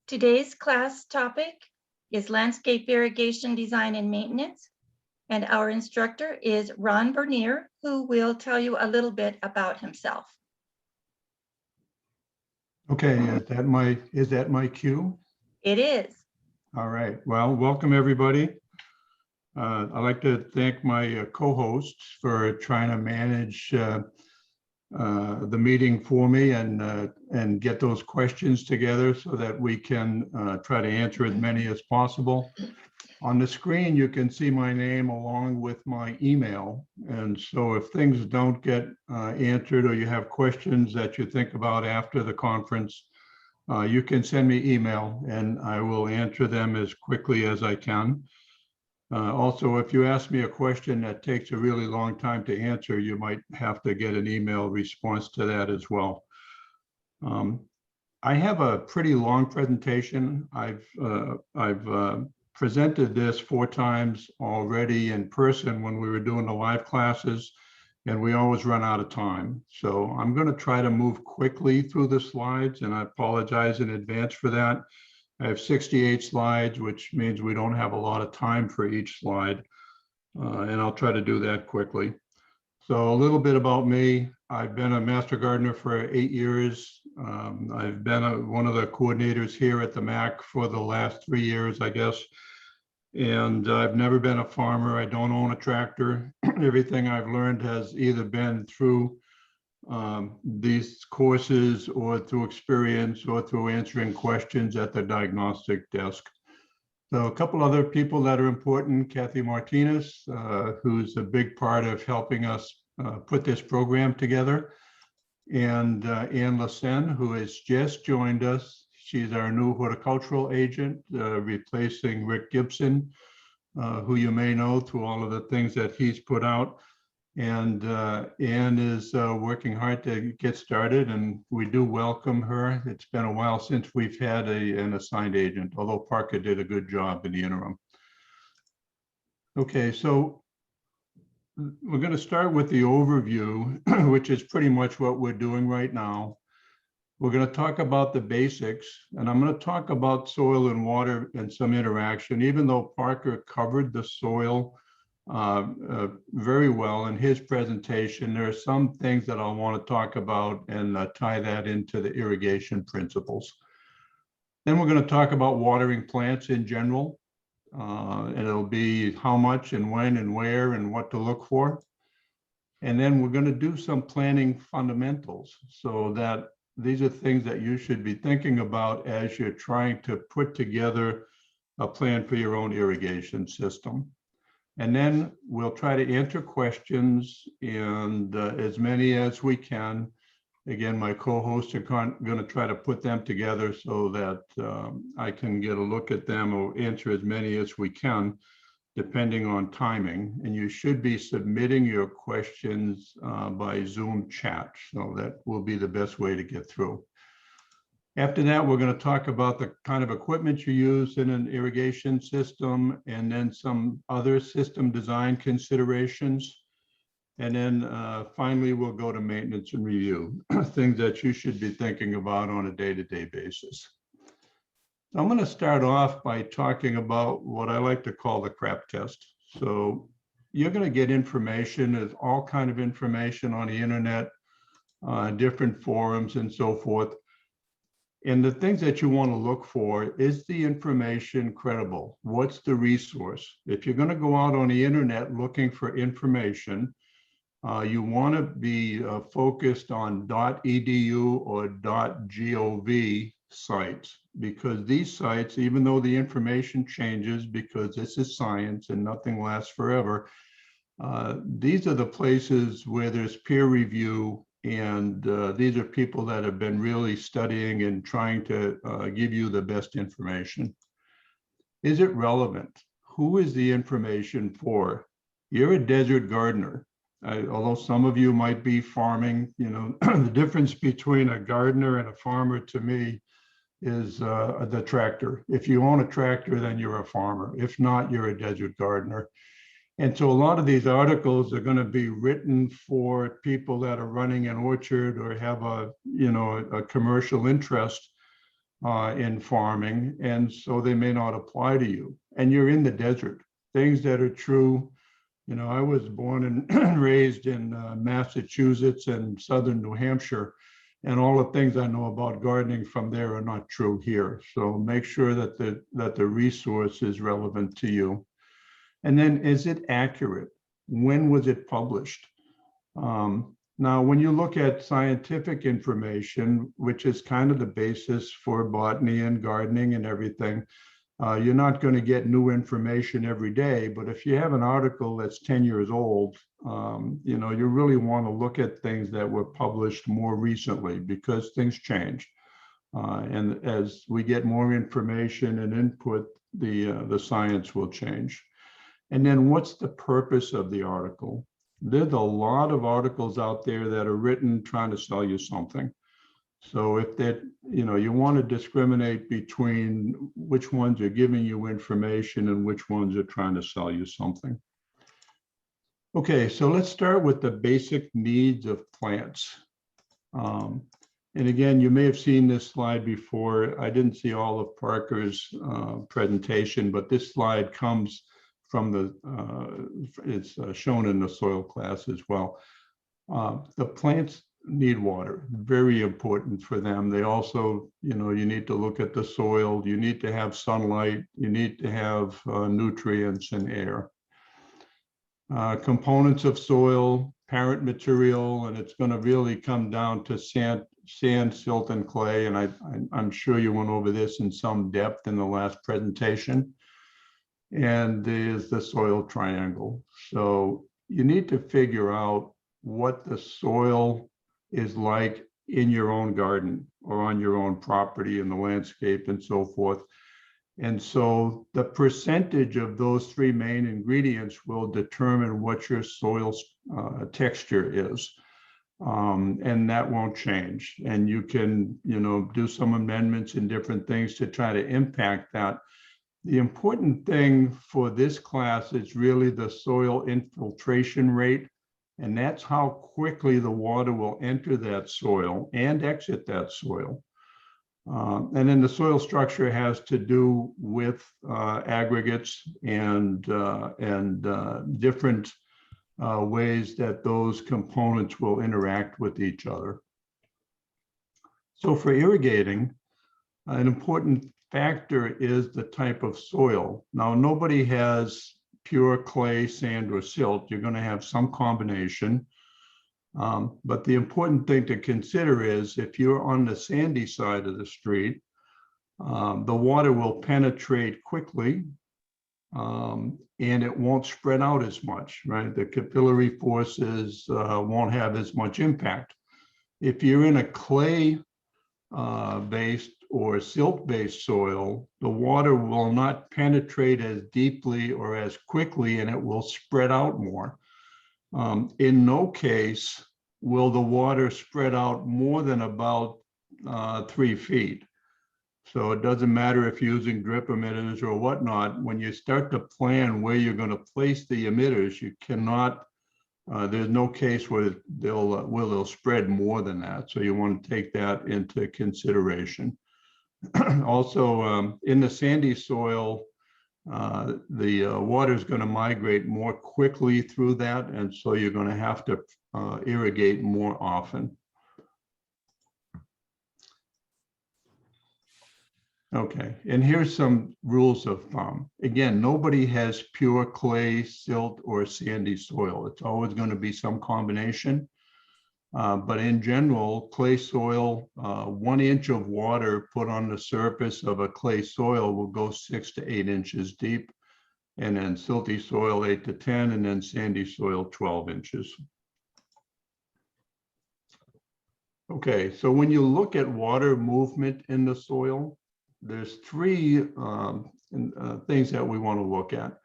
Today's class topic is landscape irrigation design and maintenance, and our instructor is Ron Bernier, who will tell you a little bit about himself. Okay, is that my cue? It is. All right, well, welcome everybody. I'd like to thank my co-hosts for trying to manage the meeting for me and get those questions together so that we can try to answer as many as possible. On the screen, you can see my name along with my email. And so if things don't get answered or you have questions that you think about after the conference, you can send me email and I will answer them as quickly as I can. Also, if you ask me a question that takes a really long time to answer, you might have to get an email response to that as well. I have a pretty long presentation. I've presented this 4 times already in person when we were doing the live classes, and we always run out of time. So I'm going to try to move quickly through the slides, and I apologize in advance for that. I have 68 slides, which means we don't have a lot of time for each slide, and I'll try to do that quickly. So a little bit about me. I've been a master gardener for 8 years. I've been one of the coordinators here at the MAC for the last 3 years, I guess. And I've never been a farmer. I don't own a tractor. Everything I've learned has either been through these courses or through experience or through answering questions at the diagnostic desk. So a couple other people that are important: Kathy Martinez, who's a big part of helping us put this program together, and Ann Lassen, who has just joined us. She's our new horticultural agent, replacing Rick Gibson, who you may know through all of the things that he's put out. And Ann is working hard to get started, and we do welcome her. It's been a while since we've had an assigned agent, although Parker did a good job in the interim. Okay, so we're going to start with the overview, which is pretty much what we're doing right now. We're going to talk about the basics, and I'm going to talk about soil and water and some interaction, even though Parker covered the soil very well in his presentation. There are some things that I want to talk about and tie that into the irrigation principles. Then we're going to talk about watering plants in general, and it'll be how much and when and where and what to look for. And then we're going to do some planning fundamentals, so that these are things that you should be thinking about as you're trying to put together a plan for your own irrigation system. And then we'll try to answer questions, and as many as we can. Again, my co-hosts are going to try to put them together so that I can get a look at them or answer as many as we can, depending on timing. And you should be submitting your questions by Zoom chat. So that will be the best way to get through. After that, we're going to talk about the kind of equipment you use in an irrigation system, and then some other system design considerations. And then finally, we'll go to maintenance and review, things that you should be thinking about on a day-to-day basis. I'm going to start off by talking about what I like to call the crap test. So you're going to get information. There's all kind of information on the internet, different forums and so forth. And the things that you want to look for: is the information credible? What's the resource? If you're going to go out on the internet looking for information, you want to be focused on .edu or .gov sites, because these sites, even though the information changes because this is science and nothing lasts forever, these are the places where there's peer review, and these are people that have been really studying and trying to give you the best information. Is it relevant? Who is the information for? You're a desert gardener. Although some of you might be farming, you know, the difference between a gardener and a farmer to me is the tractor. If you own a tractor, then you're a farmer. If not, you're a desert gardener. And so a lot of these articles are going to be written for people that are running an orchard or have a, you know, a commercial interest. in farming, and so they may not apply to you. And you're in the desert. Things that are true, you know, I was born and raised in Massachusetts and southern New Hampshire, and all the things I know about gardening from there are not true here. So make sure that the resource is relevant to you. And then, is it accurate? When was it published? Now, when you look at scientific information, which is kind of the basis for botany and gardening and everything, you're not going to get new information every day. But if you have an article that's 10 years old, you know, you really want to look at things that were published more recently, because things change. And as we get more information and input, the science will change. And then, what's the purpose of the article? There's a lot of articles out there that are written trying to sell you something. So if that, you know, you want to discriminate between which ones are giving you information and which ones are trying to sell you something. Okay, so let's start with the basic needs of plants. And again, you may have seen this slide before. I didn't see all of Parker's presentation, but this slide comes from it's shown in the soil class as well. The plants need water, very important for them. They also, you know, you need to look at the soil, you need to have sunlight, you need to have nutrients and air. Components of soil, parent material, and it's going to really come down to sand, silt, and clay. And I'm sure you went over this in some depth in the last presentation. And there's the soil triangle. So you need to figure out what the soil is like in your own garden or on your own property in the landscape and so forth. And so the percentage of those three main ingredients will determine what your soil texture is. And that won't change. And you can, you know, do some amendments and different things to try to impact that. The important thing for this class is really the soil infiltration rate, and that's how quickly the water will enter that soil and exit that soil. And then the soil structure has to do with aggregates and different ways that those components will interact with each other. So for irrigating, an important factor is the type of soil. Now, nobody has pure clay, sand, or silt. You're going to have some combination. But the important thing to consider is if you're on the sandy side of the street, the water will penetrate quickly and it won't spread out as much, right? The capillary forces won't have as much impact. If you're in a clay based or silt-based soil, the water will not penetrate as deeply or as quickly, and it will spread out more. In no case will the water spread out more than about 3 feet. So it doesn't matter if you're using drip emitters or whatnot. When you start to plan where you're going to place the emitters, you cannot, there's no case where they'll spread more than that. So you want to take that into consideration. Also, in the sandy soil, the water is going to migrate more quickly through that, and so you're going to have to irrigate more often. Okay, and here's some rules of thumb. Again, nobody has pure clay, silt, or sandy soil. It's always going to be some combination. But in general, clay soil, 1 inch of water put on the surface of a clay soil will go 6 to 8 inches deep, and then silty soil 8 to 10, and then sandy soil 12 inches. Okay, so when you look at water movement in the soil, there's 3 things that we want to look at.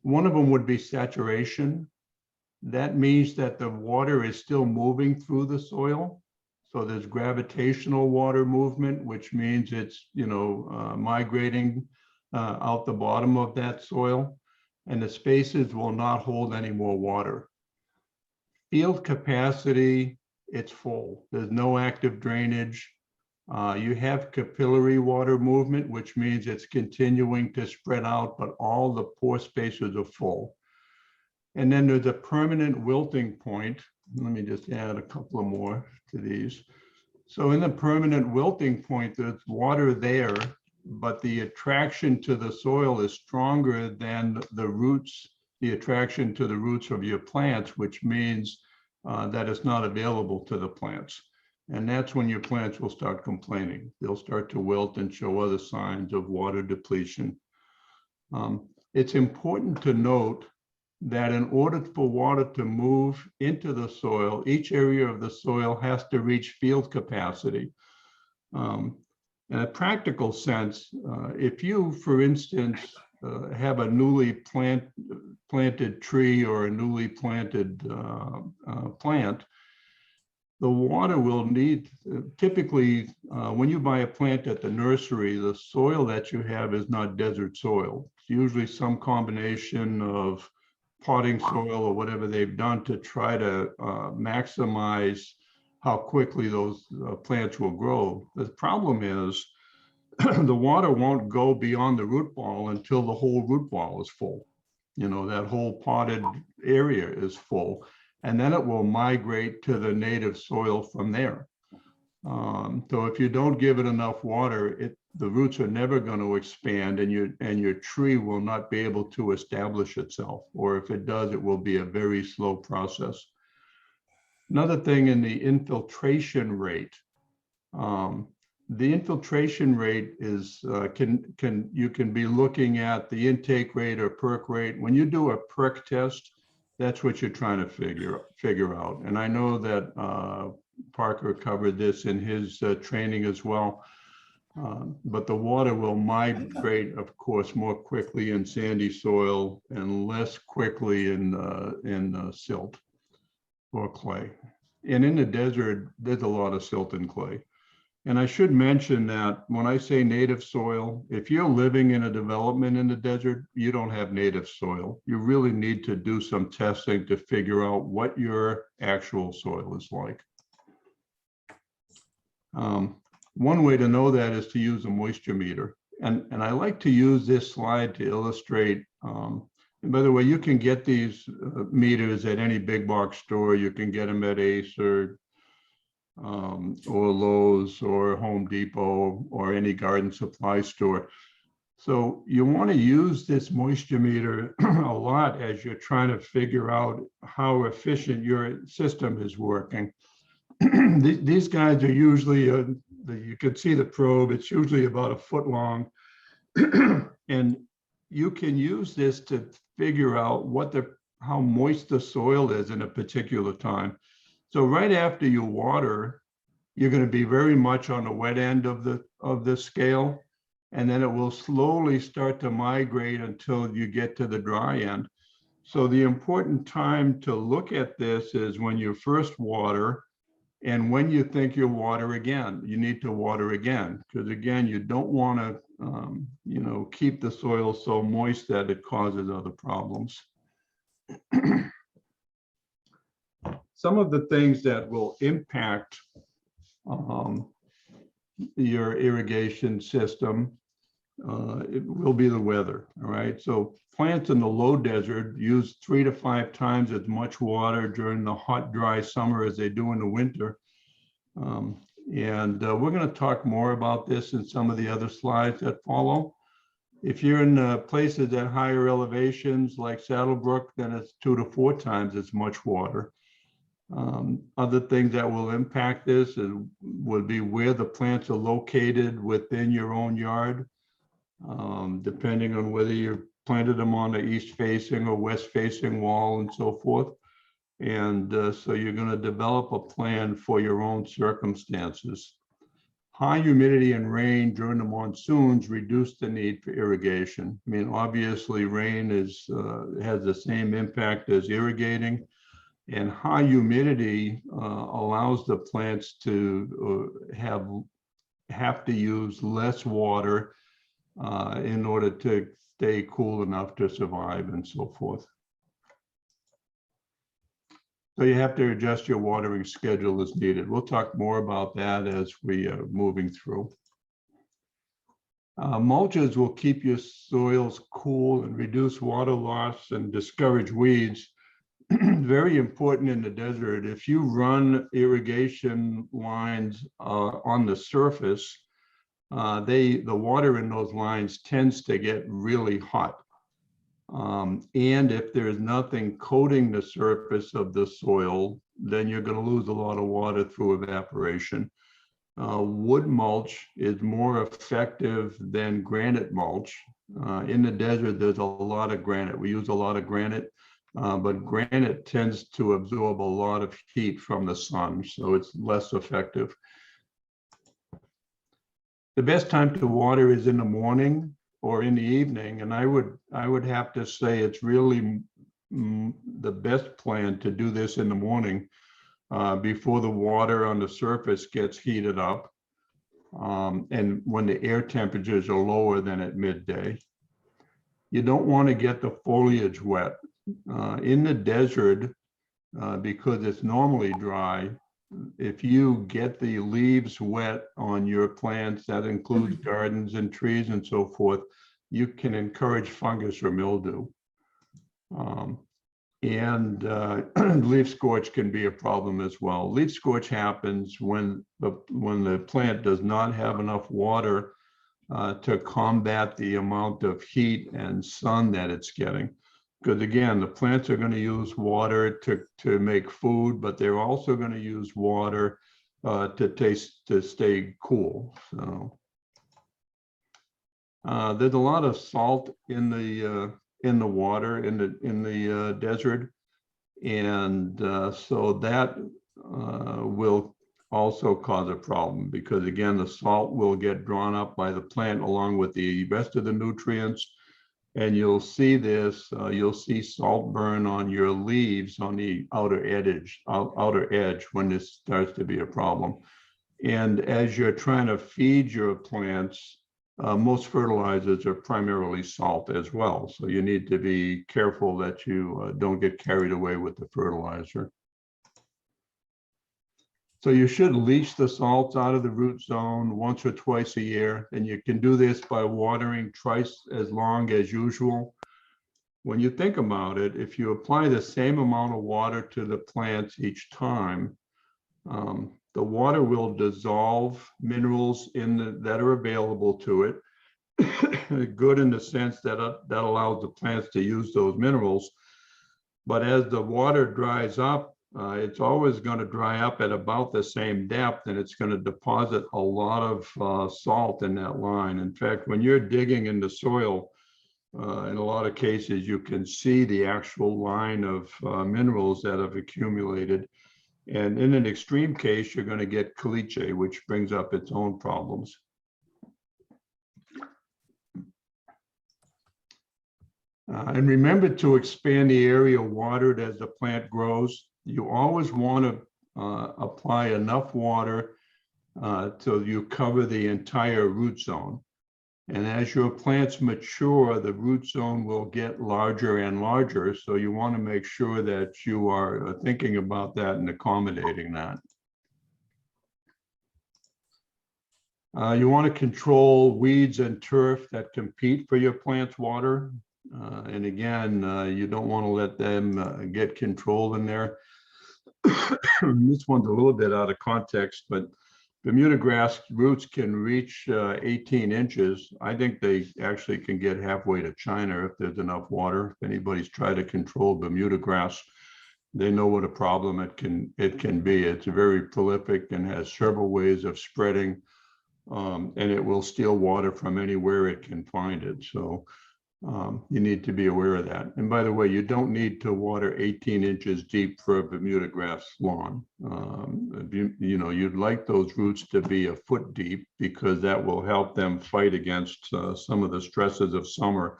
One of them would be saturation. That means that the water is still moving through the soil. So there's gravitational water movement, which means it's, you know, migrating out the bottom of that soil, and the spaces will not hold any more water. Field capacity, it's full. There's no active drainage. You have capillary water movement, which means it's continuing to spread out, but all the pore spaces are full. And then there's a permanent wilting point. Let me just add a couple of more to these. So in the permanent wilting point, there's water there, but the attraction to the soil is stronger than the roots, the attraction to the roots of your plants, which means that it's not available to the plants. And that's when your plants will start complaining. They'll start to wilt and show other signs of water depletion. It's important to note that in order for water to move into the soil, each area of the soil has to reach field capacity. In a practical sense, if you, for instance, have a newly planted tree or a newly planted plant, the water will need, typically, when you buy a plant at the nursery, the soil that you have is not desert soil. It's usually some combination of potting soil or whatever they've done to try to maximize how quickly those plants will grow. The problem is the water won't go beyond the root ball until the whole root ball is full. You know, that whole potted area is full, and then it will migrate to the native soil from there. So if you don't give it enough water, the roots are never going to expand, and your tree will not be able to establish itself. Or if it does, it will be a very slow process. Another thing in the infiltration rate, the infiltration rate is you can be looking at the intake rate or perk rate. When you do a perk test, that's what you're trying to figure out. And I know that Parker covered this in his training as well. But the water will migrate, of course, more quickly in sandy soil and less quickly in silt or clay. And in the desert, there's a lot of silt and clay. And I should mention that when I say native soil, if you're living in a development in the desert, you don't have native soil. You really need to do some testing to figure out what your actual soil is like. One way to know that is to use a moisture meter. And I like to use this slide to illustrate, and by the way, you can get these meters at any big box store. You can get them at Ace or Lowe's or Home Depot or any garden supply store. So you want to use this moisture meter a lot as you're trying to figure out how efficient your system is working. These guys are usually, you can see the probe, it's usually about a foot long. And you can use this to figure out how moist the soil is in a particular time. So right after you water, you're going to be very much on the wet end of the scale, and then it will slowly start to migrate until you get to the dry end. So the important time to look at this is when you first water, and when you think you'll water again. You need to water again, because again, you don't want to keep the soil so moist that it causes other problems. Some of the things that will impact your irrigation system, it will be the weather, all right? So plants in the low desert use 3 to 5 times as much water during the hot, dry summer as they do in the winter. We're going to talk more about this in some of the other slides that follow. If you're in places at higher elevations like Saddlebrook, then it's 2 to 4 times as much water. Other things that will impact this would be where the plants are located within your own yard, depending on whether you planted them on the east facing or west facing wall and so forth. And so you're going to develop a plan for your own circumstances. High humidity and rain during the monsoons reduce the need for irrigation. I mean, obviously rain has the same impact as irrigating, and high humidity allows the plants to have to use less water in order to stay cool enough to survive and so forth. So you have to adjust your watering schedule as needed. We'll talk more about that as we are moving through. Mulches will keep your soils cool and reduce water loss and discourage weeds. Very important in the desert. If you run irrigation lines on the surface, the water in those lines tends to get really hot. And if there's nothing coating the surface of the soil, then you're going to lose a lot of water through evaporation. Wood mulch is more effective than granite mulch. In the desert, there's a lot of granite. We use a lot of granite, but granite tends to absorb a lot of heat from the sun, so it's less effective. The best time to water is in the morning or in the evening, and I would have to say it's really the best plan to do this in the morning. Before the water on the surface gets heated up, and when the air temperatures are lower than at midday. You don't want to get the foliage wet. In the desert, because it's normally dry, if you get the leaves wet on your plants, that includes gardens and trees and so forth, you can encourage fungus or mildew. And leaf scorch can be a problem as well. Leaf scorch happens when the plant does not have enough water to combat the amount of heat and sun that it's getting. Because again, the plants are going to use water to make food, but they're also going to use water to stay cool. So there's a lot of salt in the water in the desert, and so that will also cause a problem, because again, the salt will get drawn up by the plant along with the rest of the nutrients, and you'll see this. You'll see salt burn on your leaves on the outer edge when this starts to be a problem. And as you're trying to feed your plants, most fertilizers are primarily salt as well. So you need to be careful that you don't get carried away with the fertilizer. So you should leach the salts out of the root zone once or twice a year. And you can do this by watering twice as long as usual. When you think about it, if you apply the same amount of water to the plants each time, the water will dissolve minerals that are available to it. Good in the sense that that allows the plants to use those minerals. But as the water dries up, it's always going to dry up at about the same depth, and it's going to deposit a lot of salt in that line. In fact, when you're digging in the soil, in a lot of cases, you can see the actual line of minerals that have accumulated. And in an extreme case, you're going to get caliche, which brings up its own problems. And remember to expand the area watered as the plant grows. You always want to apply enough water till you cover the entire root zone. And as your plants mature, the root zone will get larger and larger. So you want to make sure that you are thinking about that and accommodating that. You want to control weeds and turf that compete for your plant's water. And again, you don't want to let them get control in there. This one's a little bit out of context, but Bermuda grass roots can reach 18 inches. I think they actually can get halfway to China if there's enough water. If anybody's tried to control Bermuda grass, they know what a problem it can be. It's very prolific and has several ways of spreading, and it will steal water from anywhere it can find it. So you need to be aware of that. And by the way, you don't need to water 18 inches deep for a Bermuda grass lawn. You'd like those roots to be a foot deep, because that will help them fight against some of the stresses of summer.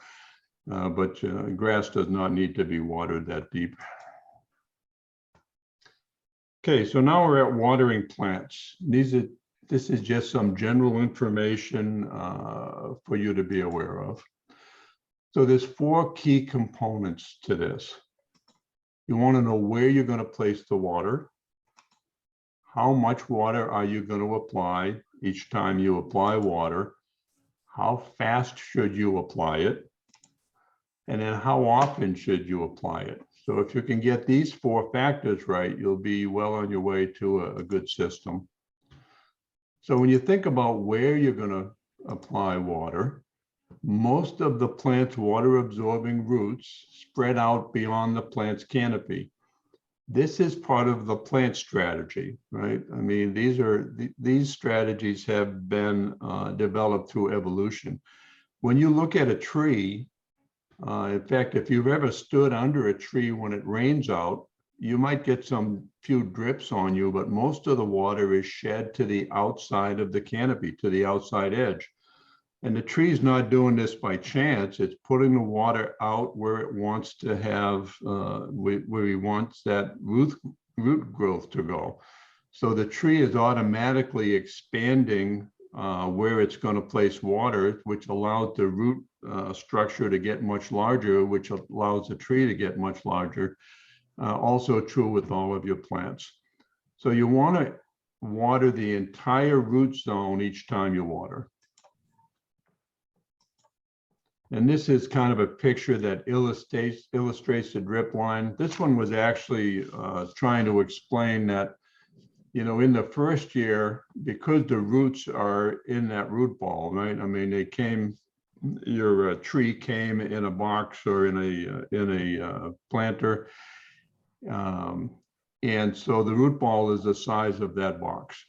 But grass does not need to be watered that deep. Okay, so now we're at watering plants. This is just some general information for you to be aware of. So there's 4 key components to this. You want to know where you're going to place the water. How much water are you going to apply each time you apply water? How fast should you apply it? And then how often should you apply it? So if you can get these 4 factors right, you'll be well on your way to a good system. So when you think about where you're going to apply water, most of the plant's water absorbing roots spread out beyond the plant's canopy. This is part of the plant strategy, right? I mean, these strategies have been developed through evolution. When you look at a tree, in fact, if you've ever stood under a tree when it rains out, you might get some few drips on you, but most of the water is shed to the outside of the canopy, to the outside edge. And the tree's not doing this by chance. It's putting the water out where it wants to have, where he wants that root growth to go. So the tree is automatically expanding where it's going to place water, which allows the root structure to get much larger, which allows the tree to get much larger. Also true with all of your plants. So you want to water the entire root zone each time you water. And this is kind of a picture that illustrates the drip line. This one was actually trying to explain that, you know, in the first year, because the roots are in that root ball, right? I mean, they came, your tree came in a box or in a planter. And so the root ball is the size of that box.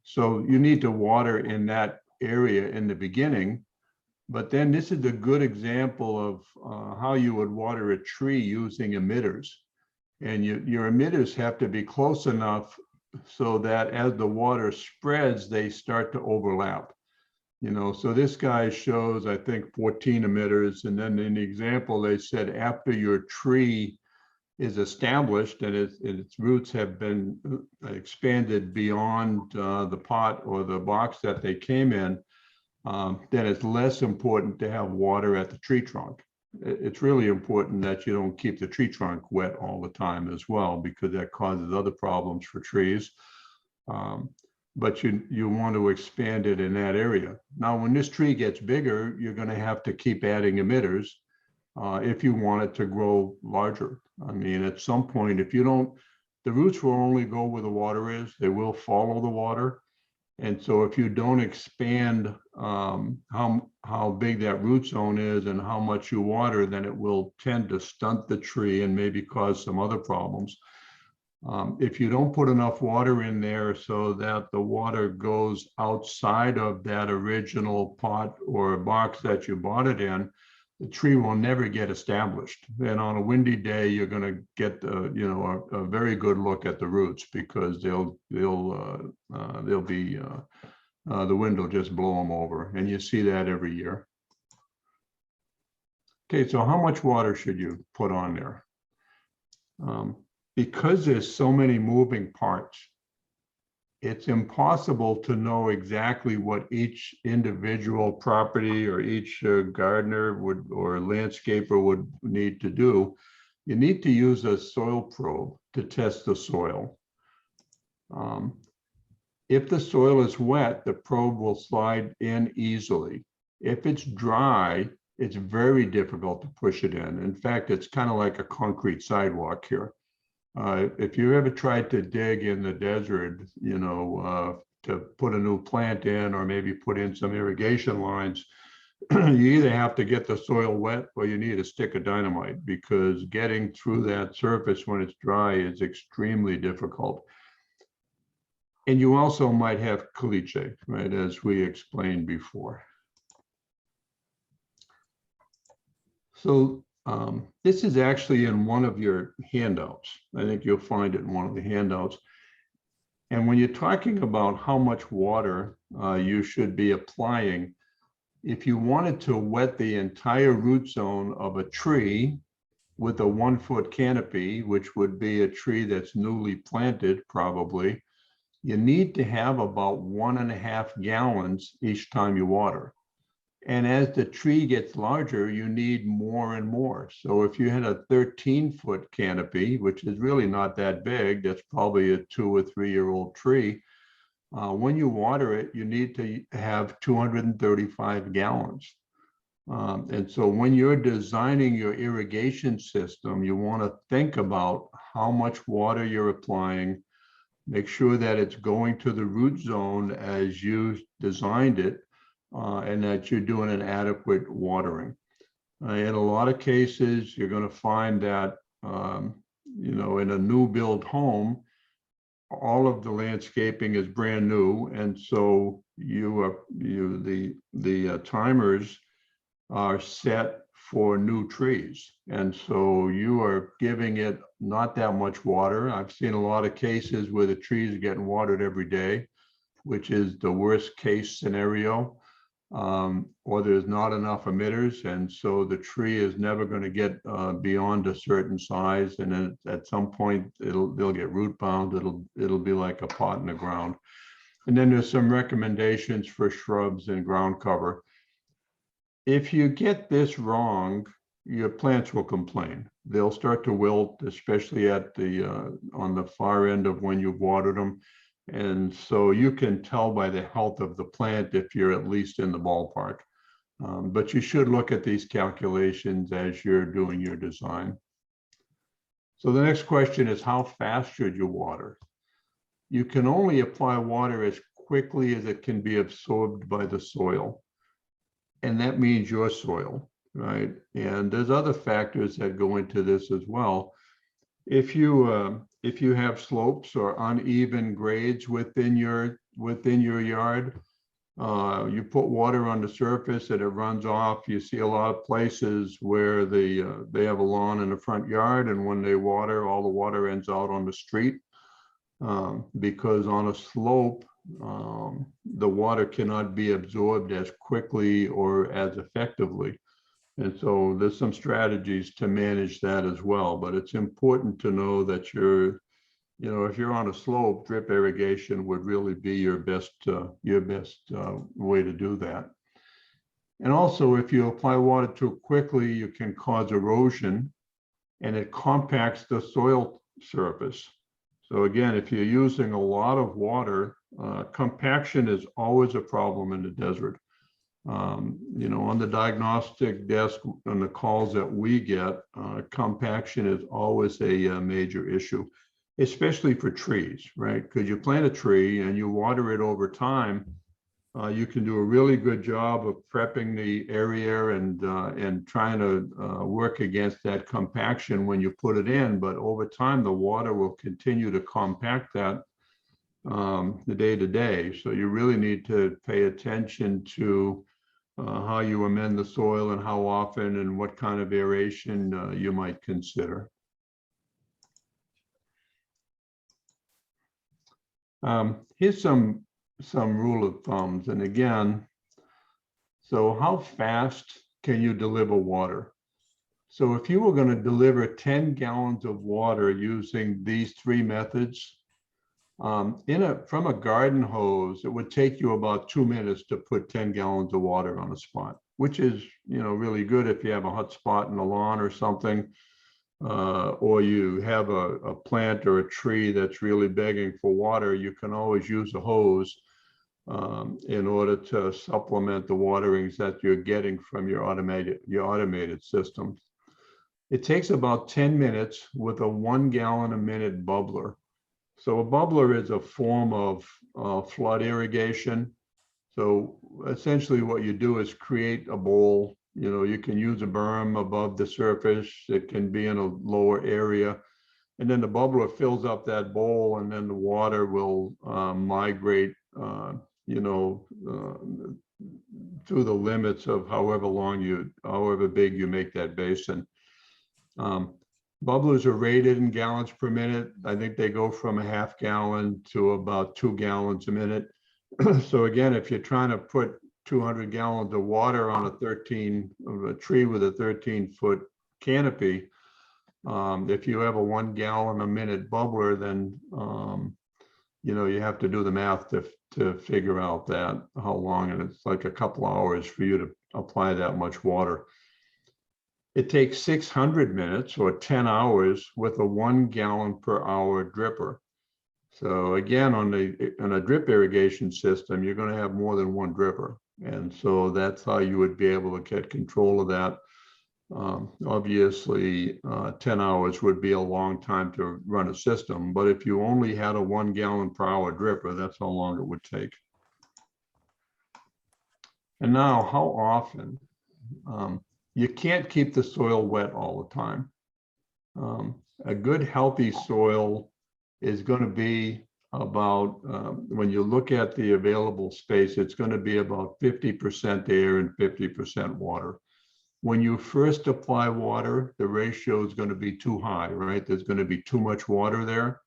So you need to water in that area in the beginning. But then this is a good example of how you would water a tree using emitters. And your emitters have to be close enough so that as the water spreads, they start to overlap. You know, so this guy shows, I think, 14 emitters. And then in the example, they said after your tree is established and its roots have been expanded beyond the pot or the box that they came in, then it's less important to have water at the tree trunk. It's really important that you don't keep the tree trunk wet all the time as well, because that causes other problems for trees. But you want to expand it in that area. Now, when this tree gets bigger, you're going to have to keep adding emitters if you want it to grow larger. I mean, at some point, if you don't, the roots will only go where the water is. They will follow the water. And so if you don't expand how big that root zone is and how much you water, then it will tend to stunt the tree and maybe cause some other problems. If you don't put enough water in there so that the water goes outside of that original pot or box that you bought it in, the tree will never get established. And on a windy day, you're going to get a very good look at the roots, because the wind will just blow them over, and you see that every year. Okay, so how much water should you put on there? Because there's so many moving parts, it's impossible to know exactly what each individual property or each gardener or landscaper would need to do. You need to use a soil probe to test the soil. If the soil is wet, the probe will slide in easily. If it's dry, it's very difficult to push it in. In fact, it's kind of like a concrete sidewalk here. If you ever tried to dig in the desert, to put a new plant in or maybe put in some irrigation lines, you either have to get the soil wet or you need a stick of dynamite, because getting through that surface when it's dry is extremely difficult. And you also might have caliche, right, as we explained before. So this is actually in one of your handouts. I think you'll find it in one of the handouts. And when you're talking about how much water you should be applying, if you wanted to wet the entire root zone of a tree with a 1-foot canopy, which would be a tree that's newly planted probably, you need to have about 1.5 gallons each time you water. And as the tree gets larger, you need more and more. So if you had a 13-foot canopy, which is really not that big, that's probably a 2 or 3 year old tree. When you water it, you need to have 235 gallons. And so when you're designing your irrigation system, you want to think about how much water you're applying, make sure that it's going to the root zone as you designed it, and that you're doing an adequate watering. In a lot of cases, you're going to find that, in a new build home, all of the landscaping is brand new, and so the timers are set for new trees, and so you are giving it not that much water. I've seen a lot of cases where the trees are getting watered every day, which is the worst case scenario, or there's not enough emitters, and so the tree is never going to get beyond a certain size, and then at some point they'll get root bound. It'll be like a pot in the ground. And then there's some recommendations for shrubs and ground cover. If you get this wrong, your plants will complain. They'll start to wilt, especially at on the far end of when you've watered them. And so you can tell by the health of the plant if you're at least in the ballpark. But you should look at these calculations as you're doing your design. So the next question is, how fast should you water? You can only apply water as quickly as it can be absorbed by the soil. And that means your soil, right? And there's other factors that go into this as well. If you have slopes or uneven grades within your yard, you put water on the surface and it runs off. You see a lot of places where they have a lawn in the front yard, and when they water, all the water ends out on the street, because on a slope, the water cannot be absorbed as quickly or as effectively. And so there's some strategies to manage that as well, but it's important to know that if you're on a slope, drip irrigation would really be your best way to do that. And also, if you apply water too quickly, you can cause erosion, and it compacts the soil surface. So again, if you're using a lot of water, compaction is always a problem in the desert. On the diagnostic desk, on the calls that we get, compaction is always a major issue, especially for trees, right? Because you plant a tree and you water it over time, you can do a really good job of prepping the area and trying to work against that compaction when you put it in. But over time, the water will continue to compact that the day to day. So you really need to pay attention to how you amend the soil and how often and what kind of aeration you might consider. Here's some rule of thumbs. And again, so how fast can you deliver water? So if you were going to deliver 10 gallons of water using these three methods, from a garden hose, it would take you about 2 minutes to put 10 gallons of water on a spot, which is, really good if you have a hot spot in the lawn or something, or you have a plant or a tree that's really begging for water. You can always use a hose in order to supplement the waterings that you're getting from your automated system. It takes about 10 minutes with a 1 gallon a minute bubbler. So a bubbler is a form of flood irrigation. So essentially what you do is create a bowl. You can use a berm above the surface. It can be in a lower area. And then the bubbler fills up that bowl, and then the water will migrate, through the limits of however big you make that basin. Bubblers are rated in gallons per minute. I think they go from a half gallon to about 2 gallons a minute. So again, if you're trying to put 200 gallons of water on a tree with a 13-foot canopy, if you have a 1 gallon a minute bubbler, then you have to do the math to figure out that how long, and it's like a couple hours for you to apply that much water. It takes 600 minutes or 10 hours with a 1 gallon per hour dripper. So again, on a drip irrigation system, you're going to have more than one dripper. And so that's how you would be able to get control of that. Obviously, 10 hours would be a long time to run a system, but if you only had a 1 gallon per hour dripper, that's how long it would take. And now, how often? You can't keep the soil wet all the time. A good, healthy soil is going to be about, when you look at the available space, it's going to be about 50% air and 50% water. When you first apply water, the ratio is going to be too high, right? There's going to be too much water there.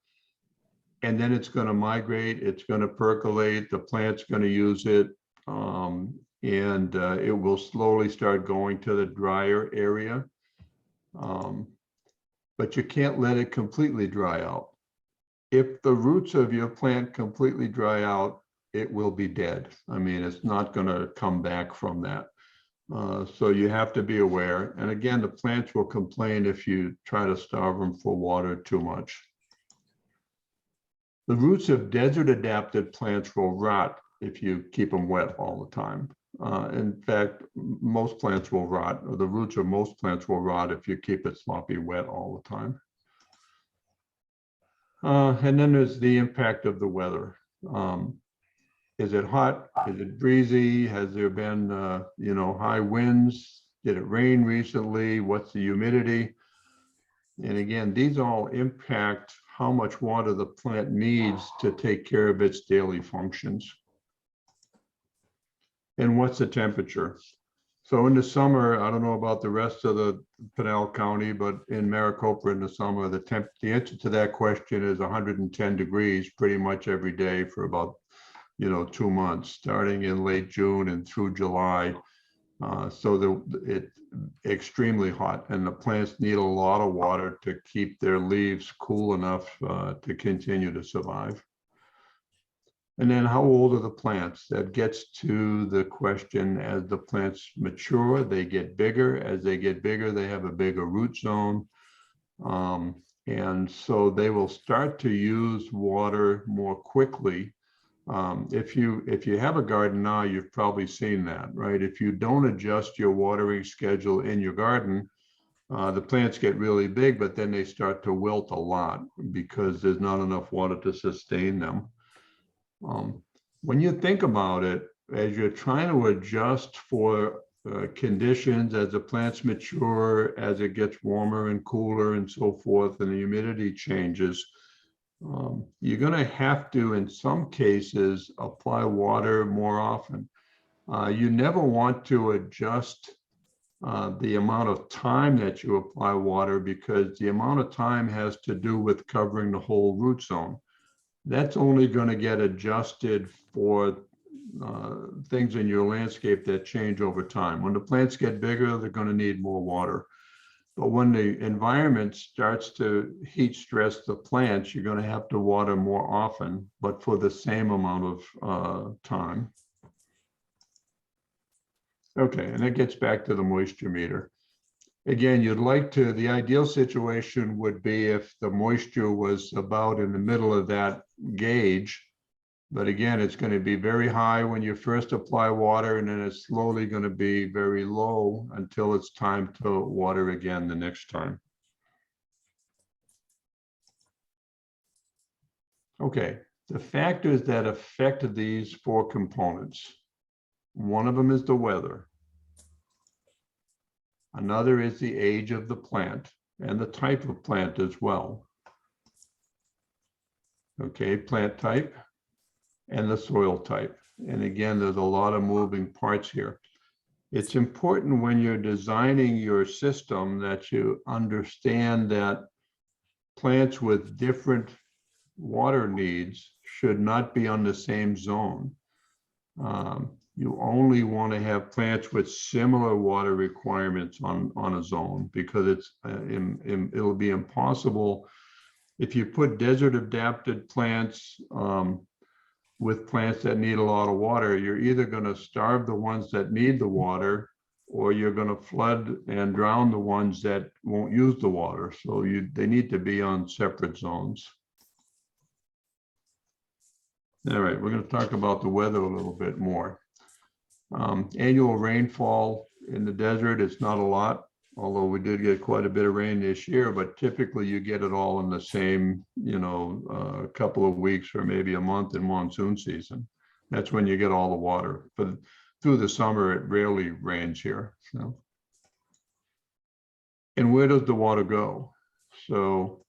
And then it's going to migrate, it's going to percolate, the plant's going to use it, and it will slowly start going to the drier area. But you can't let it completely dry out. If the roots of your plant completely dry out, it will be dead. I mean, it's not going to come back from that. So you have to be aware. And again, the plants will complain if you try to starve them for water too much. The roots of desert adapted plants will rot if you keep them wet all the time. In fact, most plants will rot, or the roots of most plants will rot if you keep it sloppy wet all the time. And then there's the impact of the weather. Is it hot? Is it breezy? Has there been, high winds? Did it rain recently? What's the humidity? And again, these all impact how much water the plant needs to take care of its daily functions. And what's the temperature? So in the summer, I don't know about the rest of the Pinal County, but in Maricopa in the summer, the answer to that question is 110 degrees pretty much every day for about 2 months, starting in late June and through July. So it's extremely hot, and the plants need a lot of water to keep their leaves cool enough to continue to survive. And then how old are the plants? That gets to the question, as the plants mature, they get bigger. As they get bigger, they have a bigger root zone. And so they will start to use water more quickly. If you have a garden now, you've probably seen that, right? If you don't adjust your watering schedule in your garden, the plants get really big, but then they start to wilt a lot because there's not enough water to sustain them. When you think about it, as you're trying to adjust for conditions as the plants mature, as it gets warmer and cooler and so forth, and the humidity changes, you're going to have to, in some cases, apply water more often. You never want to adjust the amount of time that you apply water, because the amount of time has to do with covering the whole root zone. That's only going to get adjusted for things in your landscape that change over time. When the plants get bigger, they're going to need more water. But when the environment starts to heat stress the plants, you're going to have to water more often, but for the same amount of time. Okay, and that gets back to the moisture meter. Again, the ideal situation would be if the moisture was about in the middle of that gauge. But again, it's going to be very high when you first apply water, and then it's slowly going to be very low until it's time to water again the next time. Okay, the factors that affect these 4 components. One of them is the weather. Another is the age of the plant and the type of plant as well. Okay, plant type and the soil type. And again, there's a lot of moving parts here. It's important when you're designing your system that you understand that plants with different water needs should not be on the same zone. You only want to have plants with similar water requirements on a zone, because it'll be impossible if you put desert adapted plants with plants that need a lot of water, you're either going to starve the ones that need the water, or you're going to flood and drown the ones that won't use the water. So they need to be on separate zones. All right, we're going to talk about the weather a little bit more. Annual rainfall in the desert, it's not a lot, although we did get quite a bit of rain this year, but typically you get it all in the same, a couple of weeks or maybe a month in monsoon season. That's when you get all the water. But through the summer, it rarely rains here. So. And where does the water go? So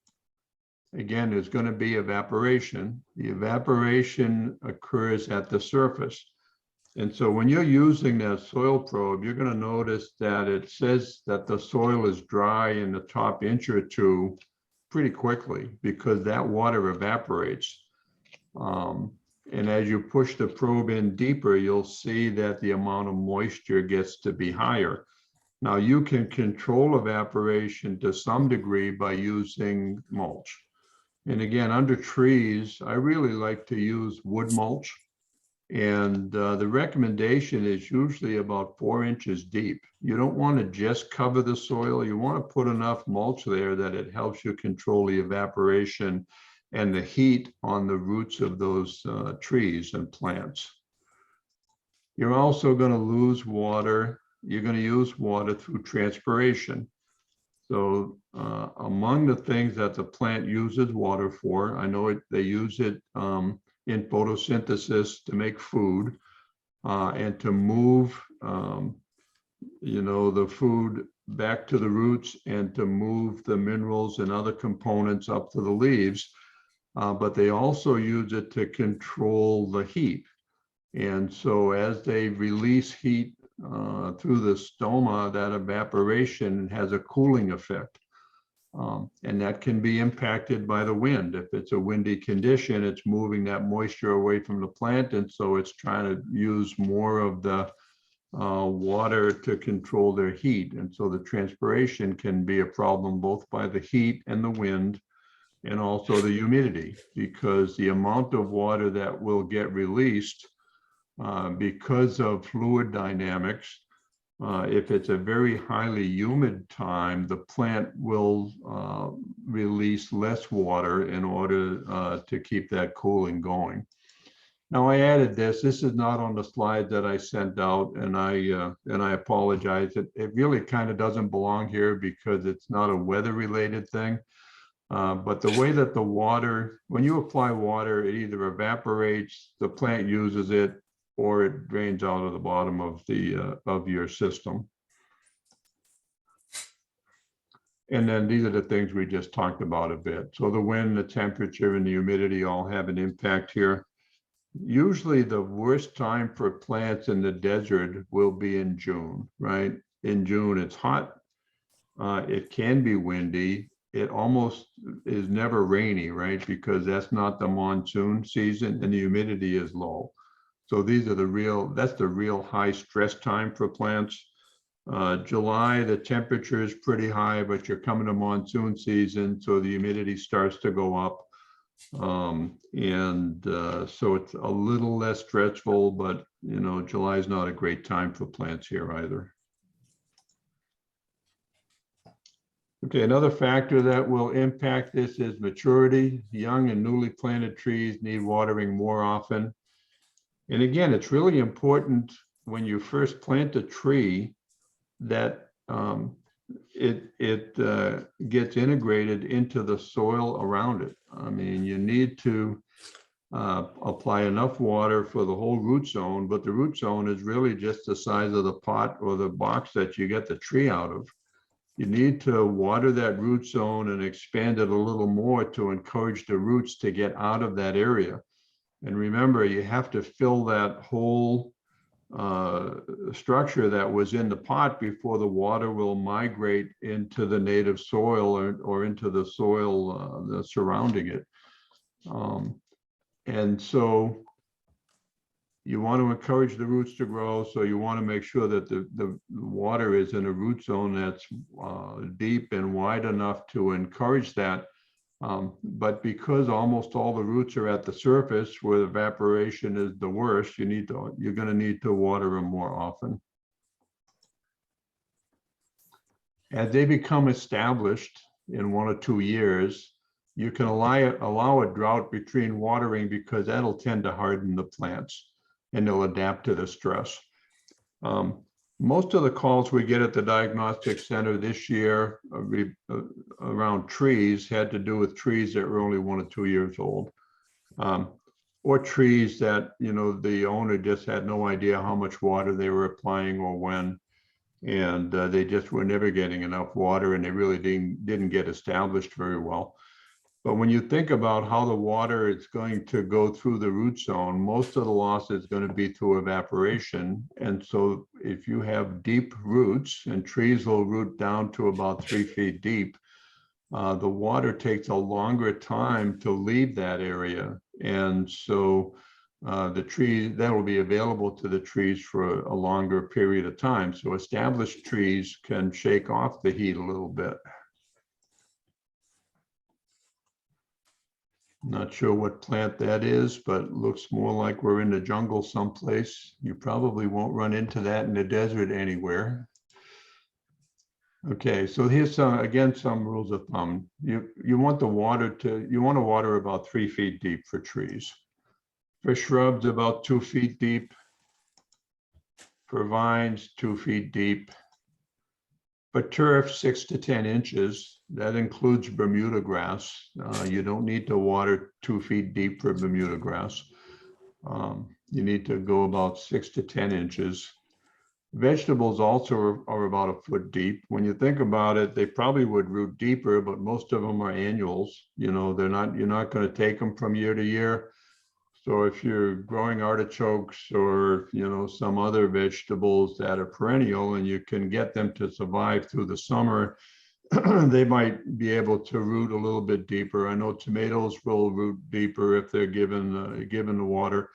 again, there's going to be evaporation. The evaporation occurs at the surface. And so when you're using that soil probe, you're going to notice that it says that the soil is dry in the top inch or two pretty quickly, because that water evaporates. And as you push the probe in deeper, you'll see that the amount of moisture gets to be higher. Now, you can control evaporation to some degree by using mulch. And again, under trees, I really like to use wood mulch. And the recommendation is usually about 4 inches deep. You don't want to just cover the soil. You want to put enough mulch there that it helps you control the evaporation and the heat on the roots of those trees and plants. You're also going to lose water. You're going to use water through transpiration. So among the things that the plant uses water for, I know they use it in photosynthesis to make food and to move, the food back to the roots and to move the minerals and other components up to the leaves. But they also use it to control the heat. And so as they release heat through the stoma, that evaporation has a cooling effect. And that can be impacted by the wind. If it's a windy condition, it's moving that moisture away from the plant. And so it's trying to use more of the water to control their heat. And so the transpiration can be a problem both by the heat and the wind, and also the humidity, because the amount of water that will get released because of fluid dynamics, if it's a very highly humid time, the plant will release less water in order to keep that cooling going. Now, I added this. This is not on the slide that I sent out, and I apologize. It really kind of doesn't belong here because it's not a weather-related thing. But the way that the water, when you apply water, it either evaporates, the plant uses it, or it drains out of the bottom of your system. And then these are the things we just talked about a bit. So the wind, the temperature, and the humidity all have an impact here. Usually the worst time for plants in the desert will be in June, right? In June, it's hot. It can be windy. It almost is never rainy, right? Because that's not the monsoon season and the humidity is low. So these are that's the real high stress time for plants. July, the temperature is pretty high, but you're coming to monsoon season, so the humidity starts to go up. So it's a little less stressful, but July is not a great time for plants here either. Okay, another factor that will impact this is maturity. Young and newly planted trees need watering more often. And again, it's really important when you first plant a tree that it gets integrated into the soil around it. I mean, you need to apply enough water for the whole root zone, but the root zone is really just the size of the pot or the box that you get the tree out of. You need to water that root zone and expand it a little more to encourage the roots to get out of that area. And remember, you have to fill that whole structure that was in the pot before the water will migrate into the native soil or into the soil surrounding it. And so you want to encourage the roots to grow. So you want to make sure that the water is in a root zone that's deep and wide enough to encourage that. But because almost all the roots are at the surface where evaporation is the worst, you're going to need to water them more often. As they become established in 1 or 2 years, you can allow a drought between watering because that'll tend to harden the plants and they'll adapt to the stress. Most of the calls we get at the diagnostic center this year around trees had to do with trees that were only 1 or 2 years old, or trees that, you know, the owner just had no idea how much water they were applying or when, and they just were never getting enough water, and they really didn't get established very well. But when you think about how the water is going to go through the root zone, most of the loss is going to be through evaporation. And so if you have deep roots, and trees will root down to about 3 feet deep, the water takes a longer time to leave that area. And so the tree, that will be available to the trees for a longer period of time. So established trees can shake off the heat a little bit. Not sure what plant that is, but looks more like we're in the jungle someplace. You probably won't run into that in the desert anywhere. Okay, so here's some rules of thumb. You want to water about 3 feet deep for trees. For shrubs, about 2 feet deep. For vines, 2 feet deep. For turf, 6 to 10 inches. That includes Bermuda grass. You don't need to water 2 feet deep for Bermuda grass. You need to go about 6 to 10 inches. Vegetables also are about 1 foot deep. When you think about it, they probably would root deeper, but most of them are annuals. You know, you're not going to take them from year to year. So if you're growing artichokes or, you know, some other vegetables that are perennial and you can get them to survive through the summer, they might be able to root a little bit deeper. I know tomatoes will root deeper if they're given the water,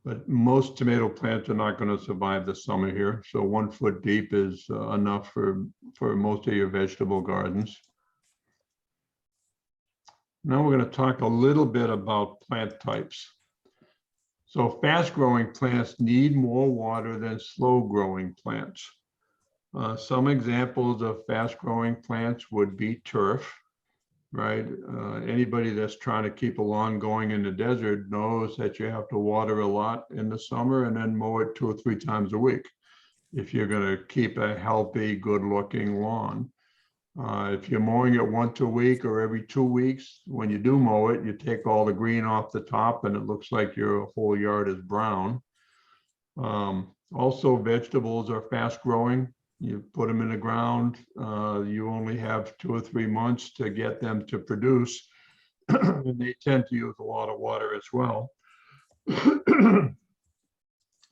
but most tomato plants are not going to survive the summer here. So 1 foot deep is enough for most of your vegetable gardens. Now we're going to talk a little bit about plant types. So fast-growing plants need more water than slow-growing plants. Some examples of fast-growing plants would be turf, right? Anybody that's trying to keep a lawn going in the desert knows that you have to water a lot in the summer and then mow it 2 or 3 times a week if you're going to keep a healthy, good-looking lawn. If you're mowing it once a week or every 2 weeks, when you do mow it, you take all the green off the top and it looks like your whole yard is brown. Also, vegetables are fast growing. You put them in the ground, you only have 2 or 3 months to get them to produce. And they tend to use a lot of water as well.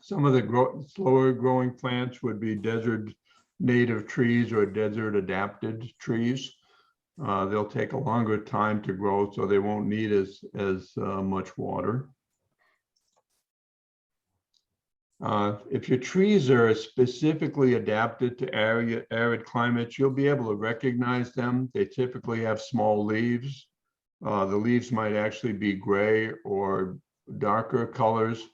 Some of the slower growing plants would be desert native trees or desert adapted trees. They'll take a longer time to grow, so they won't need as much water. If your trees are specifically adapted to arid climates, you'll be able to recognize them. They typically have small leaves. The leaves might actually be gray or darker colors.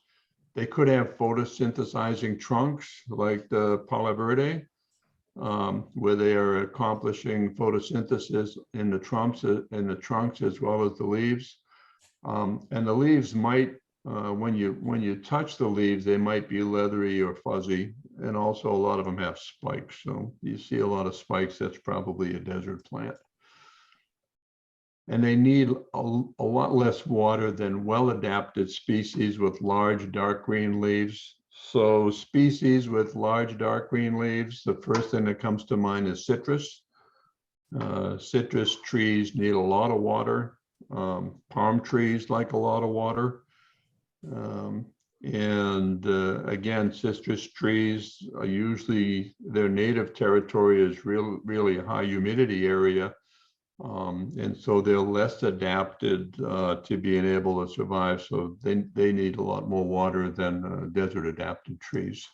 They could have photosynthesizing trunks like the Palo Verde, where they are accomplishing photosynthesis in the trunks as well as the leaves. And the leaves might, when you touch the leaves, they might be leathery or fuzzy, and also a lot of them have spikes. So you see a lot of spikes, that's probably a desert plant. And they need a lot less water than well-adapted species with large dark green leaves. So species with large dark green leaves, the first thing that comes to mind is citrus. Citrus trees need a lot of water. Palm trees like a lot of water. Again, citrus trees are usually, their native territory is really a high humidity area. And so they're less adapted to being able to survive. So they need a lot more water than desert adapted trees.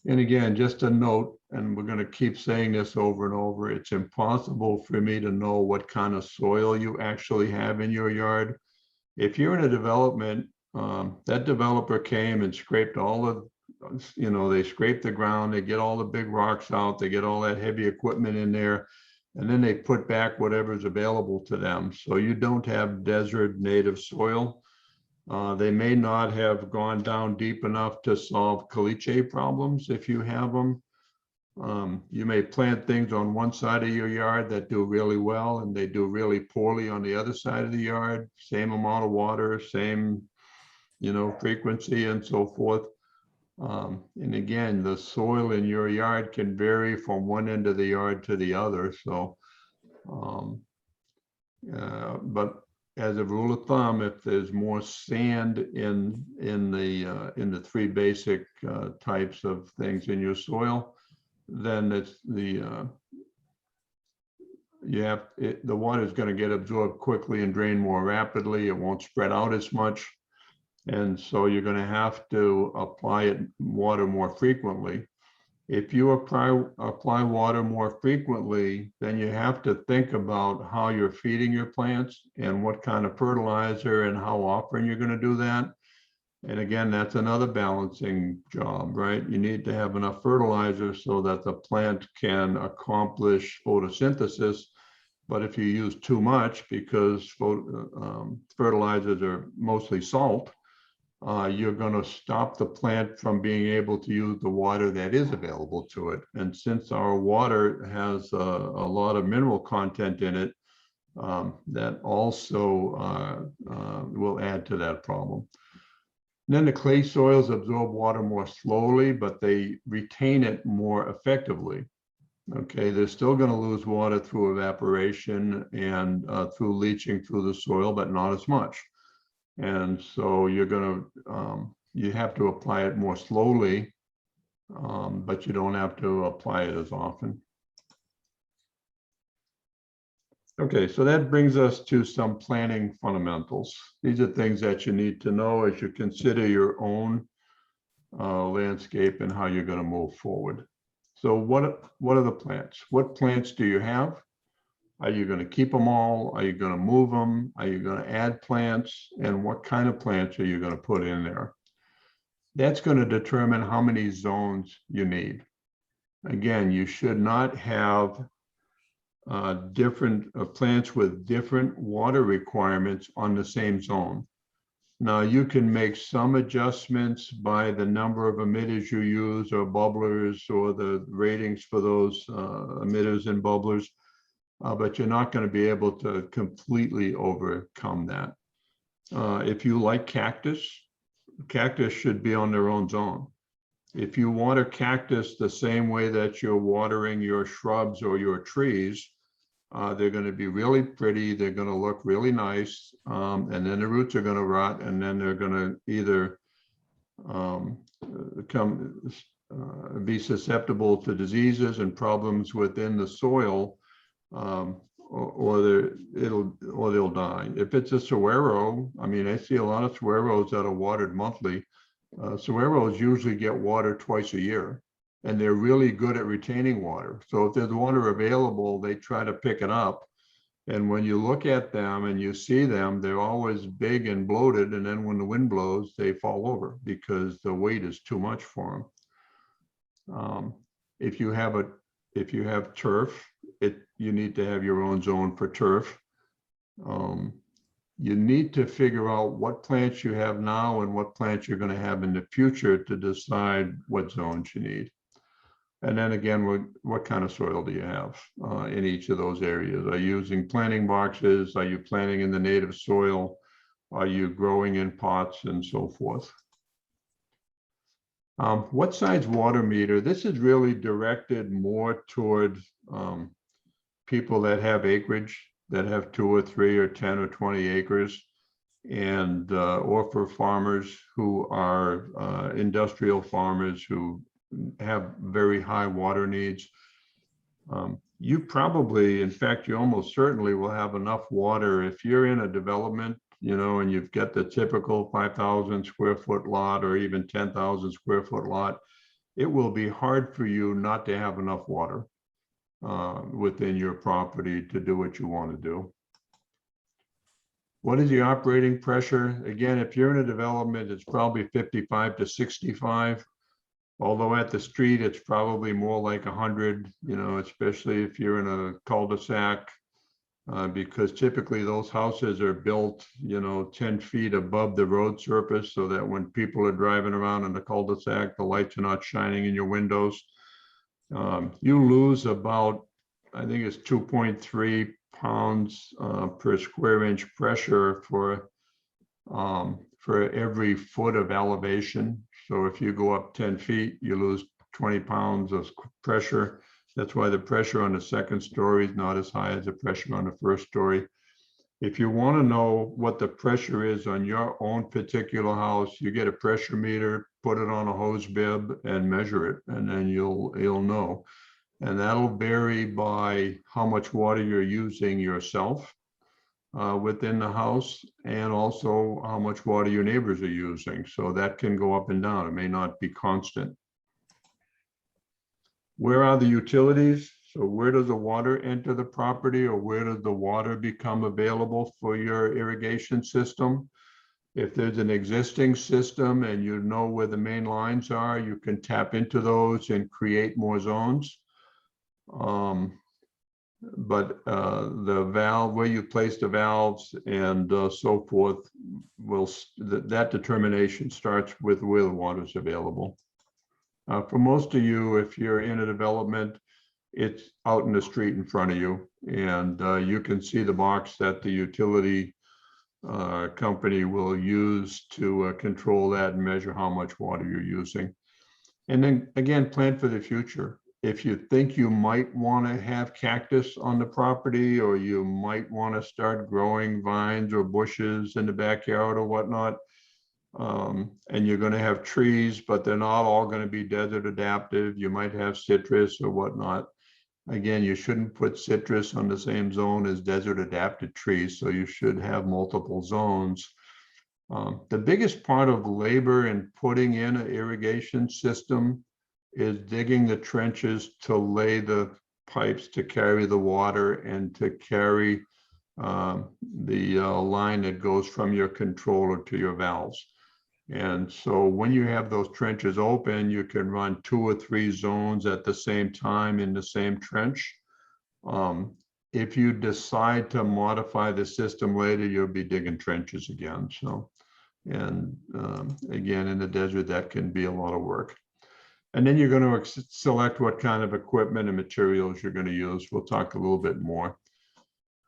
And again, just a note, and we're going to keep saying this over and over, it's impossible for me to know what kind of soil you actually have in your yard. If you're in a development, that developer came and scraped all of, they scrape the ground, they get all the big rocks out, they get all that heavy equipment in there, and then they put back whatever's available to them. So you don't have desert native soil. They may not have gone down deep enough to solve caliche problems if you have them. You may plant things on one side of your yard that do really well and they do really poorly on the other side of the yard, same amount of water, same, frequency and so forth. And again, the soil in your yard can vary from one end of the yard to the other. So, but as a rule of thumb, if there's more sand in the three basic types of things in your soil, then it's the water is going to get absorbed quickly and drain more rapidly. It won't spread out as much. And so you're going to have to apply water more frequently. If you apply water more frequently, then you have to think about how you're feeding your plants and what kind of fertilizer and how often you're going to do that. And again, that's another balancing job, right? You need to have enough fertilizer so that the plant can accomplish photosynthesis. But if you use too much, because fertilizers are mostly salt, you're going to stop the plant from being able to use the water that is available to it. And since our water has a lot of mineral content in it, that also will add to that problem. And then the clay soils absorb water more slowly, but they retain it more effectively. Okay, they're still going to lose water through evaporation and through leaching through the soil, but not as much. And so you're going to, you have to apply it more slowly, but you don't have to apply it as often. Okay, so that brings us to some planning fundamentals. These are things that you need to know as you consider your own landscape and how you're going to move forward. So what are the plants? What plants do you have? Are you going to keep them all? Are you going to move them? Are you going to add plants? And what kind of plants are you going to put in there? That's going to determine how many zones you need. Again, you should not have different plants with different water requirements on the same zone. Now, you can make some adjustments by the number of emitters you use or bubblers or the ratings for those emitters and bubblers. But you're not going to be able to completely overcome that. If you like cactus should be on their own zone. If you water cactus the same way that you're watering your shrubs or your trees, they're going to be really pretty, they're going to look really nice, and then the roots are going to rot, and then they're going to either be susceptible to diseases and problems within the soil, or they'll die. If it's a saguaro, I mean, I see a lot of saguaros that are watered monthly. Saguaros usually get watered twice a year, and they're really good at retaining water. So if there's water available, they try to pick it up. And when you look at them and you see them, they're always big and bloated. And then when the wind blows, they fall over because the weight is too much for them. If you have turf, you need to have your own zone for turf. You need to figure out what plants you have now and what plants you're going to have in the future to decide what zones you need. And then again, what kind of soil do you have in each of those areas? Are you using planting boxes? Are you planting in the native soil? Are you growing in pots and so forth? What size water meter? This is really directed more toward people that have acreage, that have 2 or 3 or 10 or 20 acres, and or for farmers who are industrial farmers who have very high water needs. You probably, in fact, you almost certainly will have enough water if you're in a development, and you've got the typical 5,000 square foot lot or even 10,000 square foot lot. it will be hard for you not to have enough water within your property to do what you want to do. What is the operating pressure? Again, if you're in a development, it's probably 55 to 65. Although at the street, it's probably more like 100, you know, especially if you're in a cul-de-sac, because typically those houses are built, you know, 10 feet above the road surface so that when people are driving around in the cul-de-sac, the lights are not shining in your windows. You lose about, I think it's 2.3 pounds per square inch pressure for every foot of elevation. So if you go up 10 feet, you lose 20 pounds of pressure. That's why the pressure on the second story is not as high as the pressure on the first story. If you want to know what the pressure is on your own particular house, you get a pressure meter, put it on a hose bib and measure it, and then you'll know. And that'll vary by how much water you're using yourself within the house, and also how much water your neighbors are using. So that can go up and down. It may not be constant. Where are the utilities? So where does the water enter the property, or where does the water become available for your irrigation system? If there's an existing system and you know where the main lines are, you can tap into those and create more zones. But the valve, where you place the valves and so forth, that determination starts with where the water is available. For most of you, if you're in a development, it's out in the street in front of you, and you can see the box that the utility company will use to control that and measure how much water you're using. And then again, plan for the future. If you think you might want to have cactus on the property, or you might want to start growing vines or bushes in the backyard or whatnot, and you're going to have trees, but they're not all going to be desert adaptive. You might have citrus or whatnot. Again, you shouldn't put citrus on the same zone as desert adapted trees, so you should have multiple zones. The biggest part of labor in putting in an irrigation system is digging the trenches to lay the pipes to carry the water and to carry the line that goes from your controller to your valves. And so when you have those trenches open, you can run 2 or 3 zones at the same time in the same trench. If you decide to modify the system later, you'll be digging trenches again. So, and again, in the desert, that can be a lot of work. And then you're going to select what kind of equipment and materials you're going to use. We'll talk a little bit more.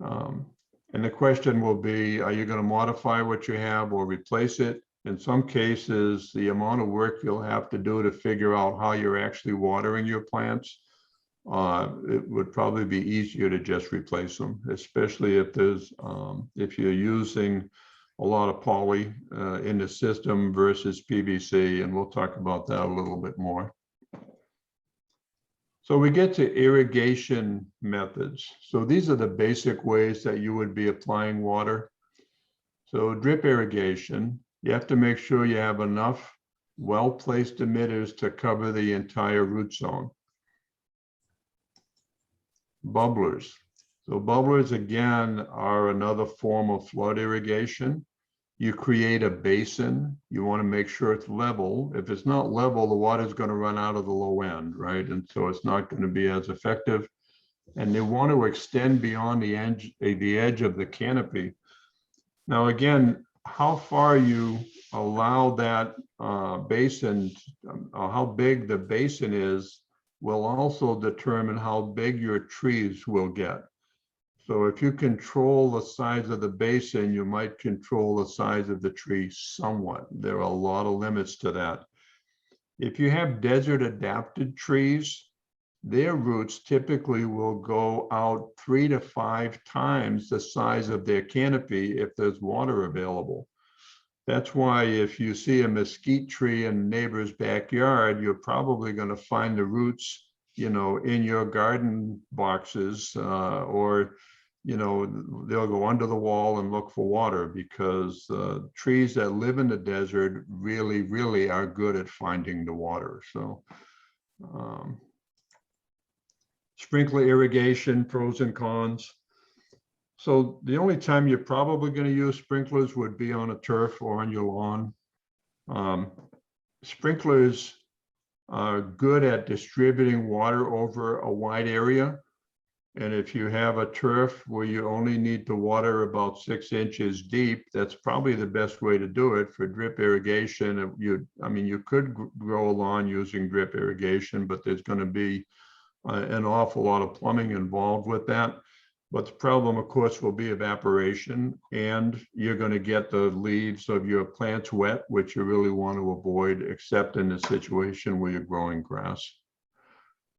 And the question will be, are you going to modify what you have or replace it? In some cases, the amount of work you'll have to do to figure out how you're actually watering your plants, it would probably be easier to just replace them, especially if there's if you're using a lot of poly in the system versus PVC, and we'll talk about that a little bit more. So we get to irrigation methods. So these are the basic ways that you would be applying water. So drip irrigation, you have to make sure you have enough well-placed emitters to cover the entire root zone. Bubblers. So bubblers, again, are another form of flood irrigation. You create a basin. You want to make sure it's level. If it's not level, the water is going to run out of the low end, right? And so it's not going to be as effective. And they want to extend beyond the edge of the canopy. Now, again, how far you allow that basin, how big the basin is, will also determine how big your trees will get. So if you control the size of the basin, you might control the size of the tree somewhat. There are a lot of limits to that. If you have desert adapted trees, their roots typically will go out 3 to 5 times the size of their canopy if there's water available. That's why if you see a mesquite tree in a neighbor's backyard, you're probably going to find the roots, you know, in your garden boxes, or, you know, they'll go under the wall and look for water, because trees that live in the desert really, really are good at finding the water. So Sprinkler irrigation, pros and cons. So the only time you're probably going to use sprinklers would be on a turf or on your lawn. Sprinklers are good at distributing water over a wide area. And if you have a turf where you only need to water about 6 inches deep, that's probably the best way to do it. For drip irrigation. You could grow a lawn using drip irrigation, but there's going to be an awful lot of plumbing involved with that. But the problem, of course, will be evaporation, and you're going to get the leaves of your plants wet, which you really want to avoid, except in a situation where you're growing grass.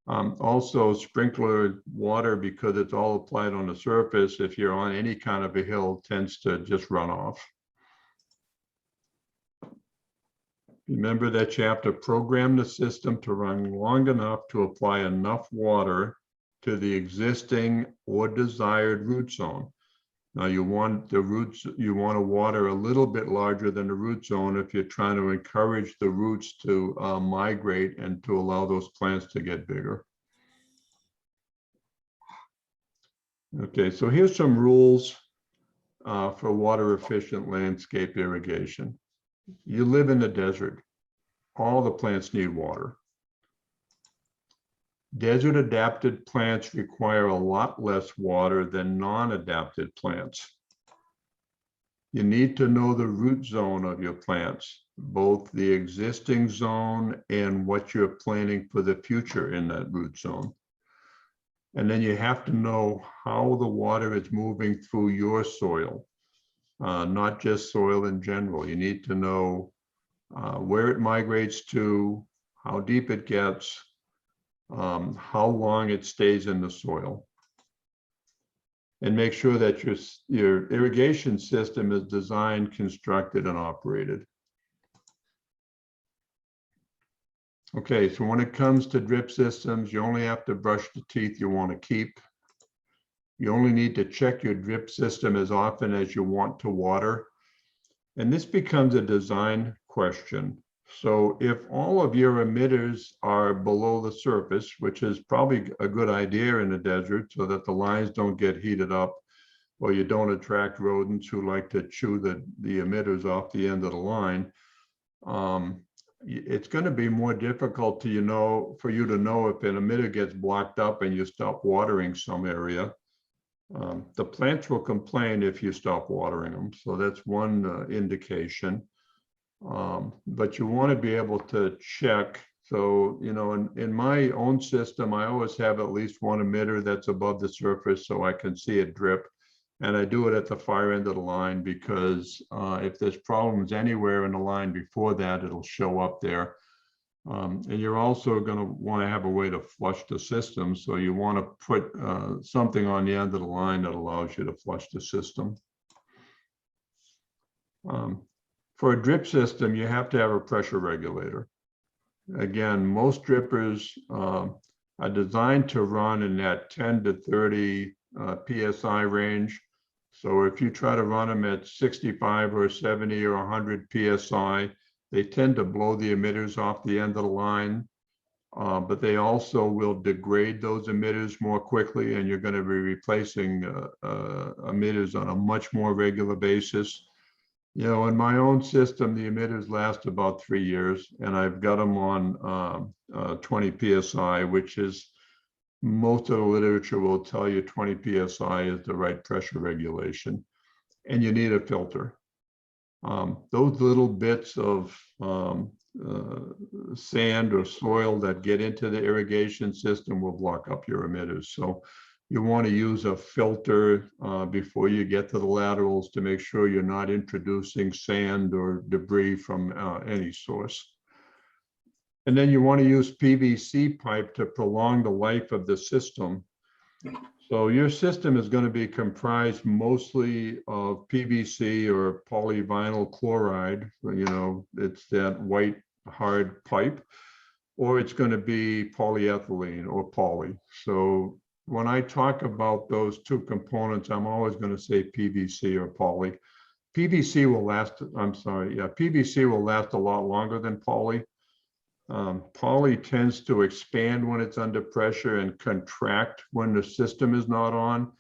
Also, sprinkler water, because it's all applied on the surface, if you're on any kind of a hill, tends to just run off. Remember that chapter, program the system to run long enough to apply enough water to the existing or desired root zone. Now you want to water a little bit larger than the root zone if you're trying to encourage the roots to migrate and to allow those plants to get bigger. Okay, so here's some rules for water efficient landscape irrigation. You live in the desert. All the plants need water. Desert adapted plants require a lot less water than non-adapted plants. You need to know the root zone of your plants, both the existing zone and what you're planning for the future in that root zone. And then you have to know how the water is moving through your soil, not just soil in general. You need to know where it migrates to, how deep it gets, how long it stays in the soil. And make sure that your irrigation system is designed, constructed, and operated. Okay, so when it comes to drip systems, you only have to brush the teeth you want to keep. You only need to check your drip system as often as you want to water. And this becomes a design question. So if all of your emitters are below the surface, which is probably a good idea in the desert so that the lines don't get heated up, or you don't attract rodents who like to chew the emitters off the end of the line, it's going to be more difficult for you to know if an emitter gets blocked up and you stop watering some area. The plants will complain if you stop watering them. So that's one indication. But you want to be able to check. So, in my own system, I always have at least one emitter that's above the surface so I can see it drip. And I do it at the far end of the line because if there's problems anywhere in the line before that, it'll show up there. And you're also going to want to have a way to flush the system. So you want to put something on the end of the line that allows you to flush the system. For a drip system, you have to have a pressure regulator. Again, most drippers are designed to run in that 10 to 30 PSI range. So if you try to run them at 65 or 70 or 100 PSI, they tend to blow the emitters off the end of the line, but they also will degrade those emitters more quickly, and you're going to be replacing emitters on a much more regular basis. In my own system, the emitters last about 3 years, and I've got them on 20 PSI, which is, most of the literature will tell you 20 PSI is the right pressure regulation, and you need a filter. Those little bits of sand or soil that get into the irrigation system will block up your emitters. So you want to use a filter before you get to the laterals to make sure you're not introducing sand or debris from any source. And then you want to use PVC pipe to prolong the life of the system. So your system is going to be comprised mostly of PVC or polyvinyl chloride. It's that white hard pipe, or it's going to be polyethylene or poly. So when I talk about those two components, I'm always going to say PVC or poly. PVC will last a lot longer than poly. Poly tends to expand when it's under pressure and contract when the system is not on.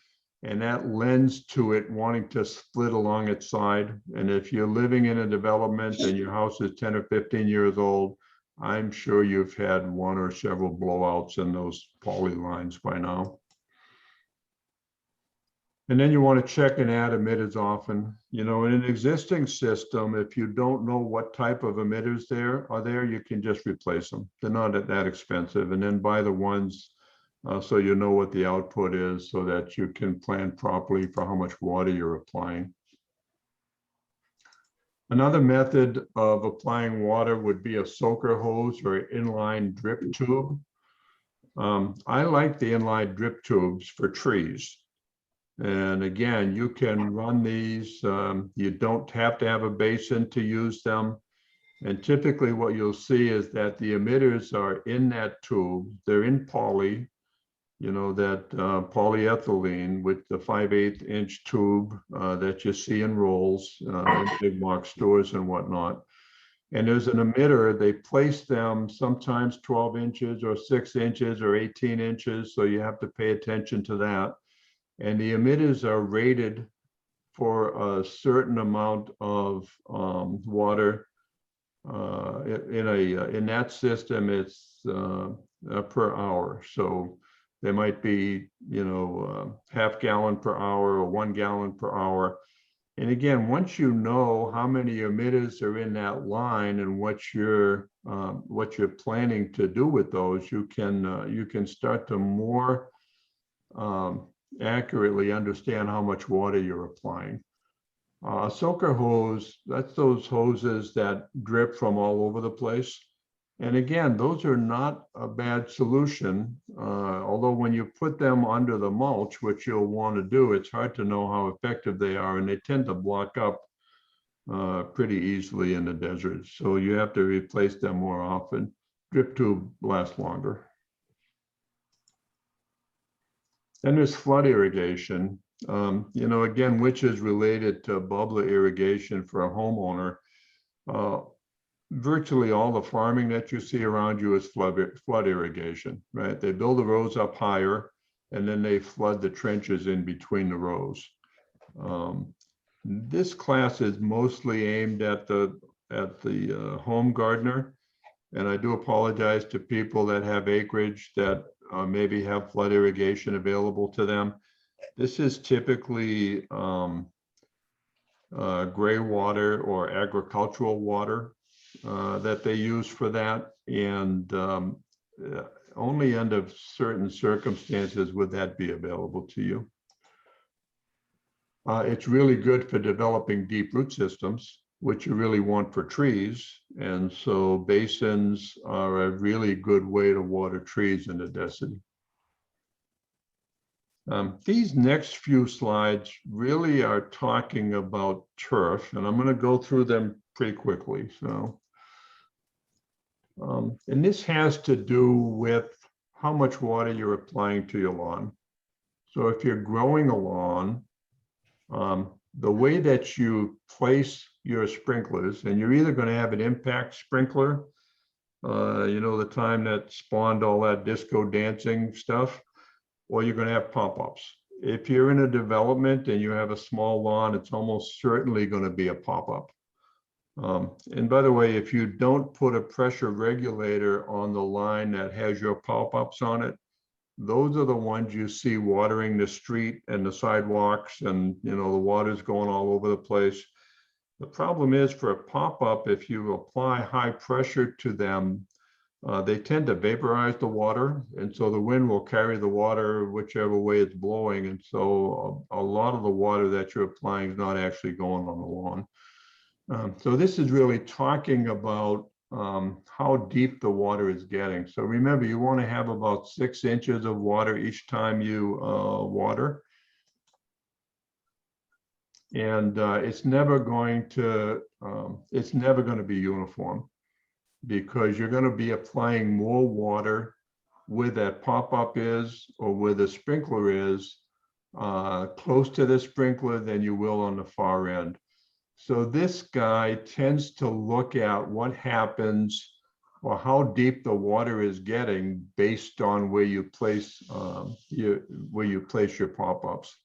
And that lends to it wanting to split along its side. And if you're living in a development and your house is 10 or 15 years old, I'm sure you've had one or several blowouts in those poly lines by now. And then you want to check and add emitters often. You know, in an existing system, if you don't know what type of emitters there are there, you can just replace them. They're not that expensive. And then buy the ones so you know what the output is so that you can plan properly for how much water you're applying. Another method of applying water would be a soaker hose or inline drip tube. I like the inline drip tubes for trees. And again, you can run these, you don't have to have a basin to use them. And typically what you'll see is that the emitters are in that tube. They're in poly, you know, that polyethylene with the 5/8 inch tube that you see in rolls, in big box stores and whatnot. And there's an emitter, they place them sometimes 12 inches or 6 inches or 18 inches. So you have to pay attention to that. And the emitters are rated for a certain amount of water. In that system, it's per hour. So there might be, you know, half gallon per hour or 1 gallon per hour. And again, once you know how many emitters are in that line and what you're planning to do with those, you can start to more accurately understand how much water you're applying. Soaker hose, that's those hoses that drip from all over the place. And again, those are not a bad solution. Although when you put them under the mulch, which you'll want to do, it's hard to know how effective they are, and they tend to block up pretty easily in the desert. So you have to replace them more often. Drip tube lasts longer. Then there's flood irrigation, you know, again, which is related to bubbler irrigation for a homeowner. Virtually all the farming that you see around you is flood irrigation, right? They build the rows up higher and then they flood the trenches in between the rows. This class is mostly aimed at the home gardener. And I do apologize to people that have acreage that maybe have flood irrigation available to them. This is typically gray water or agricultural water that they use for that. And only under certain circumstances would that be available to you. It's really good for developing deep root systems, which you really want for trees. And so basins are a really good way to water trees in the desert. These next few slides really are talking about turf, and I'm going to go through them pretty quickly. So, and this has to do with how much water you're applying to your lawn. So if you're growing a lawn, the way that you place your sprinklers, and you're either going to have an impact sprinkler, you know, the time that spawned all that disco dancing stuff, or you're going to have pop-ups. If you're in a development and you have a small lawn, it's almost certainly going to be a pop-up. And by the way, if you don't put a pressure regulator on the line that has your pop-ups on it, those are the ones you see watering the street and the sidewalks, and you know the water's going all over the place. The problem is for a pop-up, if you apply high pressure to them, they tend to vaporize the water, and so the wind will carry the water whichever way it's blowing, and so a lot of the water that you're applying is not actually going on the lawn. So this is really talking about how deep the water is getting. So remember, you want to have about 6 inches of water each time you water. And it's never going to be uniform, because you're going to be applying more water where that pop-up is or where the sprinkler is close to the sprinkler than you will on the far end. So this guy tends to look at what happens or how deep the water is getting based on where you place your pop-ups.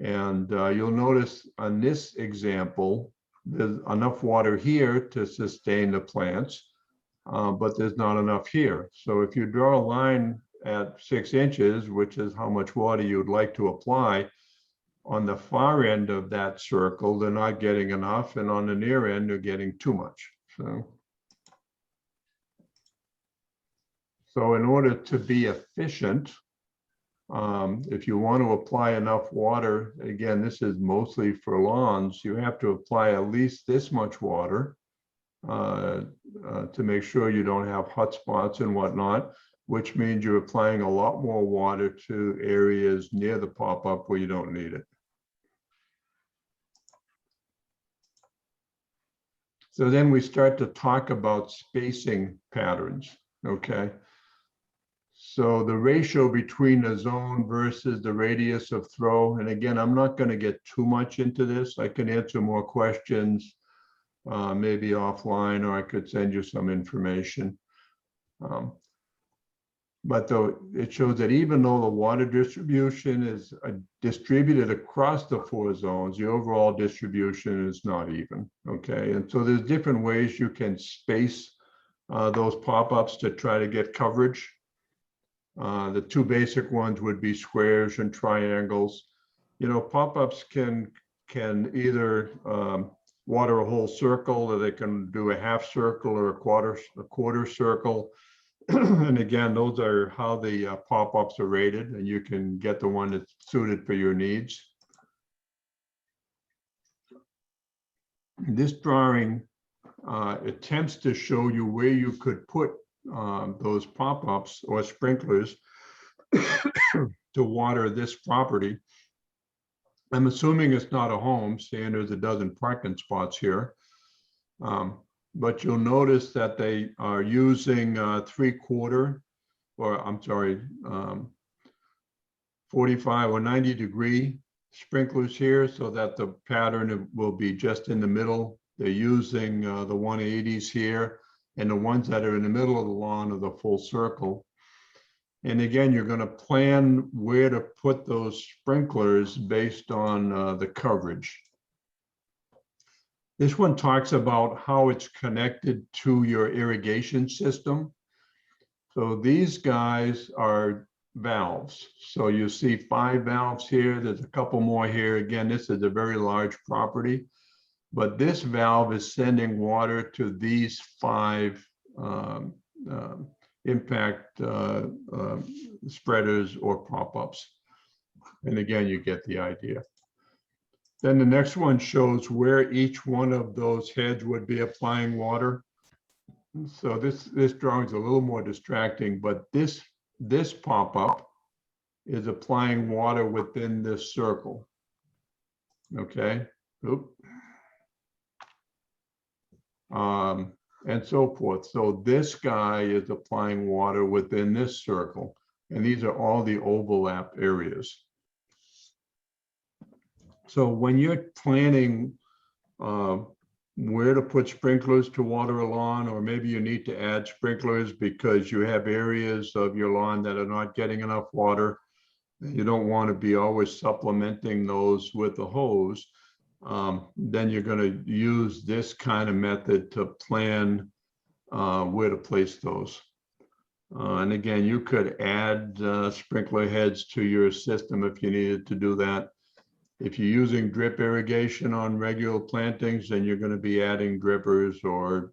And you'll notice on this example, there's enough water here to sustain the plants, but there's not enough here. So if you draw a line at 6 inches, which is how much water you'd like to apply, on the far end of that circle, they're not getting enough, and on the near end, they're getting too much. So in order to be efficient, if you want to apply enough water, again, this is mostly for lawns, you have to apply at least this much water to make sure you don't have hot spots and whatnot, which means you're applying a lot more water to areas near the pop-up where you don't need it. So then we start to talk about spacing patterns, okay? So the ratio between the zone versus the radius of throw, and again, I'm not going to get too much into this. I can answer more questions maybe offline, or I could send you some information. But though it shows that even though the water distribution is distributed across the 4 zones, the overall distribution is not even, okay? And so there's different ways you can space those pop-ups to try to get coverage. The 2 basic ones would be squares and triangles. You know, pop-ups can either water a whole circle, or they can do a half circle or a quarter circle. And again, those are how the pop-ups are rated, and you can get the one that's suited for your needs. This drawing attempts to show you where you could put those pop-ups or sprinklers to water this property. I'm assuming it's not a home, seeing there's a dozen parking spots here. But you'll notice that they are using 45 or 90 degree sprinklers here, so that the pattern will be just in the middle. They're using the 180s here, and the ones that are in the middle of the lawn are the full circle. And again, you're going to plan where to put those sprinklers based on the coverage. This one talks about how it's connected to your irrigation system. So these guys are valves. So you see 5 valves here. There's a couple more here. Again, this is a very large property, but this valve is sending water to these 5 impact spreaders or pop-ups. And again, you get the idea. Then the next one shows where each one of those heads would be applying water. So this drawing is a little more distracting, but this pop-up is applying water within this circle. Okay. Oop. And so forth. So this guy is applying water within this circle, and these are all the overlap areas. So when you're planning where to put sprinklers to water a lawn, or maybe you need to add sprinklers because you have areas of your lawn that are not getting enough water, you don't want to be always supplementing those with a hose, then you're going to use this kind of method to plan where to place those. And again, you could add sprinkler heads to your system if you needed to do that. If you're using drip irrigation on regular plantings, then you're going to be adding drippers or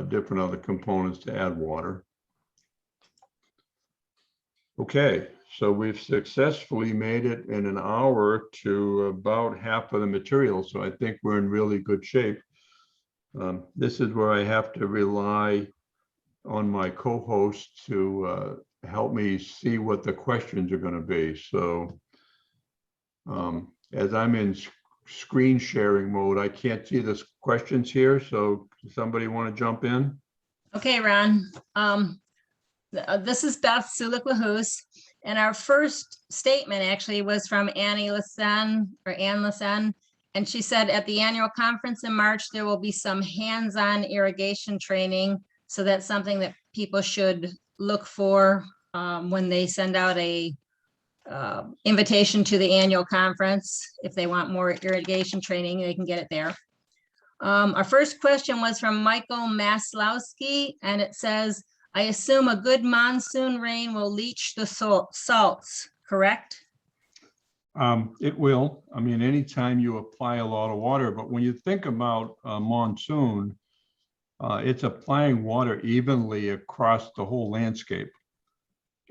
different other components to add water. Okay, so we've successfully made it in an hour to about half of the material. So I think we're in really good shape. This is where I have to rely on my co-host to help me see what the questions are going to be. So as I'm in screen sharing mode, I can't see the questions here. So does somebody want to jump in? Okay, Ron. This is Beth Sulik-Wahus, and our first statement actually was from Annie Lassen, and And she said at the annual conference in March, there will be some hands-on irrigation training. So that's something that people should look for when they send out a invitation to the annual conference. If they want more irrigation training, they can get it there. Our first question was from Michael Maslowski, and it says, I assume a good monsoon rain will leach the salts, correct? It will. I mean, anytime you apply a lot of water, but when you think about monsoon, it's applying water evenly across the whole landscape.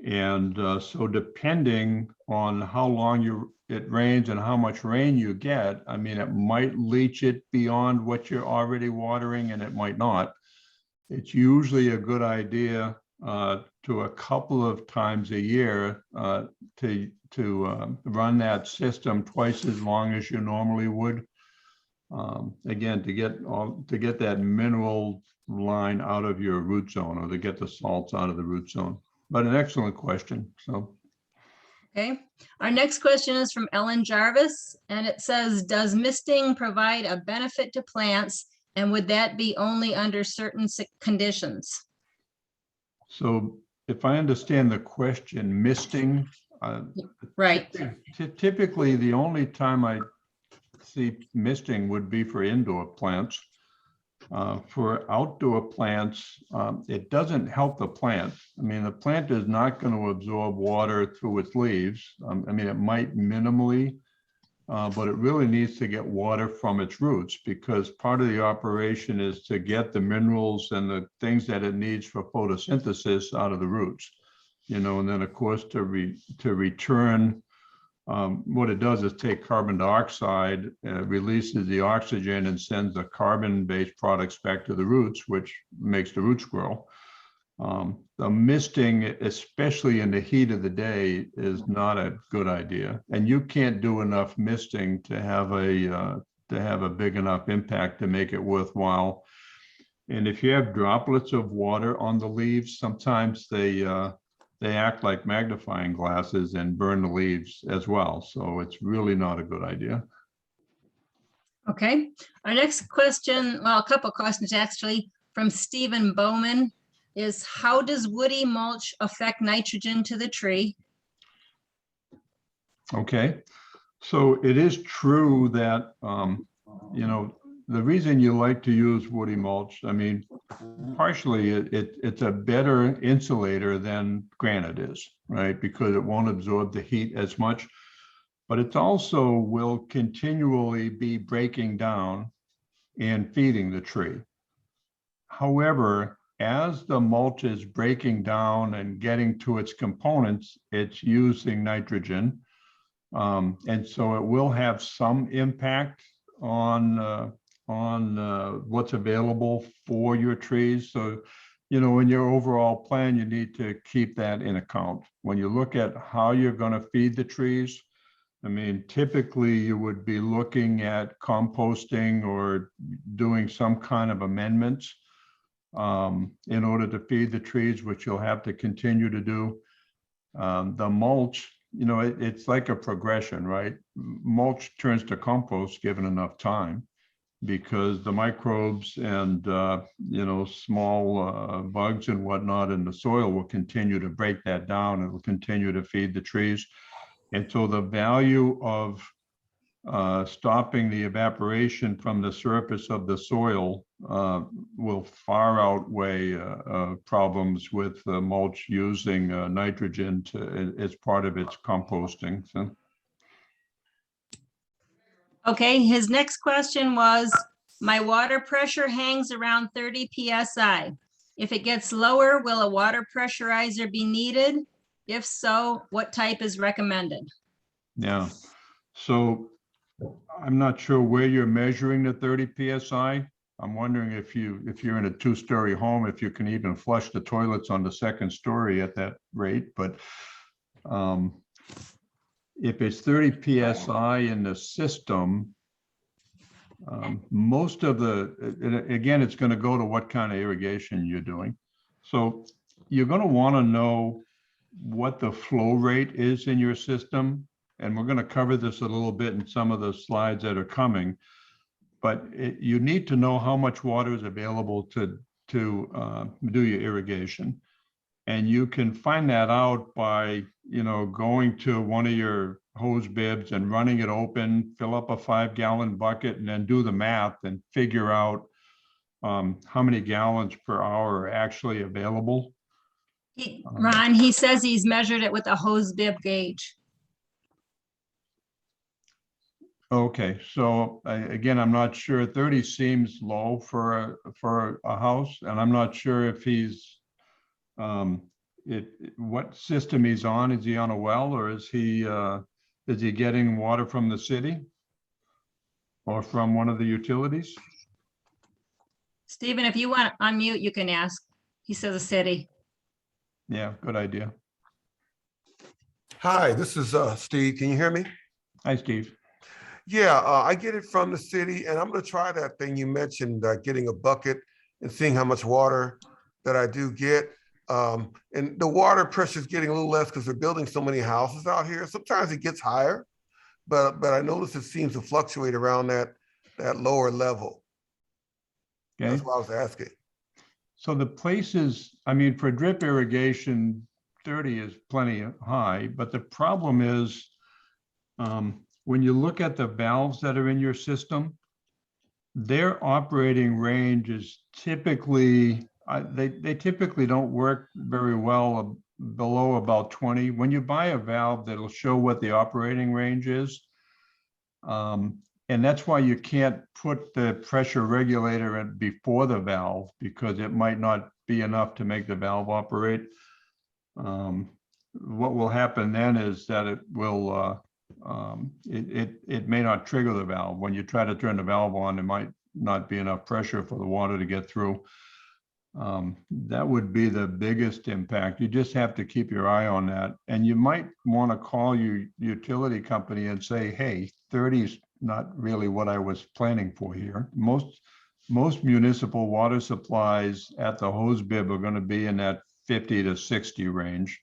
And so depending on how long it rains and how much rain you get, I mean, it might leach it beyond what you're already watering and it might not. It's usually a good idea to a couple of times a year to run that system twice as long as you normally would. Again, to get that mineral line out of your root zone, or to get the salts out of the root zone. But an excellent question. So, okay. Our next question is from Ellen Jarvis, and it says, does misting provide a benefit to plants, and would that be only under certain conditions? So if I understand the question, misting, right. Typically, the only time I see misting would be for indoor plants. For outdoor plants, it doesn't help the plant. I mean, the plant is not going to absorb water through its leaves. I mean, it might minimally, but it really needs to get water from its roots, because part of the operation is to get the minerals and the things that it needs for photosynthesis out of the roots. You know, and then of course to return, what it does is take carbon dioxide, releases the oxygen, and sends the carbon-based products back to the roots, which makes the roots grow. The misting, especially in the heat of the day, is not a good idea, and you can't do enough misting to have a big enough impact to make it worthwhile. And if you have droplets of water on the leaves, sometimes they act like magnifying glasses and burn the leaves as well. So it's really not a good idea. Okay. Our next question, well, a couple questions actually, from Stephen Bowman is, how does woody mulch affect nitrogen to the tree? Okay. So it is true that, you know, the reason you like to use woody mulch, I mean, partially it's a better insulator than granite is, right? Because it won't absorb the heat as much, but it also will continually be breaking down and feeding the tree. However, as the mulch is breaking down and getting to its components, it's using nitrogen. And so it will have some impact on what's available for your trees. So, you know, in your overall plan, you need to keep that in account. When you look at how you're going to feed the trees, I mean, typically you would be looking at composting or doing some kind of amendments in order to feed the trees, which you'll have to continue to do. The mulch, you know, it's like a progression, right? Mulch turns to compost given enough time, because the microbes and, you know, small bugs and whatnot in the soil will continue to break that down. It will continue to feed the trees. And so the value of stopping the evaporation from the surface of the soil will far outweigh problems with mulch using nitrogen as part of its composting. So. Okay, his next question was, my water pressure hangs around 30 PSI. If it gets lower, will a water pressurizer be needed? If so, what type is recommended? Yeah, so I'm not sure where you're measuring the 30 PSI. I'm wondering if you're in a 2-story home, if you can even flush the toilets on the 2nd story at that rate. But if it's 30 PSI in the system, most of again, it's going to go to what kind of irrigation you're doing. So you're going to want to know what the flow rate is in your system. and we're going to cover this a little bit in some of the slides that are coming, but you need to know how much water is available to do your irrigation. And you can find that out by, going to one of your hose bibs and running it open, fill up a 5-gallon bucket, and then do the math and figure out how many gallons per hour are actually available. Ron, he says he's measured it with a hose bib gauge. Okay, so again, I'm not sure. 30 seems low for a house, and I'm not sure if he's what system he's on. Is he on a well, or is he getting water from the city or from one of the utilities? Stephen, if you want to unmute, you can ask. He says a city. Yeah, good idea. Hi, this is Steve. Can you hear me? Hi, Steve. Yeah, I get it from the city, and I'm going to try that thing you mentioned, getting a bucket and seeing how much water that I do get. And the water pressure is getting a little less because they're building so many houses out here. Sometimes it gets higher, but I notice it seems to fluctuate around that lower level. Okay. That's why I was asking. So the places, I mean, for drip irrigation, 30 is plenty high, but the problem is when you look at the valves that are in your system, their operating range is typically, they typically don't work very well below about 20. When you buy a valve, that'll show what the operating range is. And that's why you can't put the pressure regulator in before the valve, because it might not be enough to make the valve operate. What will happen then is that it will, it may not trigger the valve. When you try to turn the valve on, there might not be enough pressure for the water to get through. That would be the biggest impact. You just have to keep your eye on that. And you might want to call your utility company and say, hey, 30 is not really what I was planning for here. Most municipal water supplies at the hose bib are going to be in that 50 to 60 range.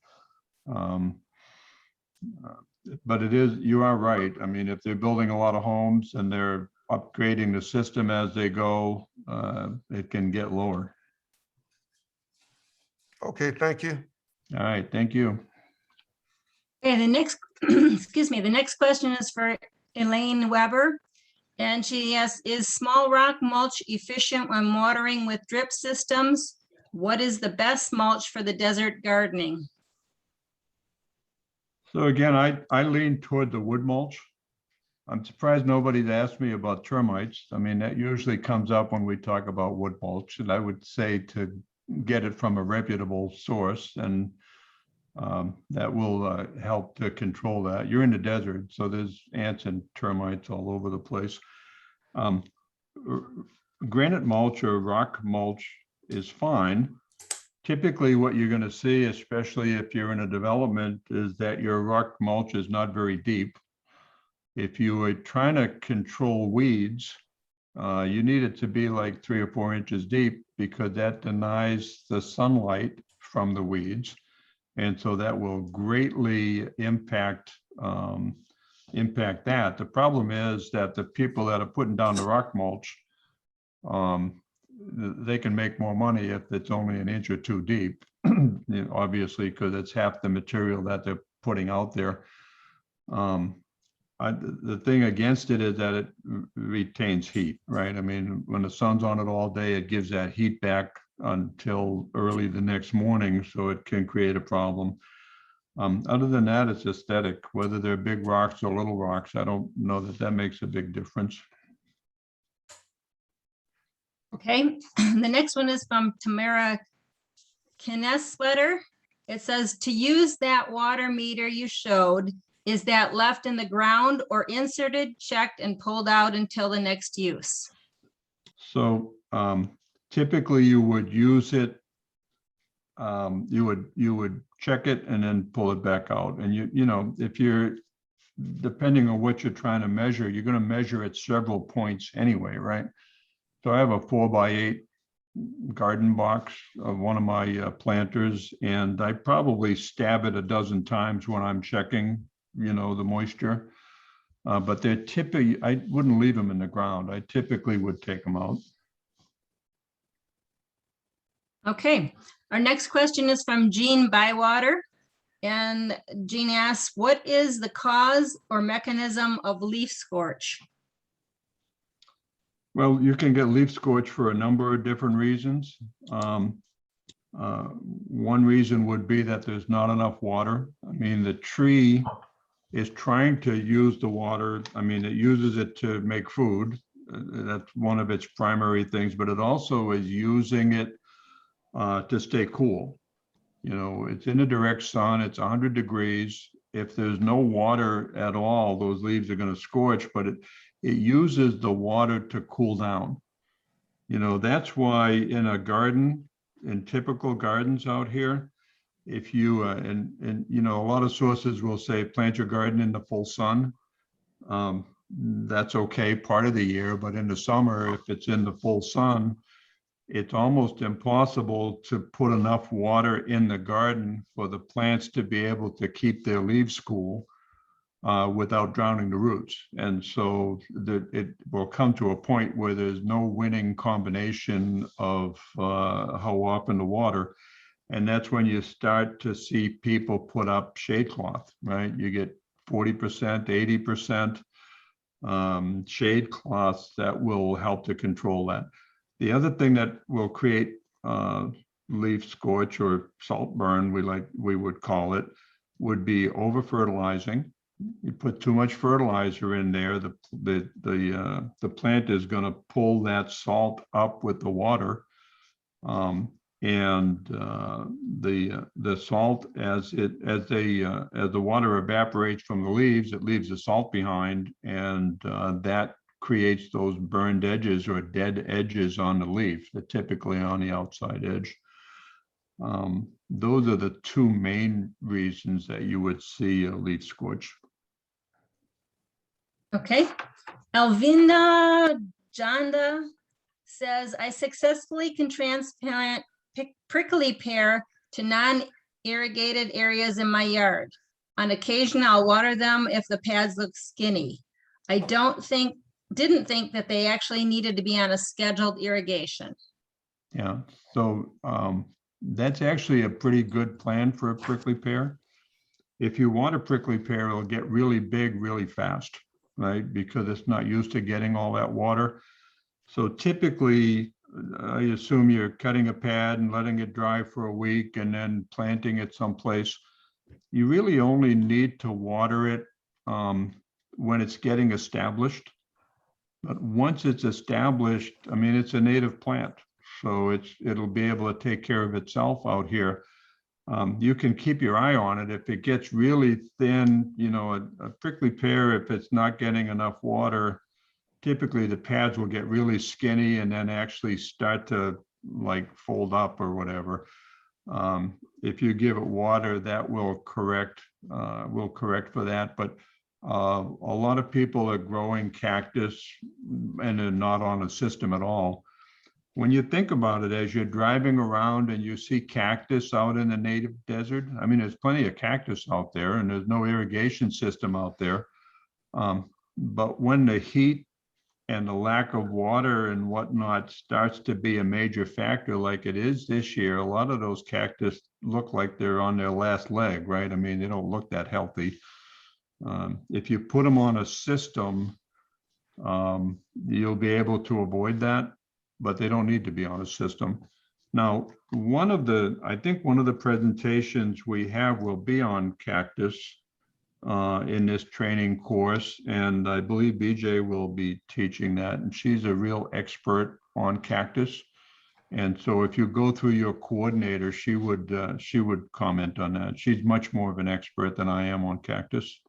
But you are right. I mean, if they're building a lot of homes and they're upgrading the system as they go, it can get lower. Okay, thank you. All right, thank you. Okay, the next, excuse me, the next question is for Elaine Weber. And she asks, is small rock mulch efficient when watering with drip systems? What is the best mulch for the desert gardening? So again, I lean toward the wood mulch. I'm surprised nobody's asked me about termites. I mean, that usually comes up when we talk about wood mulch, and I would say to get it from a reputable source, and that will help to control that. You're in the desert, so there's ants and termites all over the place. Granite mulch or rock mulch is fine. Typically what you're going to see, especially if you're in a development, is that your rock mulch is not very deep. If you were trying to control weeds, you need it to be like 3 or 4 inches deep, because that denies the sunlight from the weeds. And so that will greatly impact that. The problem is that the people that are putting down the rock mulch, they can make more money if it's only an inch or 2 deep, obviously, because it's half the material that they're putting out there. The thing against it is that it retains heat, right? I mean, when the sun's on it all day, it gives that heat back until early the next morning, so it can create a problem. Other than that, it's aesthetic. Whether they're big rocks or little rocks, I don't know that makes a big difference. Okay, the next one is from Tamara Kineswetter. It says, to use that water meter you showed, is that left in the ground or inserted, checked, and pulled out until the next use? So typically you would use it, you would check it and then pull it back out. And you know, if you're, depending on what you're trying to measure, you're going to measure at several points anyway, right? So I have a 4x8 garden box of one of my planters, and I probably stab it a dozen times when I'm checking you know, the moisture. But they're typically, I wouldn't leave them in the ground. I typically would take them out. Okay, our next question is from Jean Bywater. And Jean asks, what is the cause or mechanism of leaf scorch? Well, you can get leaf scorch for a number of different reasons. One reason would be that there's not enough water. I mean, the tree is trying to use the water. I mean, it uses it to make food. That's one of its primary things, but it also is using it to stay cool. You know, it's in the direct sun, it's 100 degrees. If there's no water at all, those leaves are going to scorch, but it uses the water to cool down. You know, that's why in a garden, in typical gardens out here, if you, and you know, a lot of sources will say plant your garden in the full sun. That's okay part of the year, but in the summer, if it's in the full sun, it's almost impossible to put enough water in the garden for the plants to be able to keep their leaves cool without drowning the roots. And so it will come to a point where there's no winning combination of how often the water. And that's when you start to see people put up shade cloth, right? You get 40%, 80% shade cloths that will help to control that. The other thing that will create leaf scorch or salt burn, we would call it, would be over fertilizing. You put too much fertilizer in there, the plant is going to pull that salt up with the water, and the salt as the water evaporates from the leaves, it leaves the salt behind, and that creates those burned edges or dead edges on the leaf, that typically on the outside edge. Those are the two main reasons that you would see a leaf scorch. Okay, Alvinda Janda says, I successfully can transplant prickly pear to non-irrigated areas in my yard. On occasion, I'll water them if the pads look skinny. I didn't think that they actually needed to be on a scheduled irrigation. Yeah, so that's actually a pretty good plan for a prickly pear. If you want a prickly pear, it'll get really big really fast, right? Because it's not used to getting all that water. So typically, I assume you're cutting a pad and letting it dry for a week and then planting it someplace. You really only need to water it when it's getting established. But once it's established, I mean, it's a native plant, so it'll be able to take care of itself out here. You can keep your eye on it. If it gets really thin, you know, a prickly pear, if it's not getting enough water, typically the pads will get really skinny and then actually start to like fold up or whatever. If you give it water, that will correct for that. But a lot of people are growing cactus and they're not on a system at all. When you think about it, as you're driving around and you see cactus out in the native desert, I mean, there's plenty of cactus out there and there's no irrigation system out there. But when the heat and the lack of water and whatnot starts to be a major factor like it is this year, a lot of those cactus look like they're on their last leg, right? I mean, they don't look that healthy. If you put them on a system, you'll be able to avoid that, but they don't need to be on a system. Now, I think one of the presentations we have will be on cactus in this training course, and I believe BJ will be teaching that, and she's a real expert on cactus. And so if you go through your coordinator, she would comment on that. She's much more of an expert than I am on cactus.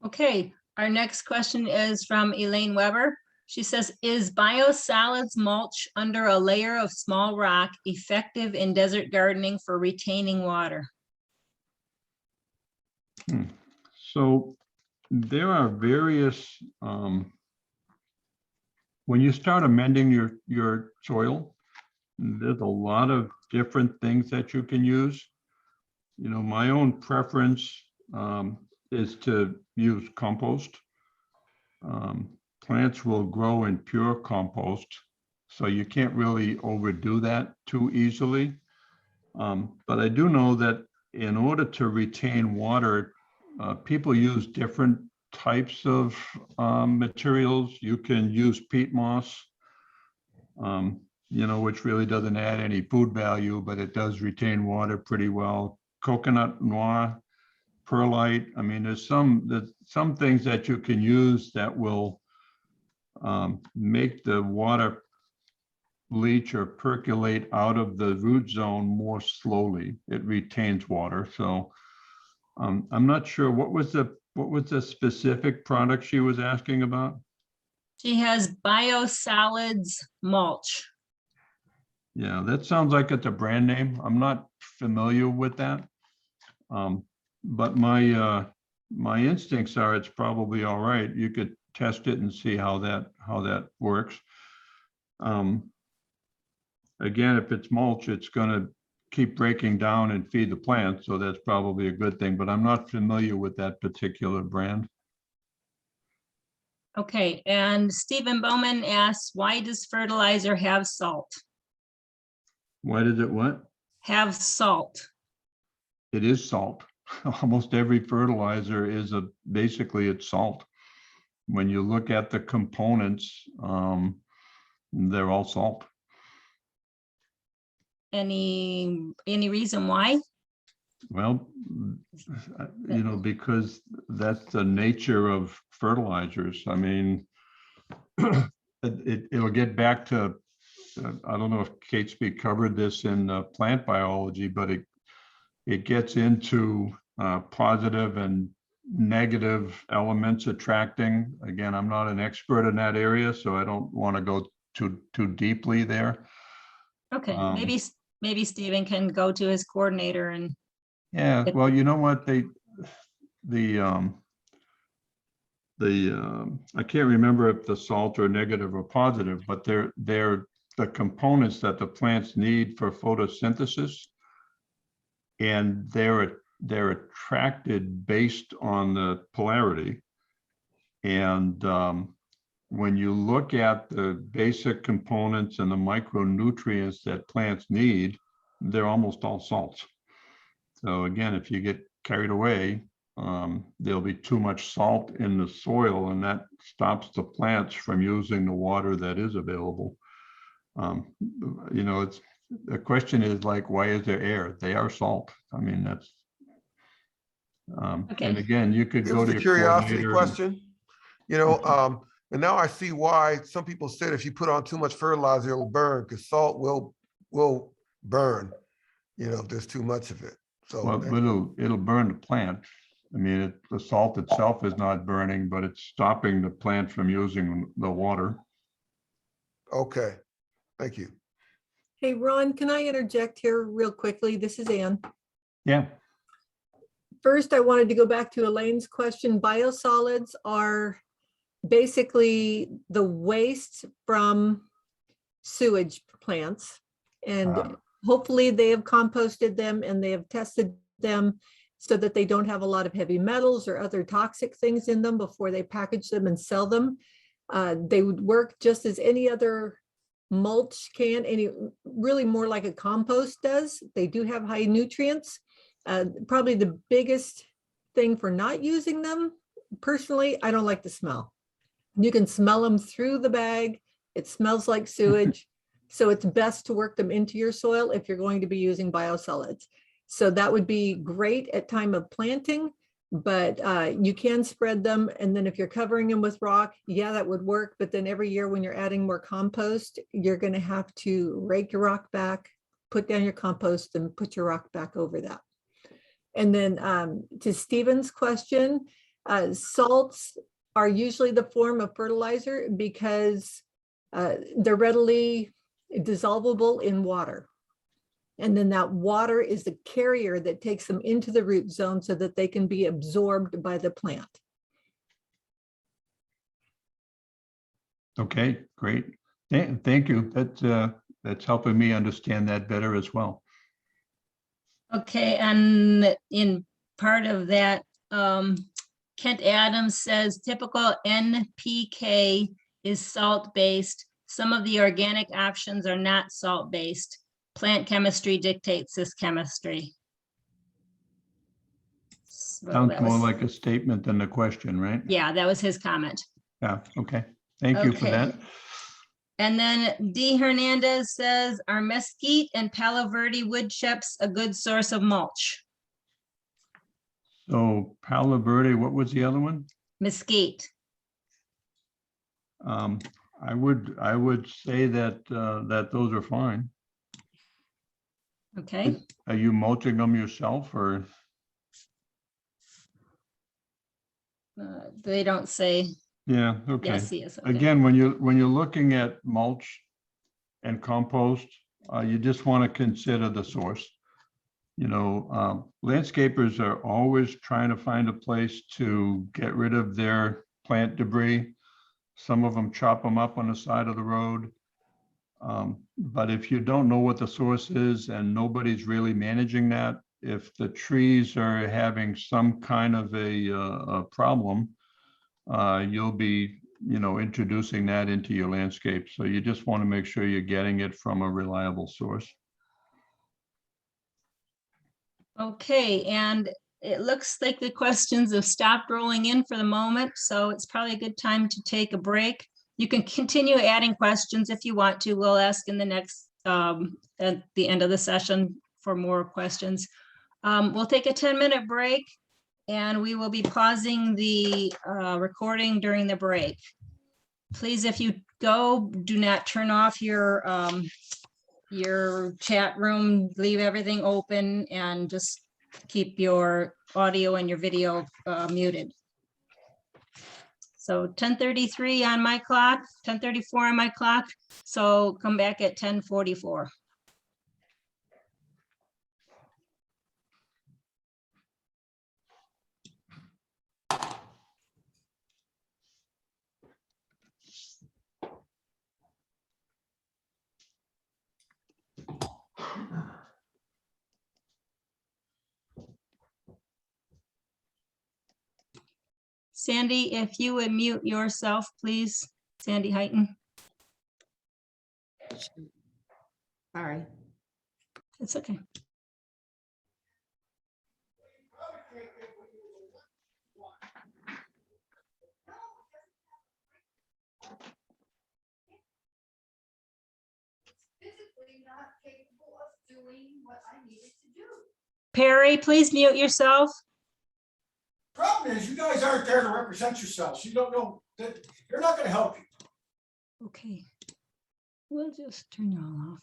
Okay, our next question is from Elaine Weber. She says, is biosolids mulch under a layer of small rock effective in desert gardening for retaining water? So there are various, when you start amending your soil, there's a lot of different things that you can use. my own preference is to use compost. Plants will grow in pure compost, so you can't really overdo that too easily. But I do know that in order to retain water, people use different types of materials. You can use peat moss, which really doesn't add any food value, but it does retain water pretty well. Coconut noir, perlite. I mean, there's some things that you can use that will make the water leach or percolate out of the root zone more slowly. It retains water. So I'm not sure what was the specific product she was asking about. She has Biosolids mulch. Yeah, that sounds like it's a brand name. I'm not familiar with that. But my instincts are it's probably all right. You could test it and see how that works. Again, if it's mulch, it's going to keep breaking down and feed the plant, so that's probably a good thing, but I'm not familiar with that particular brand. Okay, and Stephen Bowman asks, why does fertilizer have salt? Why does it what? Have salt. It is salt. Almost every fertilizer is basically it's salt. When you look at the components, they're all salt. Any reason why? Well, because that's the nature of fertilizers. I mean, it'll get back to, I don't know if Kate Speak covered this in plant biology, but it gets into positive and negative elements attracting. Again, I'm not an expert in that area, so I don't want to go too deeply there. Okay, maybe Stephen can go to his coordinator and. Yeah, well, you know what, I can't remember if the salt are negative or positive, but they're the components that the plants need for photosynthesis, and they're attracted based on the polarity. And when you look at the basic components and the micronutrients that plants need, they're almost all salts. So again, if you get carried away, there'll be too much salt in the soil, and that stops the plants from using the water that is available. It's the question is like, why is there air? They are salt. I mean, that's Okay. And again, you could It go was to a your curiosity coordinator question, and now I see why some people said if you put on too much fertilizer, it'll burn, because salt will burn, if there's too much of it. So Well, it'll burn the plant. I mean, the salt itself is not burning, but it's stopping the plant from using the water. okay, thank you. Hey, Ron, can I interject here real quickly? This is Ann. Yeah. First, I wanted to go back to Elaine's question. Biosolids are basically the waste from sewage plants. And hopefully they have composted them and they have tested them so that they don't have a lot of heavy metals or other toxic things in them before they package them and sell them. They would work just as any other mulch can, really more like a compost does. They do have high nutrients. Probably the biggest thing for not using them, personally, I don't like the smell. You can smell them through the bag. It smells like sewage. So it's best to work them into your soil if you're going to be using biosolids. So that would be great at time of planting, but you can spread them. And then if you're covering them with rock, yeah, that would work. But then every year when you're adding more compost, you're going to have to rake your rock back, put down your compost, and put your rock back over that. And then to Stephen's question, salts are usually the form of fertilizer because they're readily dissolvable in water. And then that water is the carrier that takes them into the root zone so that they can be absorbed by the plant. Okay, great. Thank you. That's helping me understand that better as well. Okay, and in part of that, Kent Adams says typical NPK is salt-based. Some of the organic options are not salt-based. Plant chemistry dictates this chemistry. So Sounds that more was- like a statement than a question, right? Yeah, that was his comment. Yeah, okay. Thank you for Okay. that. And then D Hernandez says, are mesquite and Palo Verde wood chips a good source of mulch? So Palo Verde, what was the other one? Mesquite. I would say that, that those are fine. Okay, Are you mulching them yourself or? they don't say Yeah, okay. yes, yes. Okay. Again, when you're looking at mulch and compost, you just want to consider the source. You know, landscapers are always trying to find a place to get rid of their plant debris. Some of them chop them up on the side of the road. But if you don't know what the source is and nobody's really managing that, if the trees are having some kind of a problem, you'll be, introducing that into your landscape. So you just want to make sure you're getting it from a reliable source. Okay, and it looks like the questions have stopped rolling in for the moment, so it's probably a good time to take a break. You can continue adding questions if you want to. We'll ask in the next, at the end of the session for more questions. We'll take a 10-minute break and we will be pausing the recording during the break. Please, if you go, do not turn off your chat room, leave everything open and just keep your audio and your video muted. So 10:33 on my clock, 10:34 on my clock. So come back at 10:44. Sandy, if you would mute yourself, please. Sandy Heighton. Sorry. It's okay. Physically not capable of doing what I needed to do. Perry, please mute yourself. Problem is, you guys aren't there to represent yourselves. You don't know that they're not going to help you. Okay. We'll just turn you all off.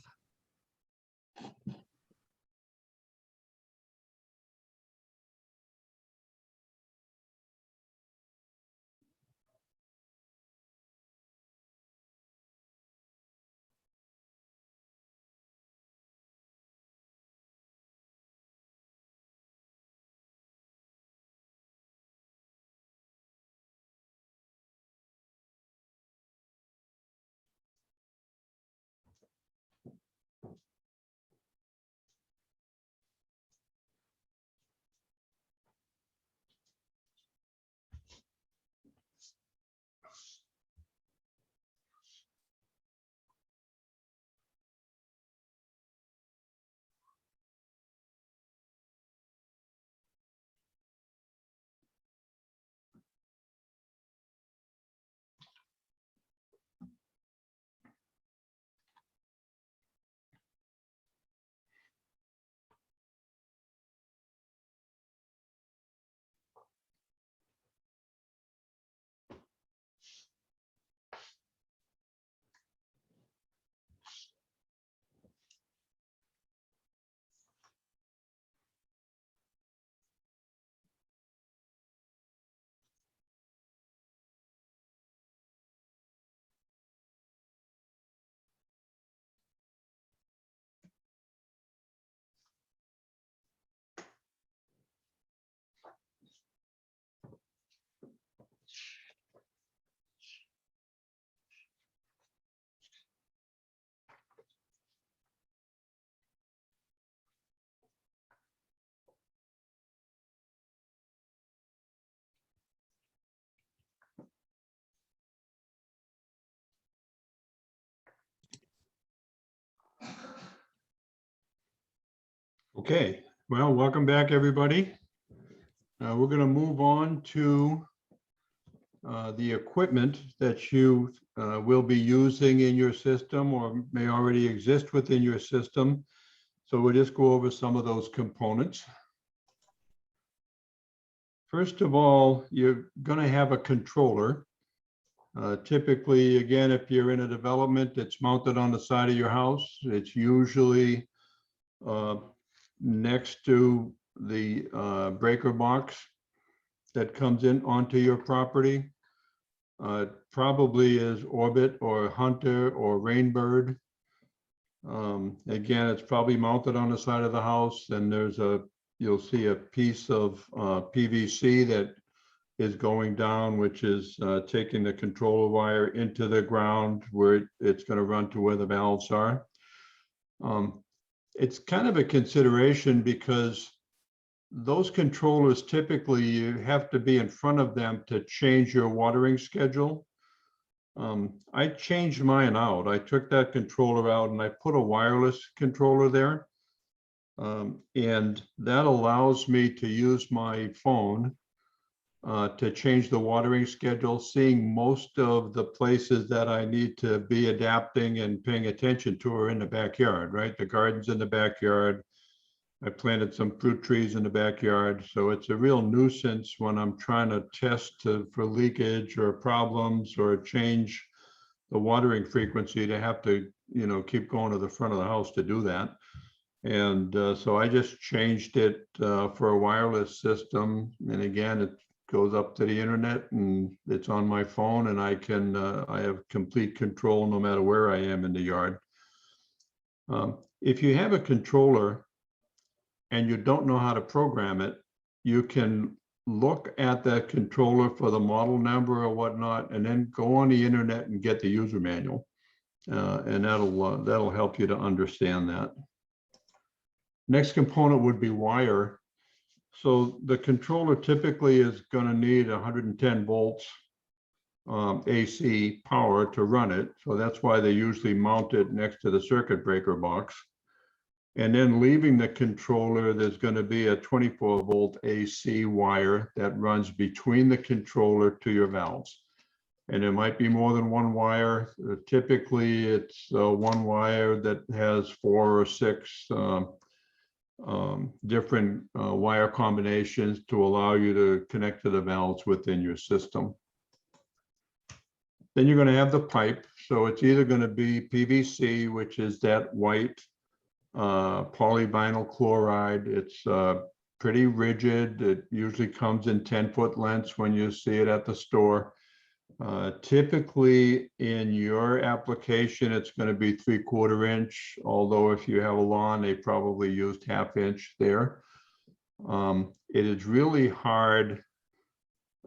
Okay, well, welcome back, everybody. We're going to move on to the equipment that you will be using in your system or may already exist within your system. So we'll just go over some of those components. First of all, you're going to have a controller. Typically, again, if you're in a development that's mounted on the side of your house, it's usually next to the breaker box that comes in onto your property. Probably is Orbit or Hunter or Rainbird. Again, it's probably mounted on the side of the house, and you'll see a piece of PVC that is going down, which is taking the controller wire into the ground where it's going to run to where the valves are. It's kind of a consideration because those controllers, typically you have to be in front of them to change your watering schedule. I changed mine out. I took that controller out and I put a wireless controller there. And that allows me to use my phone to change the watering schedule, seeing most of the places that I need to be adapting and paying attention to are in the backyard, right? The garden's in the backyard. I planted some fruit trees in the backyard. So it's a real nuisance when I'm trying to test for leakage or problems or change the watering frequency to have to, keep going to the front of the house to do that. And so I just changed it for a wireless system. And again, it goes up to the internet and it's on my phone, and I have complete control no matter where I am in the yard. If you have a controller and you don't know how to program it, you can look at that controller for the model number or whatnot, and then go on the internet and get the user manual. And that'll help you to understand that. Next component would be wire. So the controller typically is going to need 110 volts AC power to run it. So that's why they usually mount it next to the circuit breaker box. And then leaving the controller, there's going to be a 24 volt AC wire that runs between the controller to your valves. And there might be more than one wire. Typically, it's one wire that has 4 or 6 different wire combinations to allow you to connect to the valves within your system. Then you're going to have the pipe. So it's either going to be PVC, which is that white polyvinyl chloride. It's pretty rigid. It usually comes in 10-foot lengths when you see it at the store. Typically in your application, it's going to be 3/4 inch, although if you have a lawn, they probably used 1/2 inch there. It is really hard.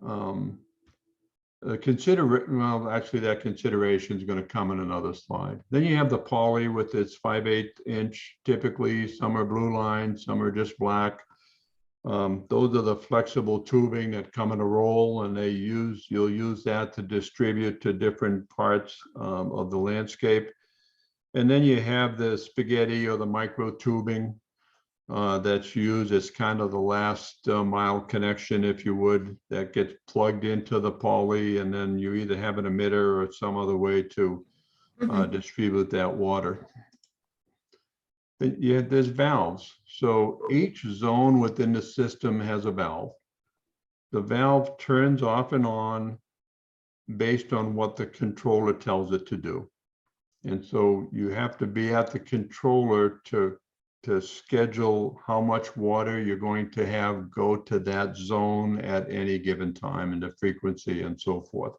Well, actually that consideration is going to come in another slide. Then you have the poly with its 5/8 inch. Typically some are blue lines, some are just black. Those are the flexible tubing that come in a roll, and you'll use that to distribute to different parts of the landscape. And then you have the spaghetti or the micro tubing that's used as kind of the last mile connection, if you would, that gets plugged into the poly, and then you either have an emitter or some other way to distribute that water. Yeah, there's valves. So each zone within the system has a valve. The valve turns off and on based on what the controller tells it to do. And so you have to be at the controller to schedule how much water you're going to have go to that zone at any given time, and the frequency and so forth.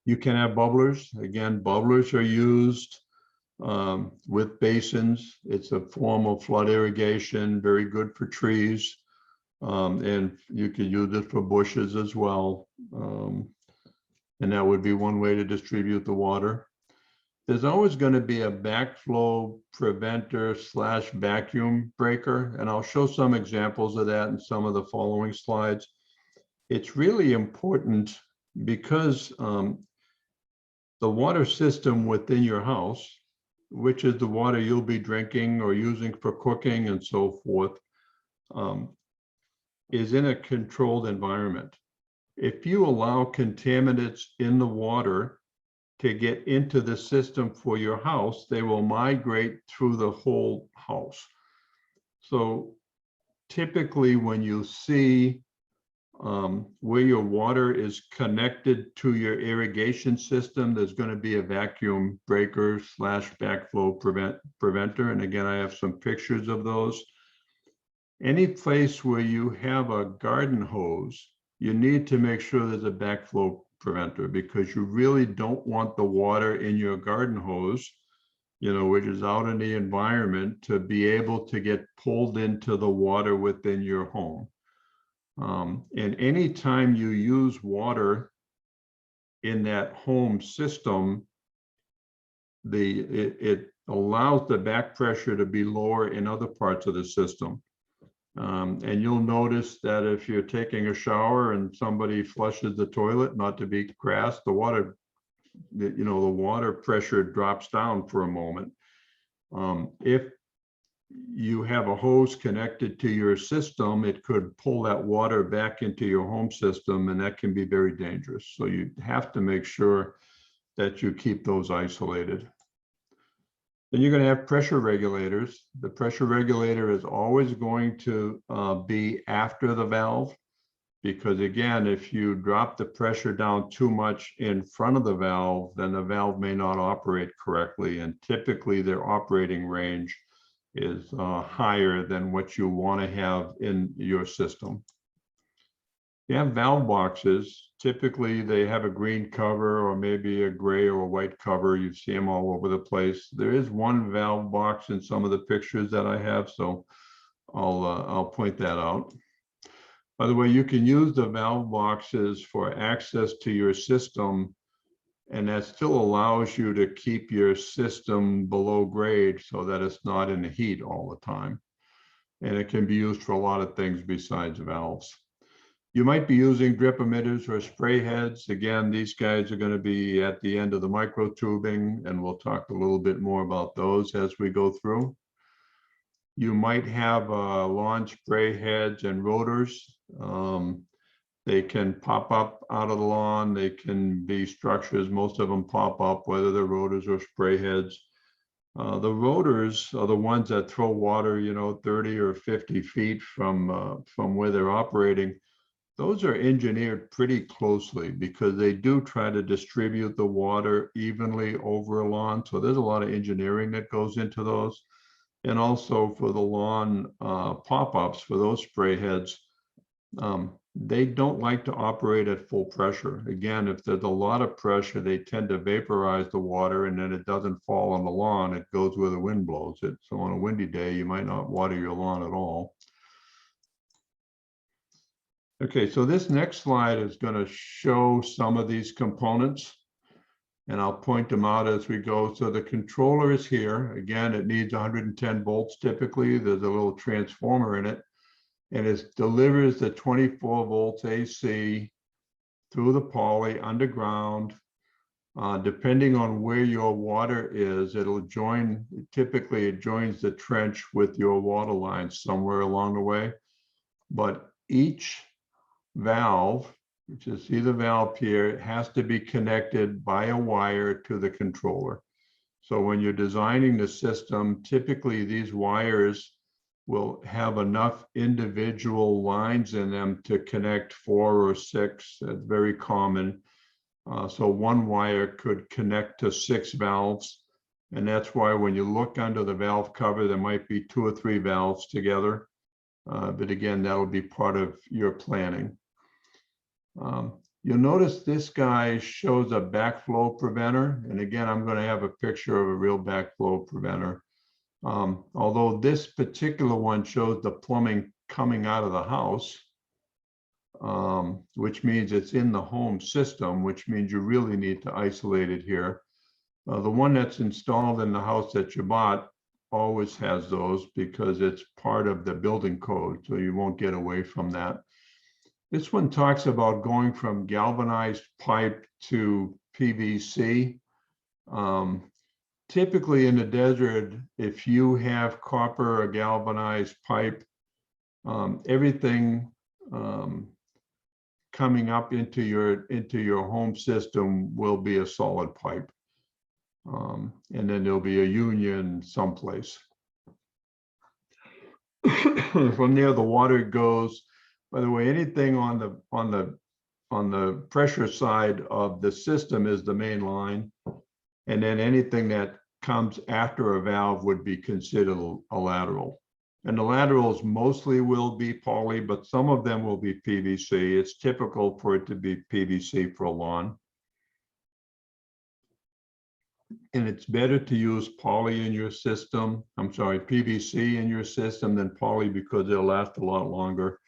You can have bubblers. Again, bubblers are used with basins. It's a form of flood irrigation, very good for trees. And you can use it for bushes as well. And that would be one way to distribute the water. There's always going to be a backflow preventer / vacuum breaker. And I'll show some examples of that in some of the following slides. It's really important because the water system within your house which is the water you'll be drinking or using for cooking and so forth, is in a controlled environment. If you allow contaminants in the water to get into the system for your house, they will migrate through the whole house. So typically when you see where your water is connected to your irrigation system, there's going to be a vacuum breaker / backflow preventer. And again, I have some pictures of those. Any place where you have a garden hose, you need to make sure there's a backflow preventer, because you really don't want the water in your garden hose, which is out in the environment, to be able to get pulled into the water within your home. And anytime you use water in that home system, it allows the back pressure to be lower in other parts of the system. And you'll notice that if you're taking a shower and somebody flushes the toilet, not to be crass, the water pressure drops down for a moment. If you have a hose connected to your system, it could pull that water back into your home system, and that can be very dangerous. So you have to make sure that you keep those isolated. Then you're going to have pressure regulators. The pressure regulator is always going to be after the valve, because again, if you drop the pressure down too much in front of the valve, then the valve may not operate correctly. And typically their operating range is higher than what you want to have in your system. You have valve boxes. Typically they have a green cover or maybe a gray or a white cover. You see them all over the place. There is one valve box in some of the pictures that I have, so I'll point that out. By the way, you can use the valve boxes for access to your system, and that still allows you to keep your system below grade so that it's not in the heat all the time. And it can be used for a lot of things besides valves. You might be using drip emitters or spray heads. Again, these guys are going to be at the end of the micro tubing, and we'll talk a little bit more about those as we go through. You might have lawn spray heads and rotors. They can pop up out of the lawn. They can be structures. Most of them pop up, whether they're rotors or spray heads. The rotors are the ones that throw water, 30 or 50 feet from where they're operating. Those are engineered pretty closely because they do try to distribute the water evenly over a lawn. So there's a lot of engineering that goes into those. And also for the lawn pop-ups, for those spray heads, they don't like to operate at full pressure. Again, if there's a lot of pressure, they tend to vaporize the water, and then it doesn't fall on the lawn. It goes where the wind blows it. So on a windy day, you might not water your lawn at all. Okay, so this next slide is going to show some of these components, and I'll point them out as we go. So the controller is here. Again, it needs 110 volts typically. There's a little transformer in it, and it delivers the 24 volts AC through the poly underground. Depending on where your water is, it'll join, typically it joins the trench with your water line somewhere along the way. But each valve, which is, see the valve here, it has to be connected by a wire to the controller. So when you're designing the system, typically these wires will have enough individual lines in them to connect 4 or 6. That's very common. So one wire could connect to 6 valves. And that's why when you look under the valve cover, there might be 2 or 3 valves together. But again, that will be part of your planning. You'll notice this guy shows a backflow preventer. And again, I'm going to have a picture of a real backflow preventer. Although this particular one shows the plumbing coming out of the house, which means it's in the home system, which means you really need to isolate it here. The one that's installed in the house that you bought always has those because it's part of the building code, so you won't get away from that. This one talks about going from galvanized pipe to PVC. typically in the desert, if you have copper or galvanized pipe, everything coming up into your home system will be a solid pipe. And then there'll be a union someplace. From there, the water goes, by the way, anything on the pressure side of the system is the main line. And then anything that comes after a valve would be considered a lateral. And the laterals mostly will be poly, but some of them will be PVC. It's typical for it to be PVC for a lawn. And it's better to use poly in your system. I'm sorry, PVC in your system than poly because it'll last a lot longer,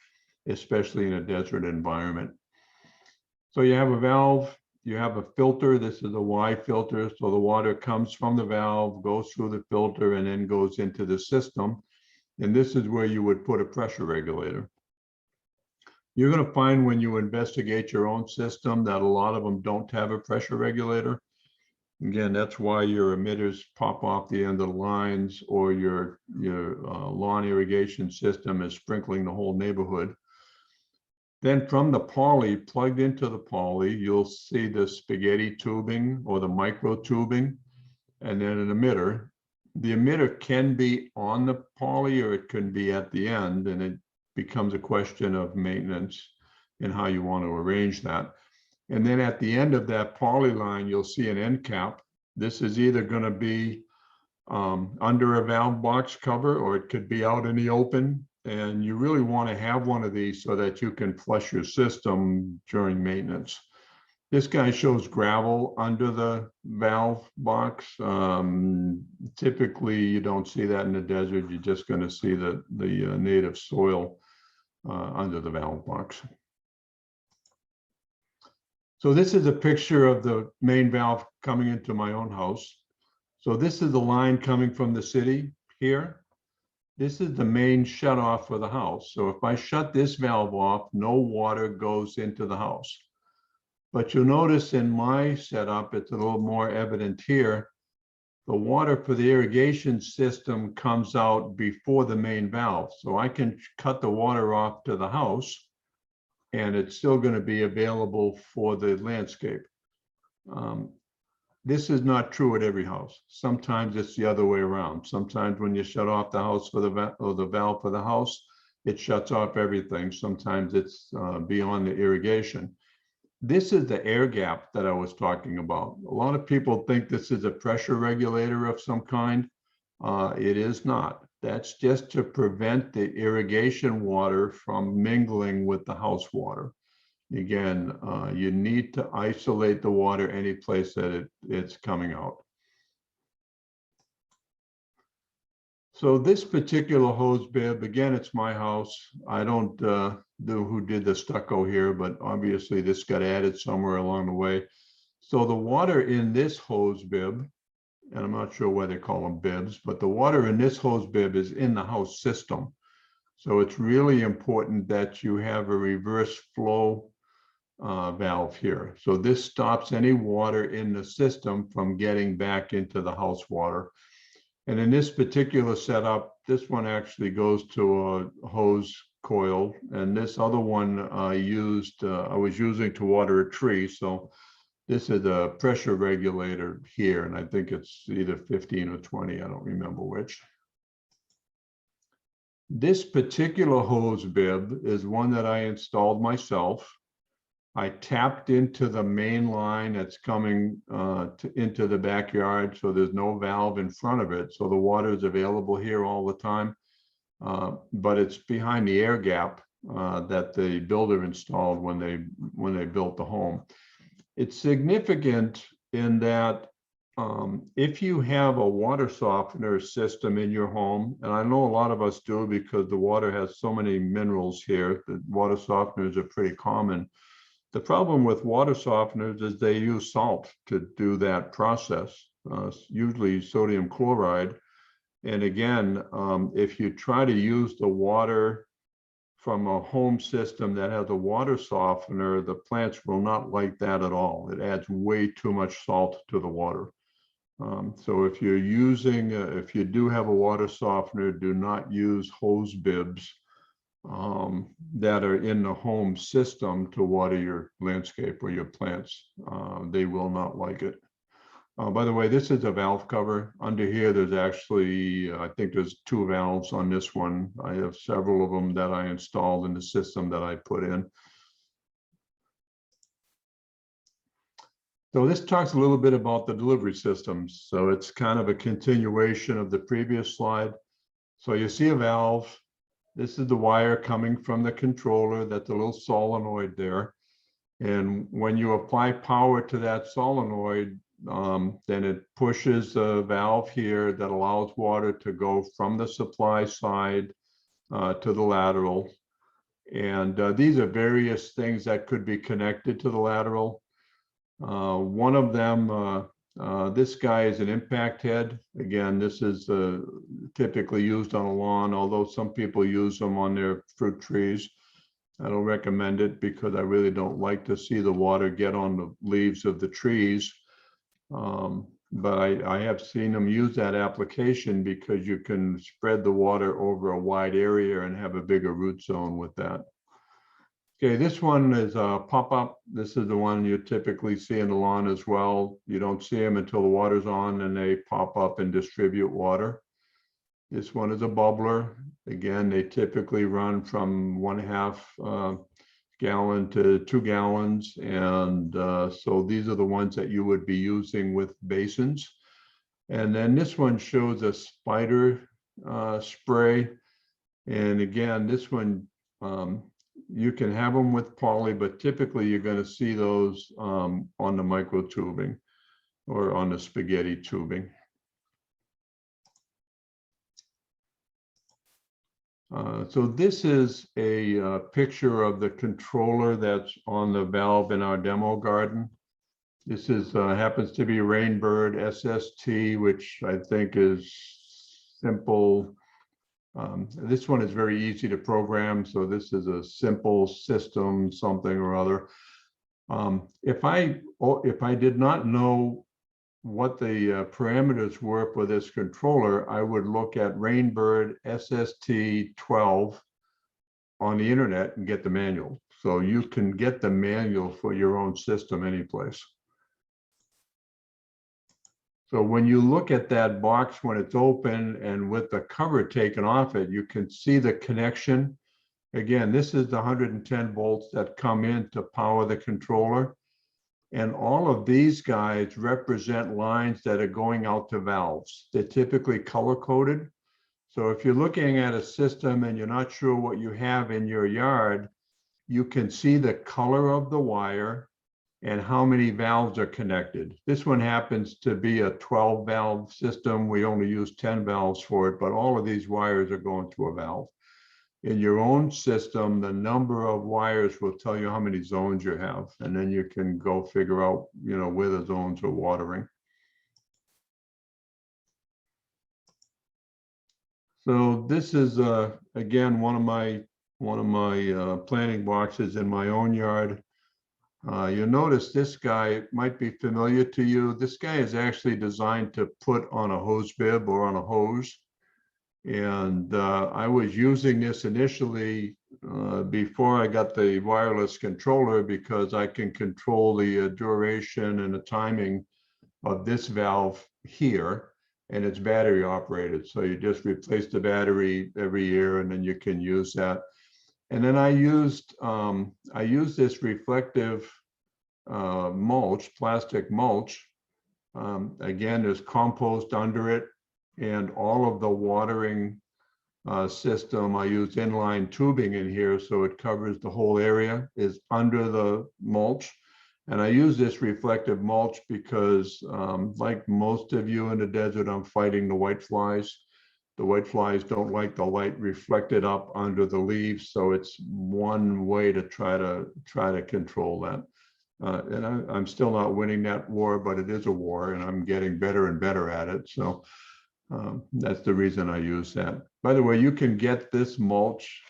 especially in a desert environment. So you have a valve, you have a filter. This is a Y filter. So the water comes from the valve, goes through the filter, and then goes into the system. And this is where you would put a pressure regulator. You're going to find when you investigate your own system that a lot of them don't have a pressure regulator. Again, that's why your emitters pop off the end of the lines, or your lawn irrigation system is sprinkling the whole neighborhood. Then from the poly, plugged into the poly, you'll see the spaghetti tubing or the micro tubing, and then an emitter. The emitter can be on the poly or it can be at the end, and it becomes a question of maintenance and how you want to arrange that. And then at the end of that poly line, you'll see an end cap. This is either going to be under a valve box cover, or it could be out in the open. And you really want to have one of these so that you can flush your system during maintenance. This guy shows gravel under the valve box. Typically, you don't see that in the desert. You're just going to see the native soil under the valve box. So this is a picture of the main valve coming into my own house. So this is the line coming from the city here. This is the main shut off for the house. So if I shut this valve off, no water goes into the house. But you'll notice in my setup, it's a little more evident here. The water for the irrigation system comes out before the main valve. So I can cut the water off to the house, and it's still going to be available for the landscape. This is not true at every house. Sometimes it's the other way around. Sometimes when you shut off the house for the valve for the house, it shuts off everything. Sometimes it's beyond the irrigation. This is the air gap that I was talking about. A lot of people think this is a pressure regulator of some kind. It is not. That's just to prevent the irrigation water from mingling with the house water. Again, you need to isolate the water any place that it's coming out. So this particular hose bib, again, it's my house. I don't know who did the stucco here, but obviously this got added somewhere along the way. So the water in this hose bib, and I'm not sure why they call them bibs, but the water in this hose bib is in the house system. So it's really important that you have a reverse flow valve here. So this stops any water in the system from getting back into the house water. And in this particular setup, this one actually goes to a hose coil, and this other one I was using to water a tree. So this is a pressure regulator here, and I think it's either 15 or 20, I don't remember which. This particular hose bib is one that I installed myself. I tapped into the main line that's coming into the backyard, so there's no valve in front of it. So the water is available here all the time, but it's behind the air gap that the builder installed when they built the home. It's significant in that if you have a water softener system in your home, and I know a lot of us do because the water has so many minerals here, that water softeners are pretty common. The problem with water softeners is they use salt to do that process, usually sodium chloride. And again, if you try to use the water from a home system that has a water softener, the plants will not like that at all. It adds way too much salt to the water. So if you're using, if you do have a water softener, do not use hose bibs that are in the home system to water your landscape or your plants. They will not like it. By the way, this is a valve cover. Under here, there's actually, I think there's 2 valves on this one. I have several of them that I installed in the system that I put in. So this talks a little bit about the delivery systems. So it's kind of a continuation of the previous slide. So you see a valve. This is the wire coming from the controller. That's a little solenoid there. And when you apply power to that solenoid, then it pushes a valve here that allows water to go from the supply side to the lateral. And these are various things that could be connected to the lateral. One of them, this guy is an impact head. Again, this is typically used on a lawn, although some people use them on their fruit trees. I don't recommend it because I really don't like to see the water get on the leaves of the trees. But I have seen them use that application because you can spread the water over a wide area and have a bigger root zone with that. Okay, this one is a pop-up. This is the one you typically see in the lawn as well. You don't see them until the water's on and they pop up and distribute water. This one is a bubbler. Again, they typically run from 1/2 gallon to 2 gallons. And so these are the ones that you would be using with basins. And then this one shows a spider spray. And again, this one, you can have them with poly, but typically you're going to see those on the micro tubing or on the spaghetti tubing. So this is a picture of the controller that's on the valve in our demo garden. This is happens to be Rainbird SST, which I think is simple. This one is very easy to program. So this is a simple system, something or other. If I did not know what the parameters were for this controller, I would look at Rainbird SST 12 on the internet and get the manual. So you can get the manual for your own system anyplace. So when you look at that box when it's open and with the cover taken off it, you can see the connection. Again, this is the 110 volts that come in to power the controller. And all of these guys represent lines that are going out to valves. They're typically color-coded. So if you're looking at a system and you're not sure what you have in your yard, you can see the color of the wire and how many valves are connected. This one happens to be a 12-valve system. We only use 10 valves for it, but all of these wires are going to a valve. In your own system, the number of wires will tell you how many zones you have, and then you can go figure out, where the zones are watering. So this is again one of my planting boxes in my own yard. You'll notice this guy might be familiar to you. This guy is actually designed to put on a hose bib or on a hose. And I was using this initially before I got the wireless controller because I can control the duration and the timing of this valve here, and it's battery operated. So you just replace the battery every year and then you can use that. And then I used this reflective mulch, plastic mulch. Again, there's compost under it. And all of the watering system, I use inline tubing in here, so it covers the whole area, is under the mulch. And I use this reflective mulch because, like most of you in the desert, I'm fighting the white flies. The white flies don't like the light reflected up under the leaves, so it's one way to try to control that. And I'm still not winning that war, but it is a war, and I'm getting better and better at it. So. That's the reason I use that. By the way, you can get this mulch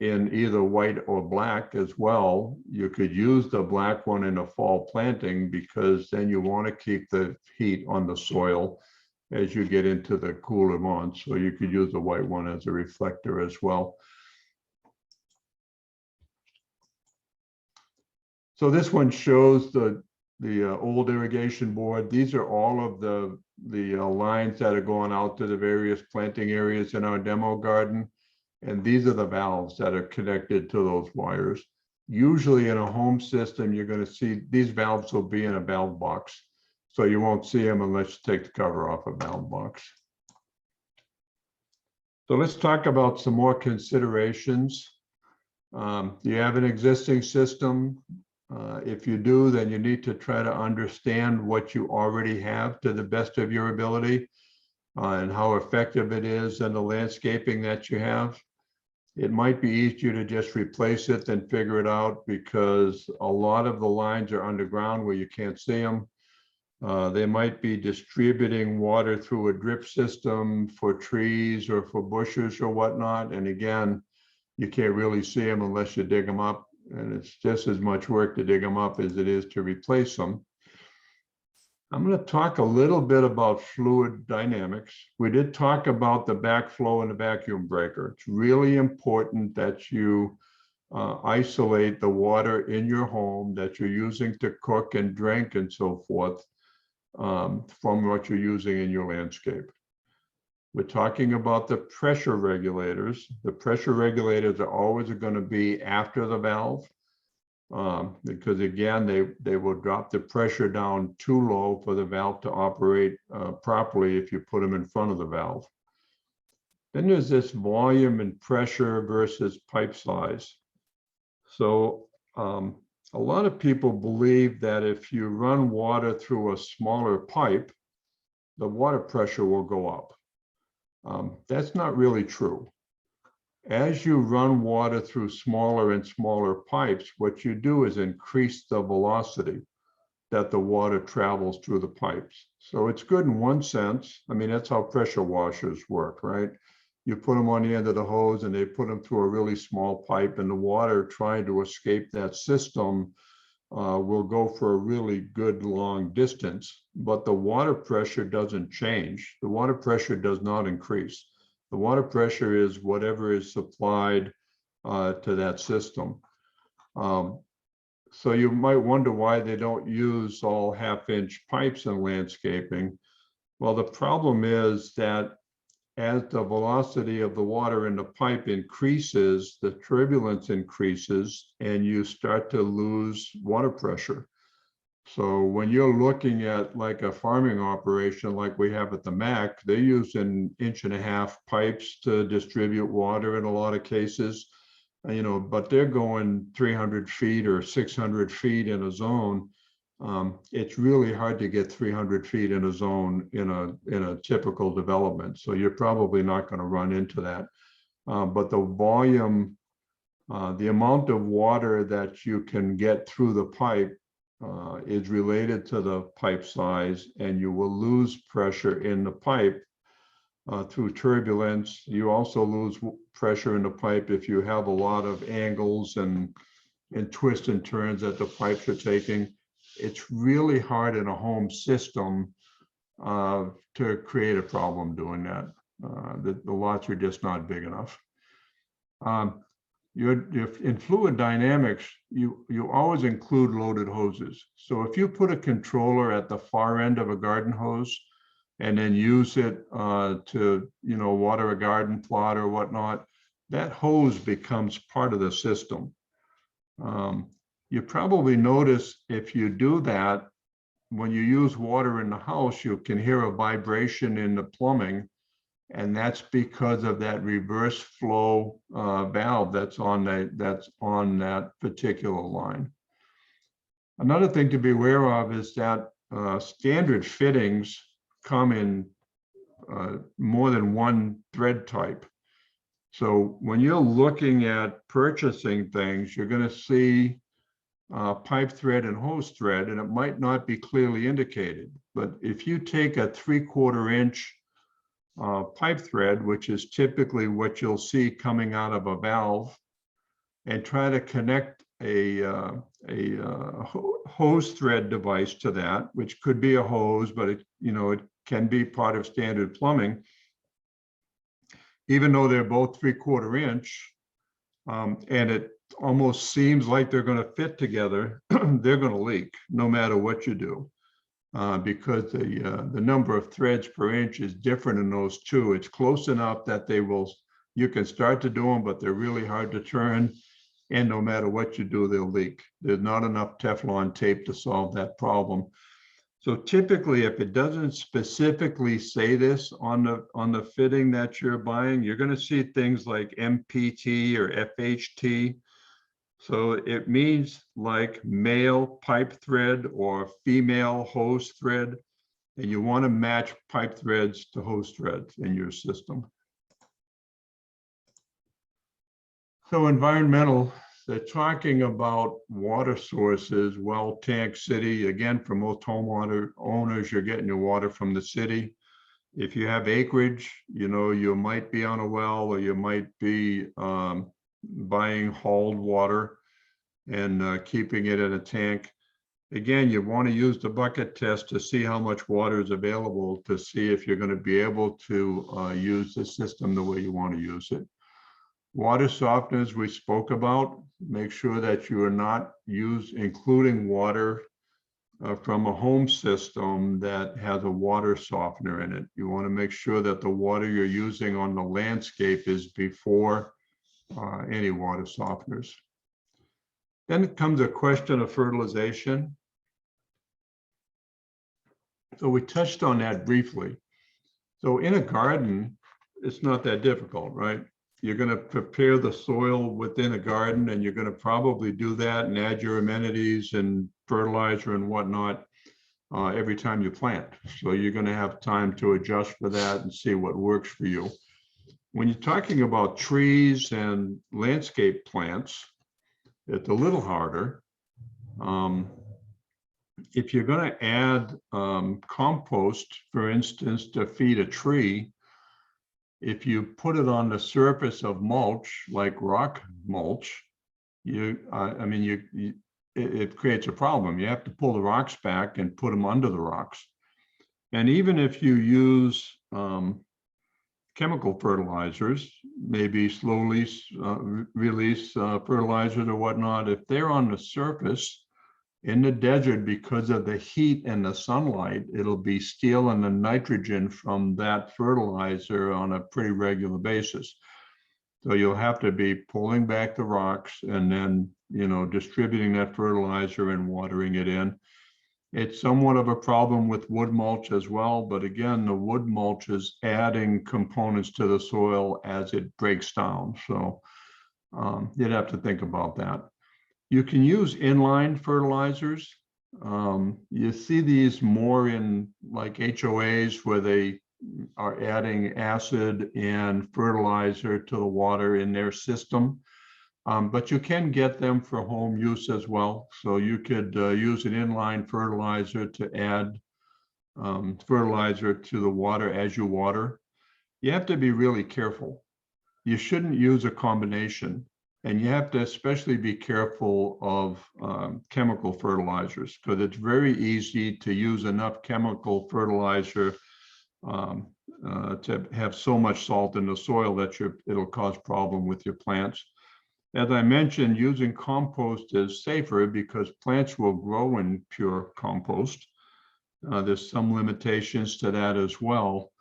in either white or black as well. You could use the black one in a fall planting because then you want to keep the heat on the soil as you get into the cooler months. So you could use the white one as a reflector as well. So this one shows the old irrigation board. These are all of the lines that are going out to the various planting areas in our demo garden. And these are the valves that are connected to those wires. Usually in a home system, you're going to see these valves will be in a valve box. So you won't see them unless you take the cover off a valve box. So let's talk about some more considerations. Do you have an existing system? If you do, then you need to try to understand what you already have to the best of your ability and how effective it is in the landscaping that you have. It might be easier to just replace it than figure it out because a lot of the lines are underground where you can't see them. They might be distributing water through a drip system for trees or for bushes or whatnot. And again, you can't really see them unless you dig them up. And it's just as much work to dig them up as it is to replace them. I'm going to talk a little bit about fluid dynamics. We did talk about the backflow and the vacuum breaker. It's really important that you isolate the water in your home that you're using to cook and drink and so forth from what you're using in your landscape. We're talking about the pressure regulators. The pressure regulators are always going to be after the valve because again, they will drop the pressure down too low for the valve to operate properly if you put them in front of the valve. Then there's this volume and pressure versus pipe size. So a lot of people believe that if you run water through a smaller pipe, the water pressure will go up. That's not really true. As you run water through smaller and smaller pipes, what you do is increase the velocity that the water travels through the pipes. So it's good in one sense. I mean, that's how pressure washers work, right? You put them on the end of the hose and they put them through a really small pipe, and the water trying to escape that system will go for a really good long distance, but the water pressure doesn't change. The water pressure does not increase. The water pressure is whatever is supplied to that system. So you might wonder why they don't use all half-inch pipes in landscaping. Well, the problem is that as the velocity of the water in the pipe increases, the turbulence increases, and you start to lose water pressure. So when you're looking at like a farming operation like we have at the MAC, they're using 1.5-inch pipes to distribute water in a lot of cases, you know, but they're going 300 feet or 600 feet in a zone. It's really hard to get 300 feet in a zone in a typical development. So you're probably not going to run into that. But the volume, the amount of water that you can get through the pipe is related to the pipe size, and you will lose pressure in the pipe through turbulence. You also lose pressure in the pipe if you have a lot of angles and twists and turns that the pipes are taking. It's really hard in a home system to create a problem doing that. The lots are just not big enough. In fluid dynamics, you always include loaded hoses. So if you put a controller at the far end of a garden hose and then use it to, you know, water a garden plot or whatnot, that hose becomes part of the system. You probably notice if you do that, when you use water in the house, you can hear a vibration in the plumbing, and that's because of that reverse flow valve that's on that particular line. Another thing to be aware of is that standard fittings come in more than one thread type. So when you're looking at purchasing things, you're going to see pipe thread and hose thread, and it might not be clearly indicated. But if you take a 3/4 inch pipe thread, which is typically what you'll see coming out of a valve and try to connect a hose thread device to that, which could be a hose, but it can be part of standard plumbing. Even though they're both 3/4 inch, and it almost seems like they're going to fit together, they're going to leak no matter what you do, because the number of threads per inch is different in those two. It's close enough that you can start to do them, but they're really hard to turn. And no matter what you do, they'll leak. There's not enough Teflon tape to solve that problem. So typically, if it doesn't specifically say this on the fitting that you're buying, you're going to see things like MPT or FHT. So it means like male pipe thread or female hose thread, and you want to match pipe threads to hose threads in your system. So environmental, they're talking about water sources, well, tank, city. Again, for most homeowner owners, you're getting your water from the city. If you have acreage, you might be on a well, or you might be buying hauled water and keeping it in a tank. Again, you want to use the bucket test to see how much water is available, to see if you're going to be able to use the system the way you want to use it. Water softeners we spoke about. Make sure that you are not including water from a home system that has a water softener in it. You want to make sure that the water you're using on the landscape is before any water softeners. Then it comes a question of fertilization. So we touched on that briefly. So in a garden, it's not that difficult, right? You're going to prepare the soil within a garden, and you're going to probably do that and add your amenities and fertilizer and whatnot every time you plant. So you're going to have time to adjust for that and see what works for you. When you're talking about trees and landscape plants, it's a little harder. If you're going to add compost, for instance, to feed a tree, if you put it on the surface of mulch, like rock mulch, it creates a problem. You have to pull the rocks back and put them under the rocks. And even if you use chemical fertilizers, maybe slowly release fertilizers or whatnot, if they're on the surface in the desert, because of the heat and the sunlight, it'll be stealing the nitrogen from that fertilizer on a pretty regular basis. So you'll have to be pulling back the rocks and then, distributing that fertilizer and watering it in. It's somewhat of a problem with wood mulch as well, but again, the wood mulch is adding components to the soil as it breaks down. So you'd have to think about that. You can use inline fertilizers. You see these more in like HOAs where they are adding acid and fertilizer to the water in their system. But you can get them for home use as well. So you could use an inline fertilizer to add fertilizer to the water as you water. You have to be really careful. You shouldn't use a combination. And you have to especially be careful of chemical fertilizers, because it's very easy to use enough chemical fertilizer to have so much salt in the soil that it'll cause problem with your plants. As I mentioned, using compost is safer because plants will grow in pure compost. There's some limitations to that as well.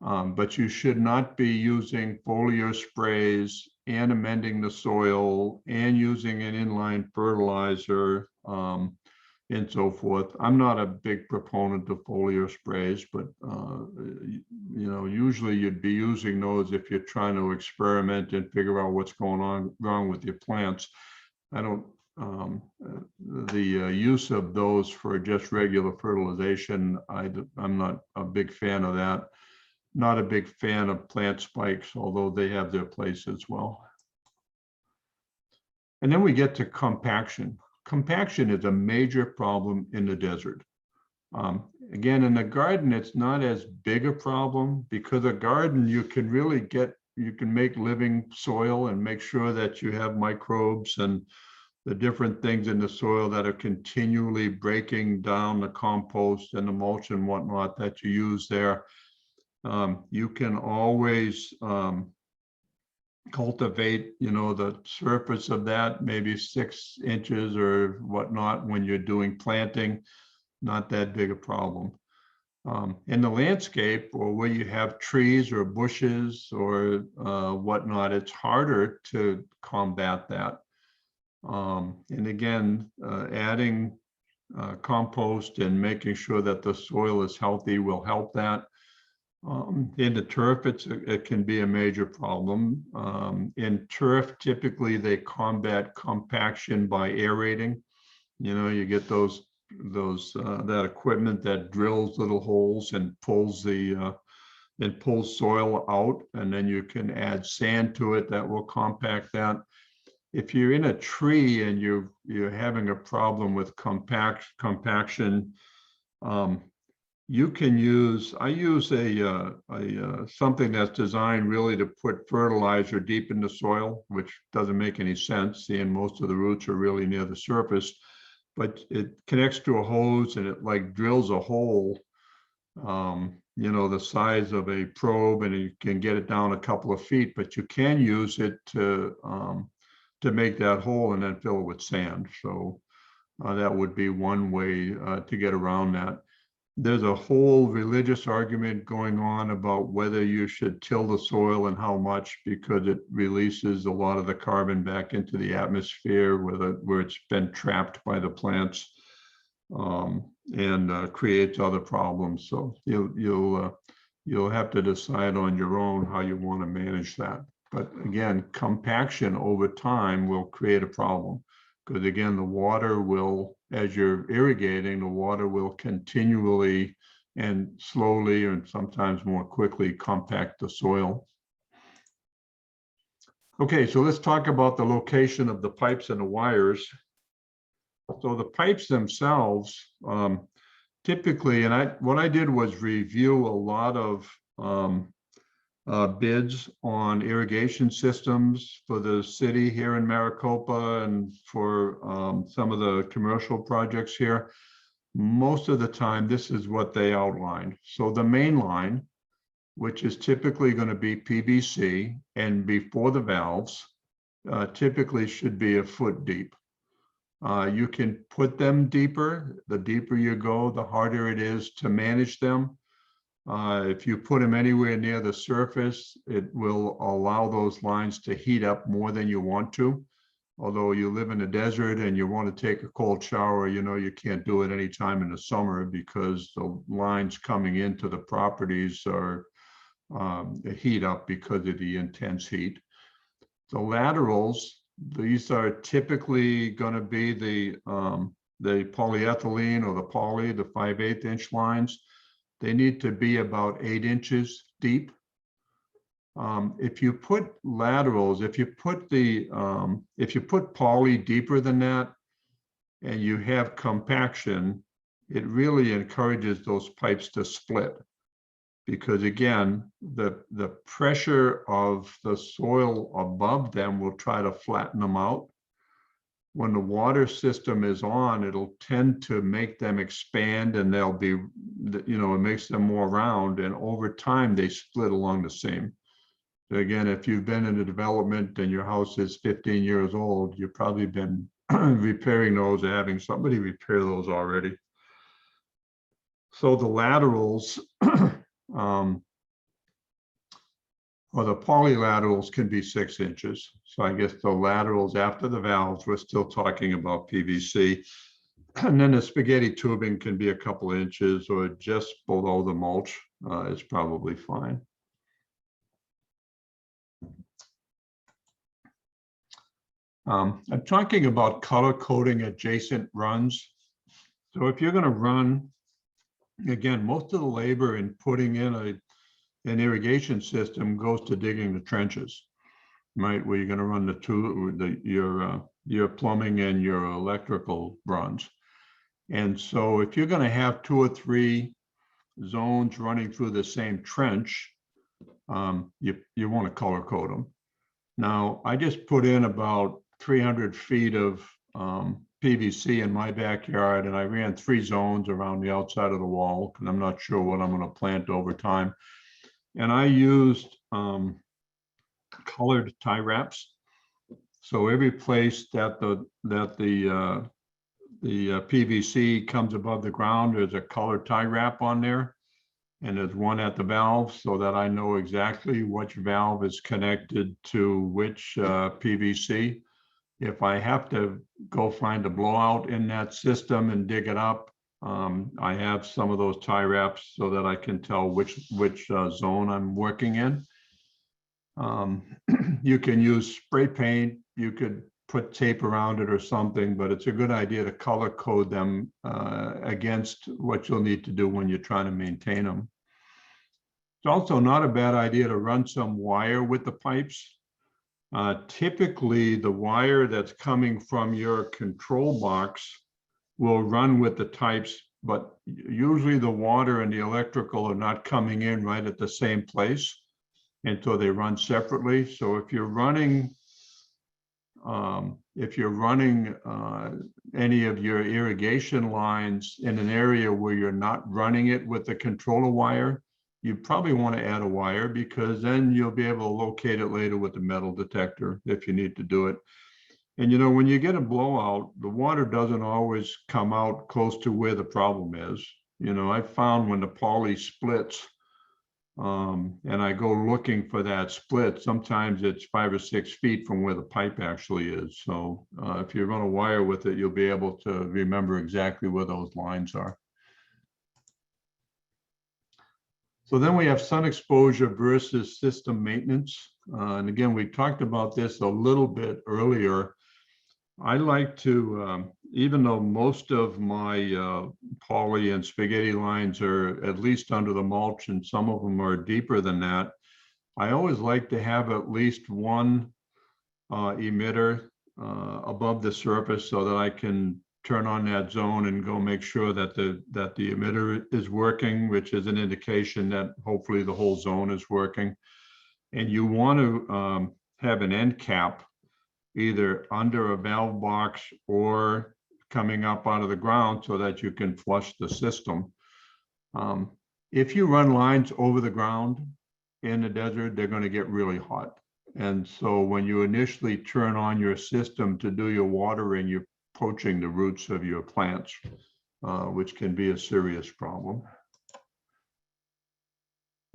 But you should not be using foliar sprays and amending the soil and using an inline fertilizer and so forth. I'm not a big proponent of foliar sprays, but usually you'd be using those if you're trying to experiment and figure out what's going on wrong with your plants. I don't the use of those for just regular fertilization, I'm not a big fan of that. Not a big fan of plant spikes, although they have their place as well. And then we get to compaction. Compaction is a major problem in the desert. Again, in the garden, it's not as big a problem because a garden, you can really get you can make living soil and make sure that you have microbes and the different things in the soil that are continually breaking down the compost and the mulch and whatnot that you use there. You can always cultivate, the surface of that, maybe 6 inches or whatnot when you're doing planting, not that big a problem. In the landscape or where you have trees or bushes or whatnot, it's harder to combat that. And again, adding compost and making sure that the soil is healthy will help that. In the turf, it can be a major problem. In turf, typically they combat compaction by aerating. You get that equipment that drills little holes and pulls soil out, and then you can add sand to it that will compact that. If you're in a tree and you're having a problem with compaction, you can use, I use something that's designed really to put fertilizer deep in the soil, which doesn't make any sense, seeing most of the roots are really near the surface, but it connects to a hose and it like drills a hole, the size of a probe, and you can get it down a couple of feet, but you can use it to make that hole and then fill it with sand. So that would be one way to get around that. There's a whole religious argument going on about whether you should till the soil and how much, because it releases a lot of the carbon back into the atmosphere where it's been trapped by the plants, and creates other problems. So you'll have to decide on your own how you want to manage that. But again, compaction over time will create a problem, because again, the water will, as you're irrigating, the water will continually and slowly and sometimes more quickly compact the soil. Okay, so let's talk about the location of the pipes and the wires. So the pipes themselves, typically, and what I did was review a lot of bids on irrigation systems for the city here in Maricopa and for some of the commercial projects here. Most of the time, this is what they outlined. So the main line, which is typically going to be PVC and before the valves, typically should be a foot deep. You can put them deeper. The deeper you go, the harder it is to manage them. If you put them anywhere near the surface, it will allow those lines to heat up more than you want to. Although you live in the desert and you want to take a cold shower, you can't do it anytime in the summer because the lines coming into the properties are heat up because of the intense heat. The laterals, these are typically going to be the polyethylene or the poly, the 5/8 inch lines. They need to be about 8 inches deep. If you put laterals, if you put poly deeper than that and you have compaction, it really encourages those pipes to split. Because again, the pressure of the soil above them will try to flatten them out. When the water system is on, it'll tend to make them expand and they'll be, it makes them more round, and over time they split along the seam. So again, if you've been in a development and your house is 15 years old, you've probably been repairing those or having somebody repair those already. So the laterals, or the polylaterals can be 6 inches. So I guess the laterals after the valves, we're still talking about PVC. And then the spaghetti tubing can be a couple inches or just below the mulch is probably fine. I'm talking about color coding adjacent runs. So if you're going to run, again, most of the labor in putting in an irrigation system goes to digging the trenches, right? Where you're going to run your plumbing and your electrical runs. And so if you're going to have 2 or 3 zones running through the same trench, you want to color code them. Now, I just put in about 300 feet of PVC in my backyard, and I ran 3 zones around the outside of the wall because I'm not sure what I'm going to plant over time. And I used colored tie wraps. So every place that the PVC comes above the ground, there's a colored tie wrap on there. And there's one at the valve so that I know exactly which valve is connected to which PVC. If I have to go find a blowout in that system and dig it up, I have some of those tie wraps so that I can tell which zone I'm working in. You can use spray paint, you could put tape around it or something, but it's a good idea to color code them against what you'll need to do when you're trying to maintain them. It's also not a bad idea to run some wire with the pipes. Typically, the wire that's coming from your control box will run with the pipes, but usually the water and the electrical are not coming in right at the same place until they run separately. So if you're running any of your irrigation lines in an area where you're not running it with the controller wire, you probably want to add a wire because then you'll be able to locate it later with the metal detector if you need to do it. And when you get a blowout, the water doesn't always come out close to where the problem is. I found when the poly splits, and I go looking for that split, sometimes it's 5 or 6 feet from where the pipe actually is. So if you run a wire with it, you'll be able to remember exactly where those lines are. So then we have sun exposure versus system maintenance. And again, we talked about this a little bit earlier. I like to, even though most of my poly and spaghetti lines are at least under the mulch and some of them are deeper than that, I always like to have at least one emitter above the surface so that I can turn on that zone and go make sure that the emitter is working, which is an indication that hopefully the whole zone is working. And you want to have an end cap either under a valve box or coming up out of the ground so that you can flush the system. If you run lines over the ground in the desert, they're going to get really hot. And so when you initially turn on your system to do your watering, you're poaching the roots of your plants, which can be a serious problem.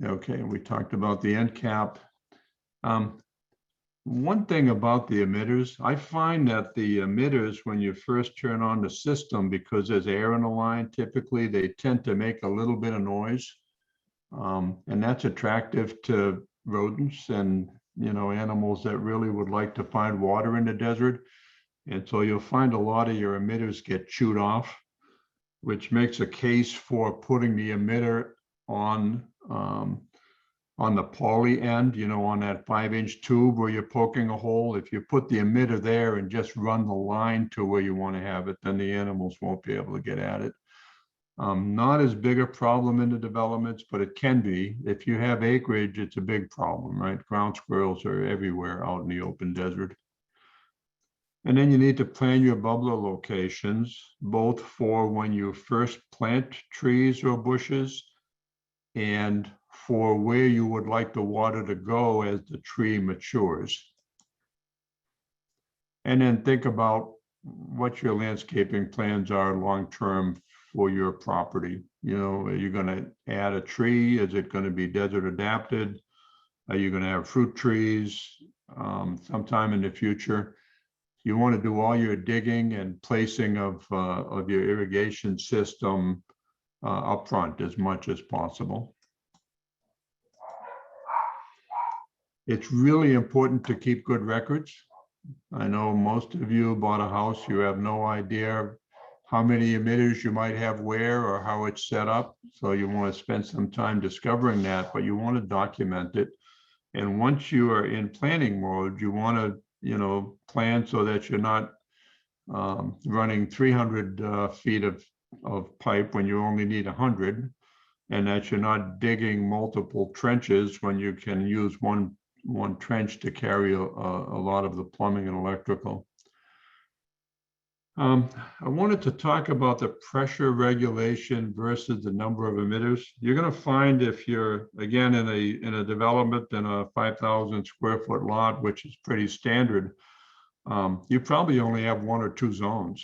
Okay, we talked about the end cap. One thing about the emitters, I find that the emitters, when you first turn on the system, because there's air in the line, typically they tend to make a little bit of noise. And that's attractive to rodents and animals that really would like to find water in the desert. And so you'll find a lot of your emitters get chewed off, which makes a case for putting the emitter on the poly end, on that 5-inch tube where you're poking a hole. If you put the emitter there and just run the line to where you want to have it, then the animals won't be able to get at it. Not as big a problem in the developments, but it can be. If you have acreage, it's a big problem, right? Ground squirrels are everywhere out in the open desert. And then you need to plan your bubbler locations, both for when you first plant trees or bushes and for where you would like the water to go as the tree matures. And then think about what your landscaping plans are long-term for your property. Are you going to add a tree? Is it going to be desert adapted? Are you going to have fruit trees sometime in the future? You want to do all your digging and placing of your irrigation system upfront as much as possible. It's really important to keep good records. I know most of you bought a house, you have no idea how many emitters you might have where or how it's set up. So you want to spend some time discovering that, but you want to document it. And once you are in planning mode, you want to plan so that you're not running 300 feet of pipe when you only need 100. and that you're not digging multiple trenches when you can use one trench to carry a lot of the plumbing and electrical. I wanted to talk about the pressure regulation versus the number of emitters. You're going to find if you're, again, in a development in a 5,000 square foot lot, which is pretty standard, you probably only have 1 or 2 zones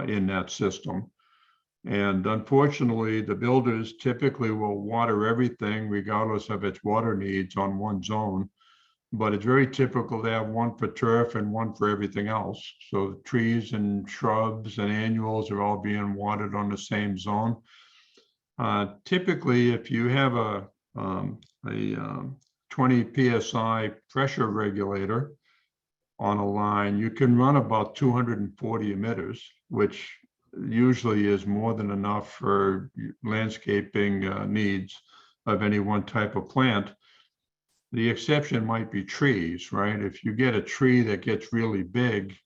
in that system. And unfortunately, the builders typically will water everything regardless of its water needs on one zone. But it's very typical to have one for turf and one for everything else. So trees and shrubs and annuals are all being watered on the same zone. Typically, if you have a 20 PSI pressure regulator on a line, you can run about 240 emitters, which usually is more than enough for landscaping needs of any one type of plant. The exception might be trees, right? If you get a tree that gets really big,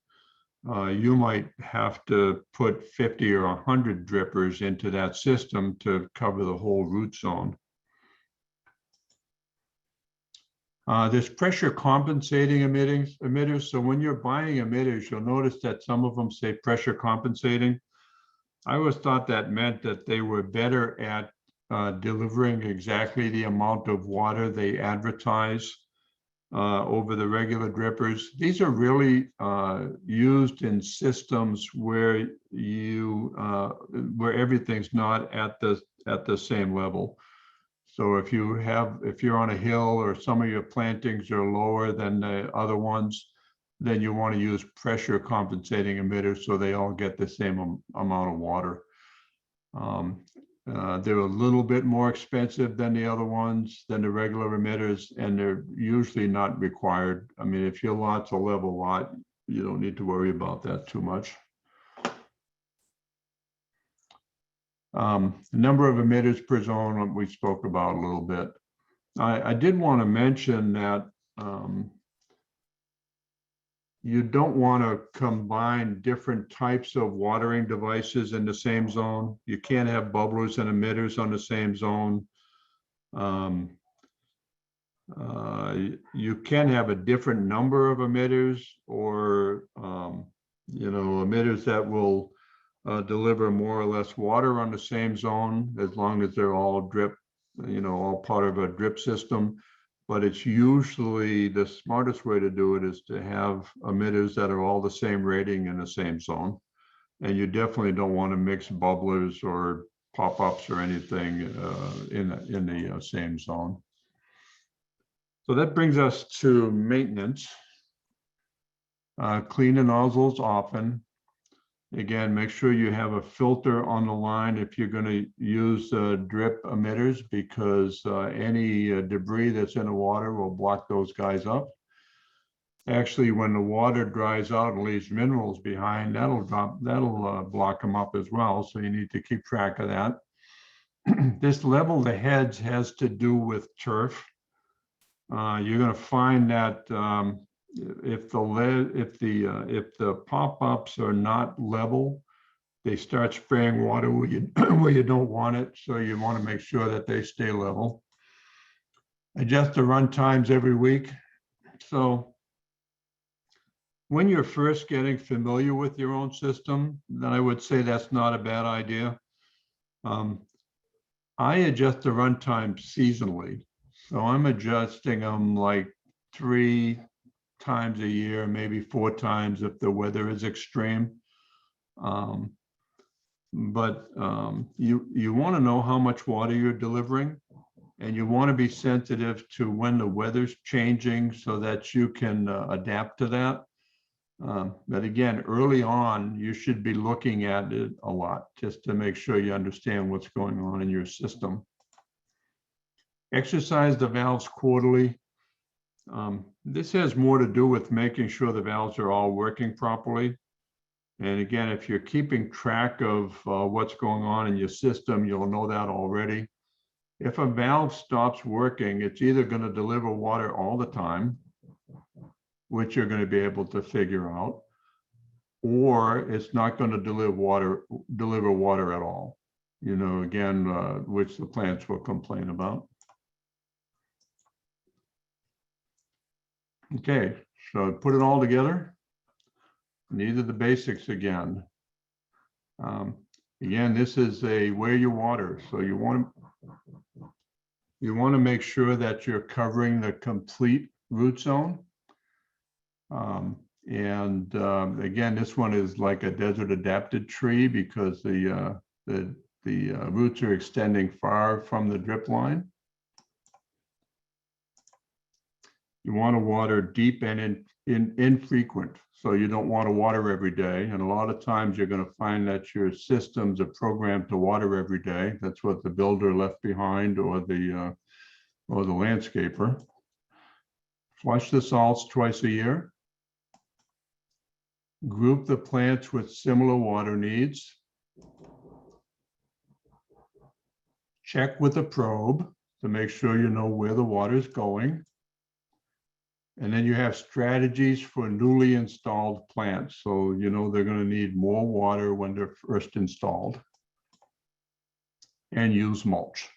you might have to put 50 or 100 drippers into that system to cover the whole root zone. There's pressure compensating emitters. So when you're buying emitters, you'll notice that some of them say pressure compensating. I always thought that meant that they were better at delivering exactly the amount of water they advertise over the regular drippers. These are really used in systems where where everything's not at the same level. So if you're on a hill or some of your plantings are lower than the other ones, then you want to use pressure compensating emitters so they all get the same amount of water. They're a little bit more expensive than the other ones, than the regular emitters, and they're usually not required. I mean, if your lot's a level lot, you don't need to worry about that too much. The number of emitters per zone, we spoke about a little bit. I did want to mention that you don't want to combine different types of watering devices in the same zone. You can't have bubblers and emitters on the same zone. You can have a different number of emitters, or emitters that will deliver more or less water on the same zone, as long as they're all drip, all part of a drip system. But it's usually the smartest way to do it is to have emitters that are all the same rating in the same zone. And you definitely don't want to mix bubblers or pop-ups or anything in the same zone. So that brings us to maintenance. Clean the nozzles often. Again, make sure you have a filter on the line if you're going to use drip emitters, because any debris that's in the water will block those guys up. Actually, when the water dries out and leaves minerals behind, that'll block them up as well. So you need to keep track of that. This level the heads has to do with turf. You're going to find that if the pop-ups are not level, they start spraying water where you don't want it. So you want to make sure that they stay level. Adjust the run times every week. So when you're first getting familiar with your own system, then I would say that's not a bad idea. I adjust the run time seasonally. So I'm adjusting them like 3 times a year, maybe 4 times if the weather is extreme. You want to know how much water you're delivering, and you want to be sensitive to when the weather's changing so that you can adapt to that. But again, early on, you should be looking at it a lot just to make sure you understand what's going on in your system. Exercise the valves quarterly. This has more to do with making sure the valves are all working properly. And again, if you're keeping track of what's going on in your system, you'll know that already. If a valve stops working, it's either going to deliver water all the time, which you're going to be able to figure out, or it's not going to deliver water at all. you know, again, which the plants will complain about. Okay, so put it all together. These are the basics again. Again, this is a where you water. So you want to make sure that you're covering the complete root zone. Again, this one is like a desert adapted tree because the roots are extending far from the drip line. You want to water deep and infrequent. So you don't want to water every day. And a lot of times you're going to find that your systems are programmed to water every day. That's what the builder left behind or the landscaper. Flush the salts twice a year. Group the plants with similar water needs. Check with a probe to make sure you know where the water is going. And then you have strategies for newly installed plants. So, you know, they're going to need more water when they're first installed. And use mulch.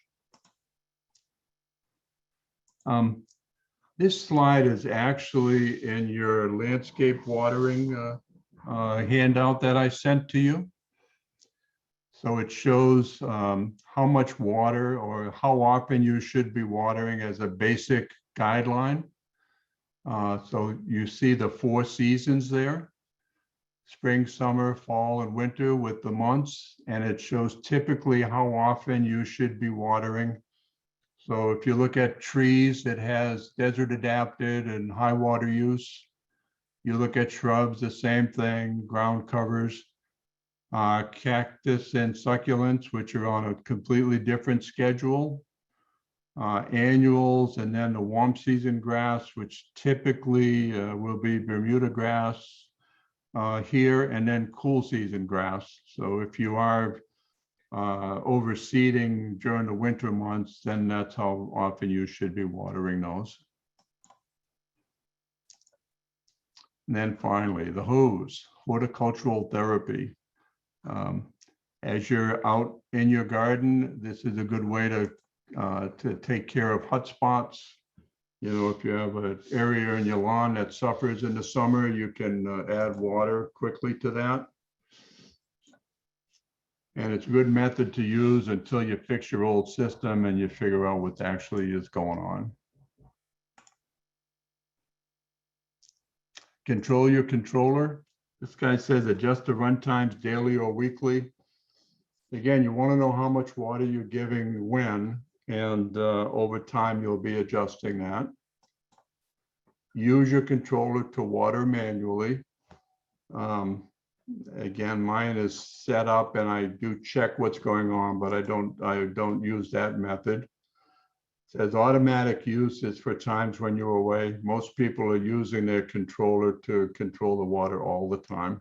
This slide is actually in your landscape watering handout that I sent to you. So it shows how much water or how often you should be watering as a basic guideline. So you see the 4 seasons there, spring, summer, fall, and winter with the months, and it shows typically how often you should be watering. So if you look at trees, it has desert adapted and high water use. You look at shrubs, the same thing, ground covers, cactus and succulents, which are on a completely different schedule. Annuals, and then the warm season grass, which typically will be Bermuda grass here, and then cool season grass. So if you are overseeding during the winter months, then that's how often you should be watering those. And then finally, the hose, horticultural therapy. As you're out in your garden, this is a good way to take care of hot spots. You know, if you have an area in your lawn that suffers in the summer, you can add water quickly to that. And it's a good method to use until you fix your old system and you figure out what actually is going on. Control your controller. This guy says adjust the run times daily or weekly. Again, you want to know how much water you're giving when, and over time you'll be adjusting that. Use your controller to water manually. Again, mine is set up and I do check what's going on, but I don't use that method. It says automatic use is for times when you're away. Most people are using their controller to control the water all the time.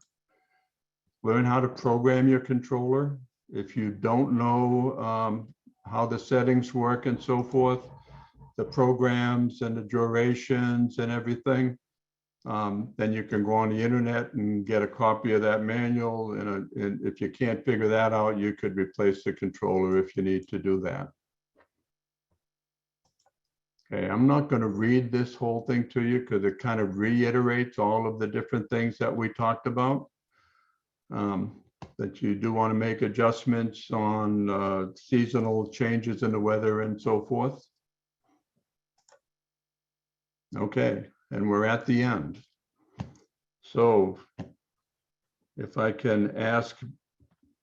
Learn how to program your controller. If you don't know how the settings work and so forth, the programs and the durations and everything, then you can go on the internet and get a copy of that manual. And if you can't figure that out, you could replace the controller if you need to do that. Okay, I'm not going to read this whole thing to you because it kind of reiterates all of the different things that we talked about. That you do want to make adjustments on seasonal changes in the weather and so forth. Okay, and we're at the end. So if I can ask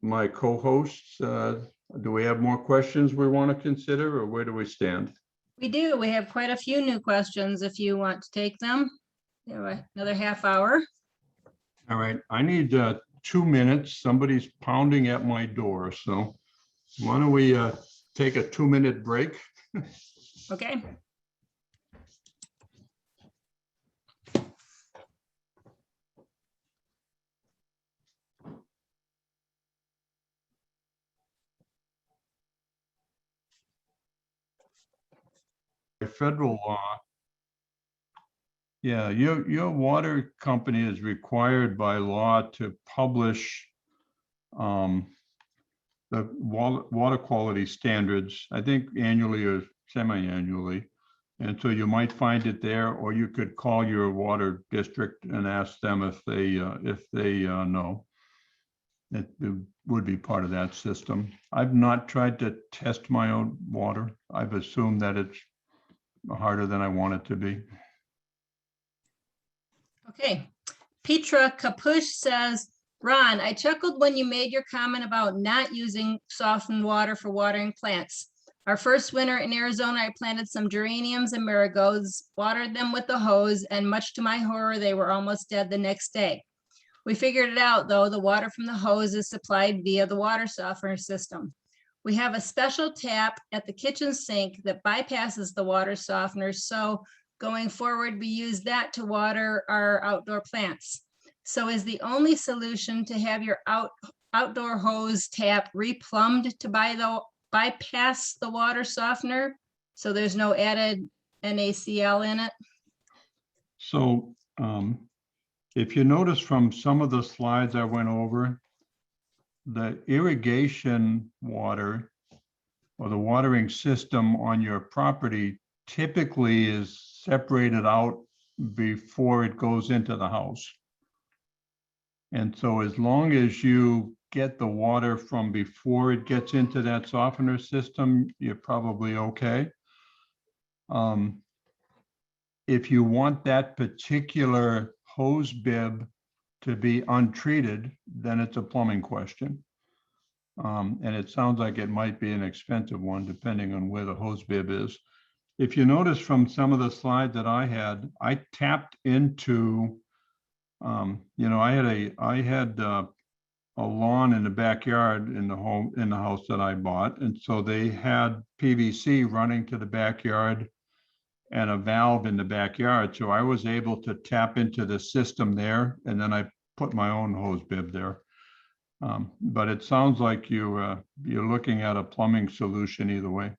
my co-hosts, do we have more questions we want to consider, or where do we stand? We do. We have quite a few new questions if you want to take them. You have another half hour. All right, I need 2 minutes. Somebody's pounding at my door. So why don't we take a 2-minute break? Okay. Federal law. Yeah, your water company is required by law to publish the water quality standards, I think annually or semi-annually. And so you might find it there, or you could call your water district and ask them if they know. It would be part of that system. I've not tried to test my own water. I've assumed that it's harder than I want it to be. Okay. Petra Kapush says, Ron, I chuckled when you made your comment about not using softened water for watering plants. Our first winter in Arizona, I planted some geraniums and marigolds, watered them with the hose, and much to my horror, they were almost dead the next day. We figured it out, though. The water from the hose is supplied via the water softener system. We have a special tap at the kitchen sink that bypasses the water softener, so going forward, we use that to water our outdoor plants. So is the only solution to have your outdoor hose tap replumbed to bypass the water softener, so there's no added NaCl in it? So if you notice from some of the slides I went over, the irrigation water or the watering system on your property typically is separated out before it goes into the house. And so as long as you get the water from before it gets into that softener system, you're probably okay. If you want that particular hose bib to be untreated, then it's a plumbing question. And it sounds like it might be an expensive one, depending on where the hose bib is. If you notice from some of the slides that I had, I tapped into, I had a lawn in the backyard in the house that I bought. And so they had PVC running to the backyard and a valve in the backyard. So I was able to tap into the system there, and then I put my own hose bib there. But it sounds like you're looking at a plumbing solution either way.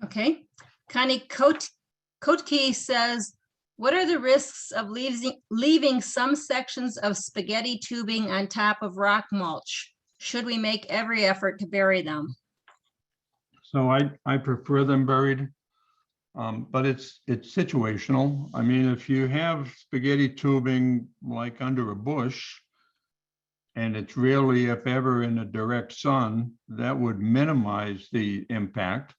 Okay. Connie Kotke says, what are the risks of leaving some sections of spaghetti tubing on top of rock mulch? Should we make every effort to bury them? So I prefer them buried, but it's situational. I mean, if you have spaghetti tubing like under a bush, and it's really, if ever, in the direct sun, that would minimize the impact.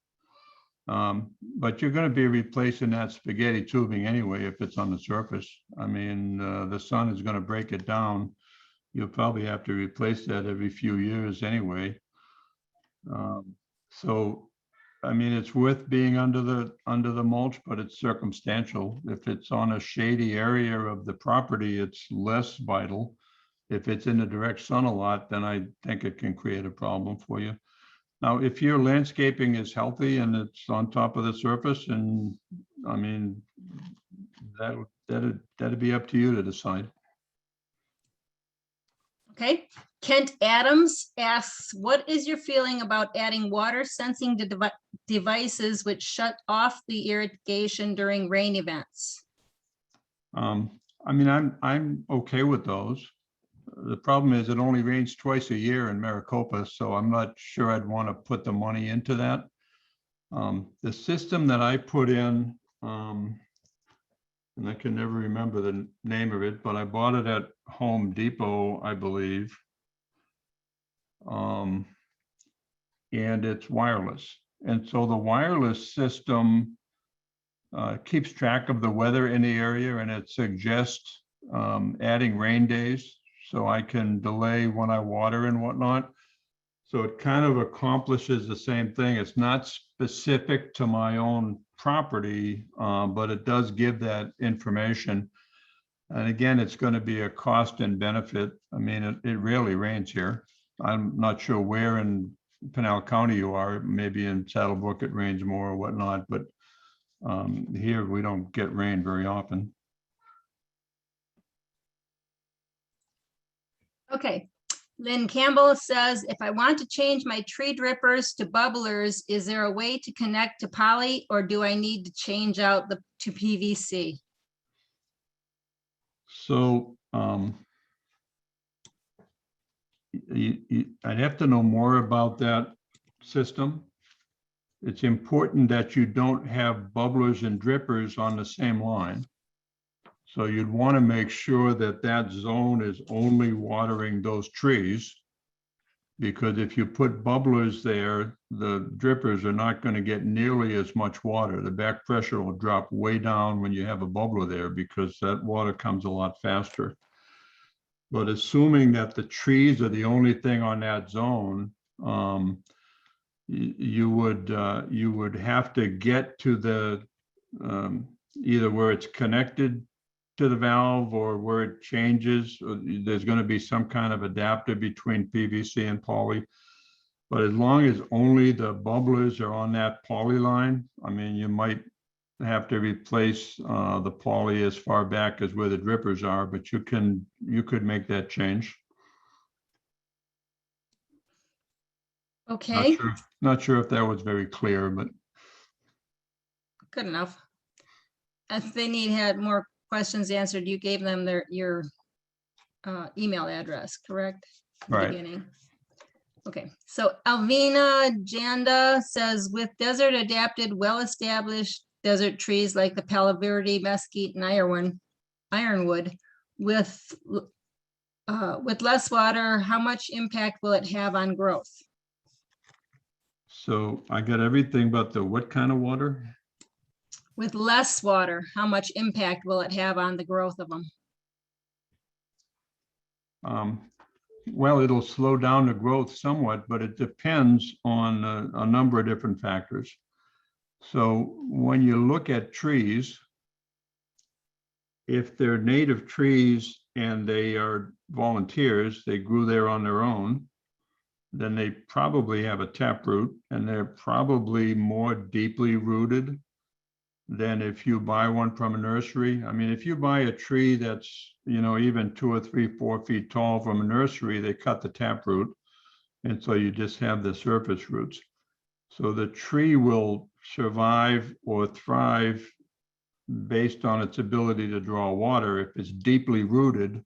But you're going to be replacing that spaghetti tubing anyway if it's on the surface. I mean, the sun is going to break it down. You'll probably have to replace that every few years anyway. So, I mean, it's worth being under the mulch, but it's circumstantial. If it's on a shady area of the property, it's less vital. If it's in the direct sun a lot, then I think it can create a problem for you. Now, if your landscaping is healthy and it's on top of the surface, and I mean, that'd be up to you to decide. Okay. Kent Adams asks, what is your feeling about adding water sensing devices which shut off the irrigation during rain events? I mean, I'm okay with those. The problem is it only rains twice a year in Maricopa, so I'm not sure I'd want to put the money into that. The system that I put in, and I can never remember the name of it, but I bought it at Home Depot, I believe. And it's wireless. And so the wireless system keeps track of the weather in the area, and it suggests adding rain days so I can delay when I water and whatnot. So it kind of accomplishes the same thing. It's not specific to my own property, but it does give that information. And again, it's going to be a cost and benefit. I mean, it rarely rains here. I'm not sure where in Pinal County you are. Maybe in Saddlebrook it rains more or whatnot, but here we don't get rain very often. Okay. Lynn Campbell says, if I want to change my tree drippers to bubblers, is there a way to connect to poly, or do I need to change out to PVC? So I'd have to know more about that system. It's important that you don't have bubblers and drippers on the same line. So you'd want to make sure that that zone is only watering those trees. Because if you put bubblers there, the drippers are not going to get nearly as much water. The back pressure will drop way down when you have a bubbler there because that water comes a lot faster. But assuming that the trees are the only thing on that zone, you would have to get to the either where it's connected to the valve or where it changes. There's going to be some kind of adapter between PVC and poly. But as long as only the bubblers are on that poly line, I mean, you might have to replace the poly as far back as where the drippers are, but you could make that change. Okay, Not sure if that was very clear, but good enough. If they had more questions answered, you gave them your email address, correct? At the Right. beginning. Okay, so Alvina Janda says, with desert adapted, well-established desert trees like the Palo Verde, Mesquite, and Ironwood, with less water, how much impact will it have on growth? so I got everything but the what kind of water? With less water, how much impact will it have on the growth of them? Well, it'll slow down the growth somewhat, but it depends on a number of different factors. So when you look at trees, if they're native trees and they are volunteers, they grew there on their own, then they probably have a taproot and they're probably more deeply rooted than if you buy one from a nursery. I mean, if you buy a tree that's, even 2 or 3, 4 feet tall from a nursery, they cut the taproot. And so you just have the surface roots. So the tree will survive or thrive based on its ability to draw water. If it's deeply rooted,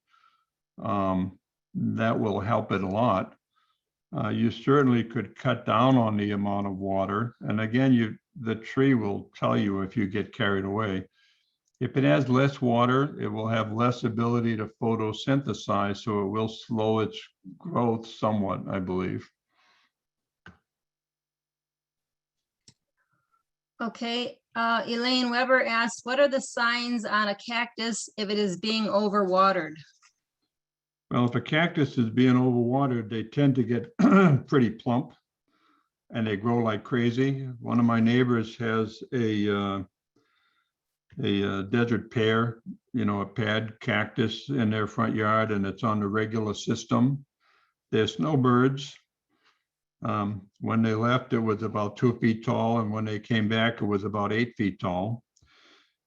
that will help it a lot. You certainly could cut down on the amount of water. And again, the tree will tell you if you get carried away. If it has less water, it will have less ability to photosynthesize, so it will slow its growth somewhat, I believe. Okay, Elaine Weber asks, what are the signs on a cactus if it is being overwatered? Well, if a cactus is being overwatered, they tend to get pretty plump and they grow like crazy. One of my neighbors has a desert pear, a pad cactus in their front yard, and it's on the regular system. They're snowbirds. When they left, it was about 2 feet tall, and when they came back, it was about 8 feet tall.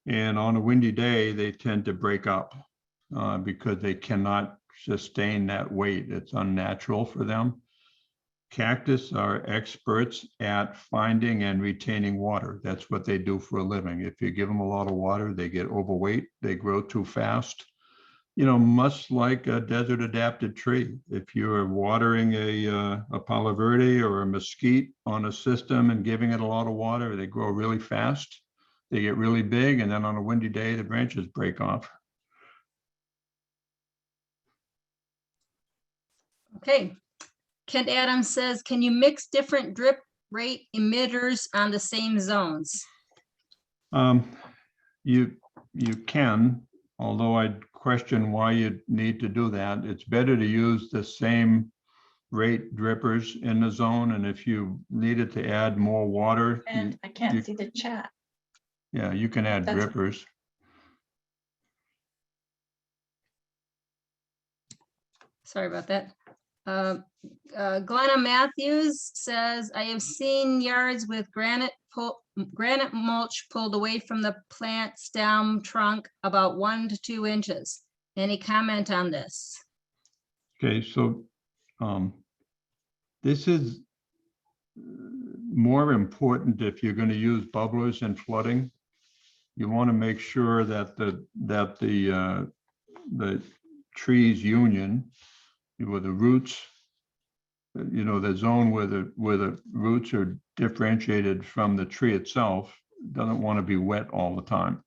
And on a windy day, they tend to break up because they cannot sustain that weight. It's unnatural for them. Cactus are experts at finding and retaining water. That's what they do for a living. If you give them a lot of water, they get overweight, they grow too fast. Much like a desert adapted tree. If you're watering a Palo Verde or a Mesquite on a system and giving it a lot of water, they grow really fast. They get really big, and then on a windy day, the branches break off. Okay, Kent Adams says, can you mix different drip rate emitters on the same zones? You can, although I'd question why you need to do that. It's better to use the same rate drippers in the zone, and if you needed to add more water, And I can't see the chat. yeah, you can add That's- drippers. Sorry about that. Glenna Matthews says, I have seen yards with granite mulch pulled away from the plant stem trunk about 1 to 2 inches. Any comment on this? Okay, so this is more important if you're going to use bubblers and flooding. You want to make sure that the tree's union with the roots the zone where the roots are differentiated from the tree itself doesn't want to be wet all the time,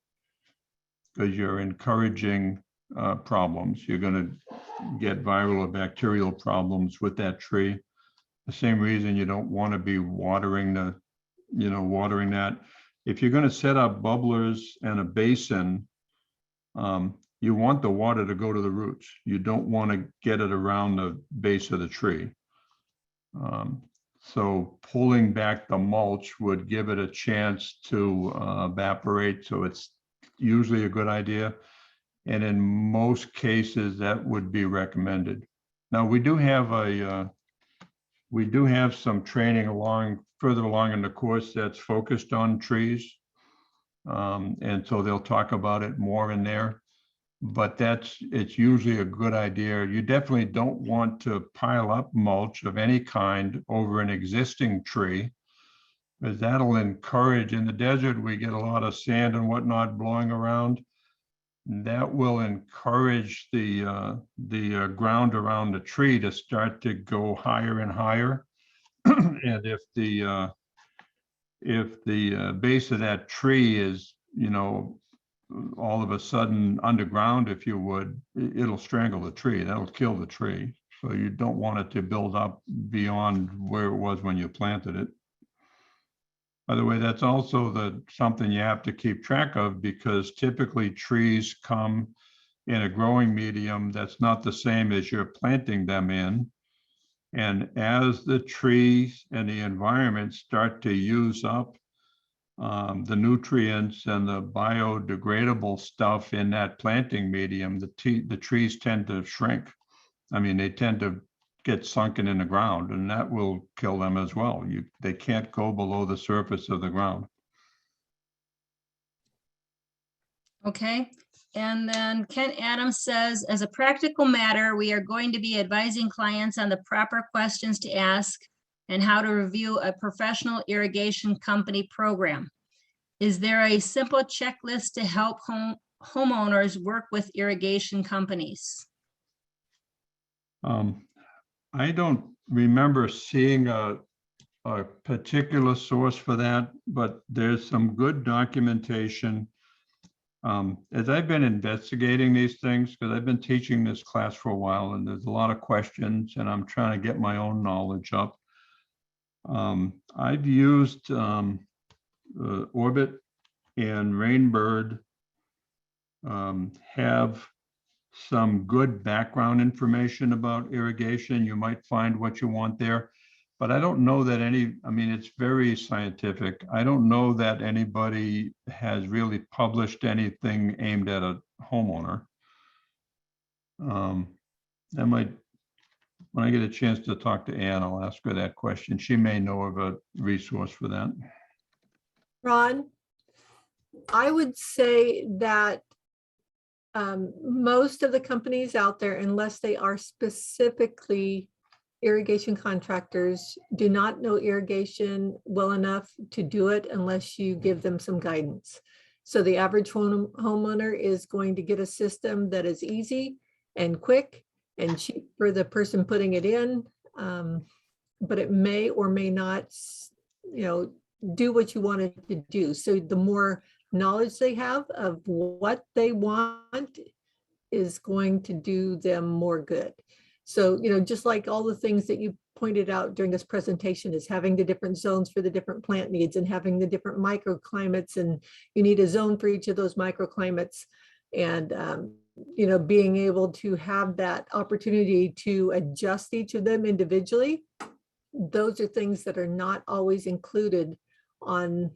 because you're encouraging problems. You're going to get viral or bacterial problems with that tree. The same reason you don't want to be watering watering that. If you're going to set up bubblers and a basin, you want the water to go to the roots. You don't want to get it around the base of the tree. So pulling back the mulch would give it a chance to evaporate. So it's usually a good idea. And in most cases, that would be recommended. Now, we do have some training further along in the course that's focused on trees. And so they'll talk about it more in there. But it's usually a good idea. You definitely don't want to pile up mulch of any kind over an existing tree, because that'll encourage. In the desert, we get a lot of sand and whatnot blowing around. That will encourage the ground around the tree to start to go higher and higher. And if the base of that tree is, all of a sudden underground, if you would, it'll strangle the tree. That'll kill the tree. So you don't want it to build up beyond where it was when you planted it. By the way, that's also something you have to keep track of, because typically trees come in a growing medium that's not the same as you're planting them in. And as the trees and the environment start to use up the nutrients and the biodegradable stuff in that planting medium, the trees tend to shrink. I mean, they tend to get sunken in the ground, and that will kill them as well. They can't go below the surface of the ground. Okay, and then Ken Adams says, as a practical matter, we are going to be advising clients on the proper questions to ask and how to review a professional irrigation company program. Is there a simple checklist to help homeowners work with irrigation companies? I don't remember seeing a particular source for that, but there's some good documentation. As I've been investigating these things, because I've been teaching this class for a while, and there's a lot of questions, and I'm trying to get my own knowledge up. I've used Orbit and Rainbird have some good background information about irrigation. You might find what you want there, but I don't know that it's very scientific. I don't know that anybody has really published anything aimed at a homeowner. When I get a chance to talk to Ann, I'll ask her that question. She may know of a resource for that. Ron, I would say that most of the companies out there, unless they are specifically irrigation contractors, do not know irrigation well enough to do it unless you give them some guidance. So the average homeowner is going to get a system that is easy and quick and cheap for the person putting it in, but it may or may not, do what you want it to do. So the more knowledge they have of what they want is going to do them more good. So, just like all the things that you pointed out during this presentation is having the different zones for the different plant needs and having the different microclimates, and you need a zone for each of those microclimates, and being able to have that opportunity to adjust each of them individually. Those are things that are not always included on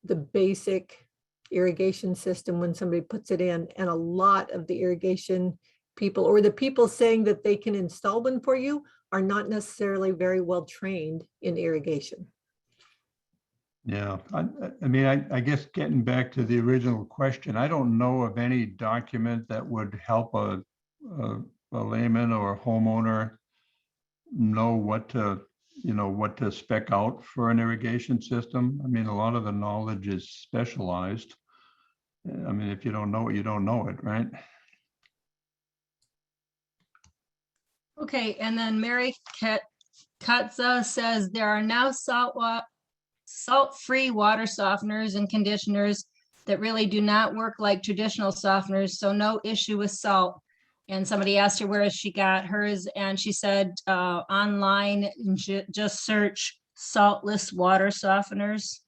the basic irrigation system when somebody puts it in. And a lot of the irrigation people, or the people saying that they can install one for you, are not necessarily very well trained in irrigation. Yeah, I guess getting back to the original question, I don't know of any document that would help a layman or a homeowner know what to spec out for an irrigation system. I mean, a lot of the knowledge is specialized. I mean, if you don't know it, you don't know it, right? Okay, and then Mary Katza says there are now salt-free water softeners and conditioners that really do not work like traditional softeners, so no issue with salt. And somebody asked her where she got hers, and she said online, just search saltless water softeners.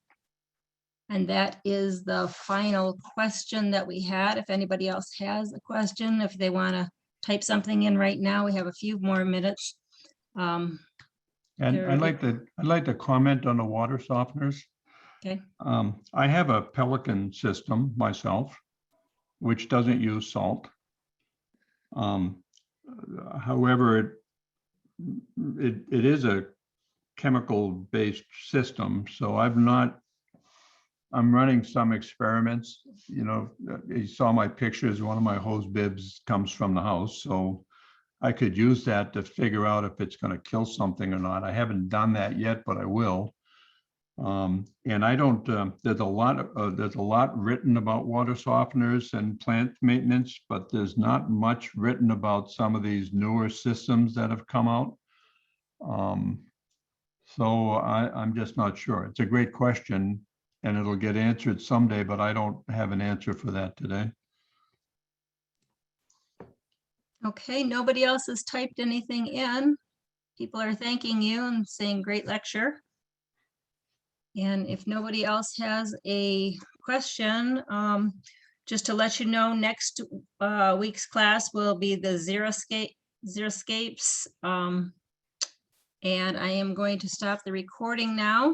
And that is the final question that we had. If anybody else has a question, if they want to type something in right now, we have a few more minutes. And There I'd it- like to comment on the water softeners. Okay. I have a Pelican system myself, which doesn't use salt. However, it is a chemical-based system, so I'm running some experiments. You know, you saw my pictures, one of my hose bibs comes from the house, so I could use that to figure out if it's going to kill something or not. I haven't done that yet, but I will. And I don't, there's a lot written about water softeners and plant maintenance, but there's not much written about some of these newer systems that have come out. So I'm just not sure. It's a great question and it'll get answered someday, but I don't have an answer for that today. Okay, nobody else has typed anything in. People are thanking you and saying great lecture. And if nobody else has a question, just to let you know, next week's class will be the xeriscapes. And I am going to stop the recording now.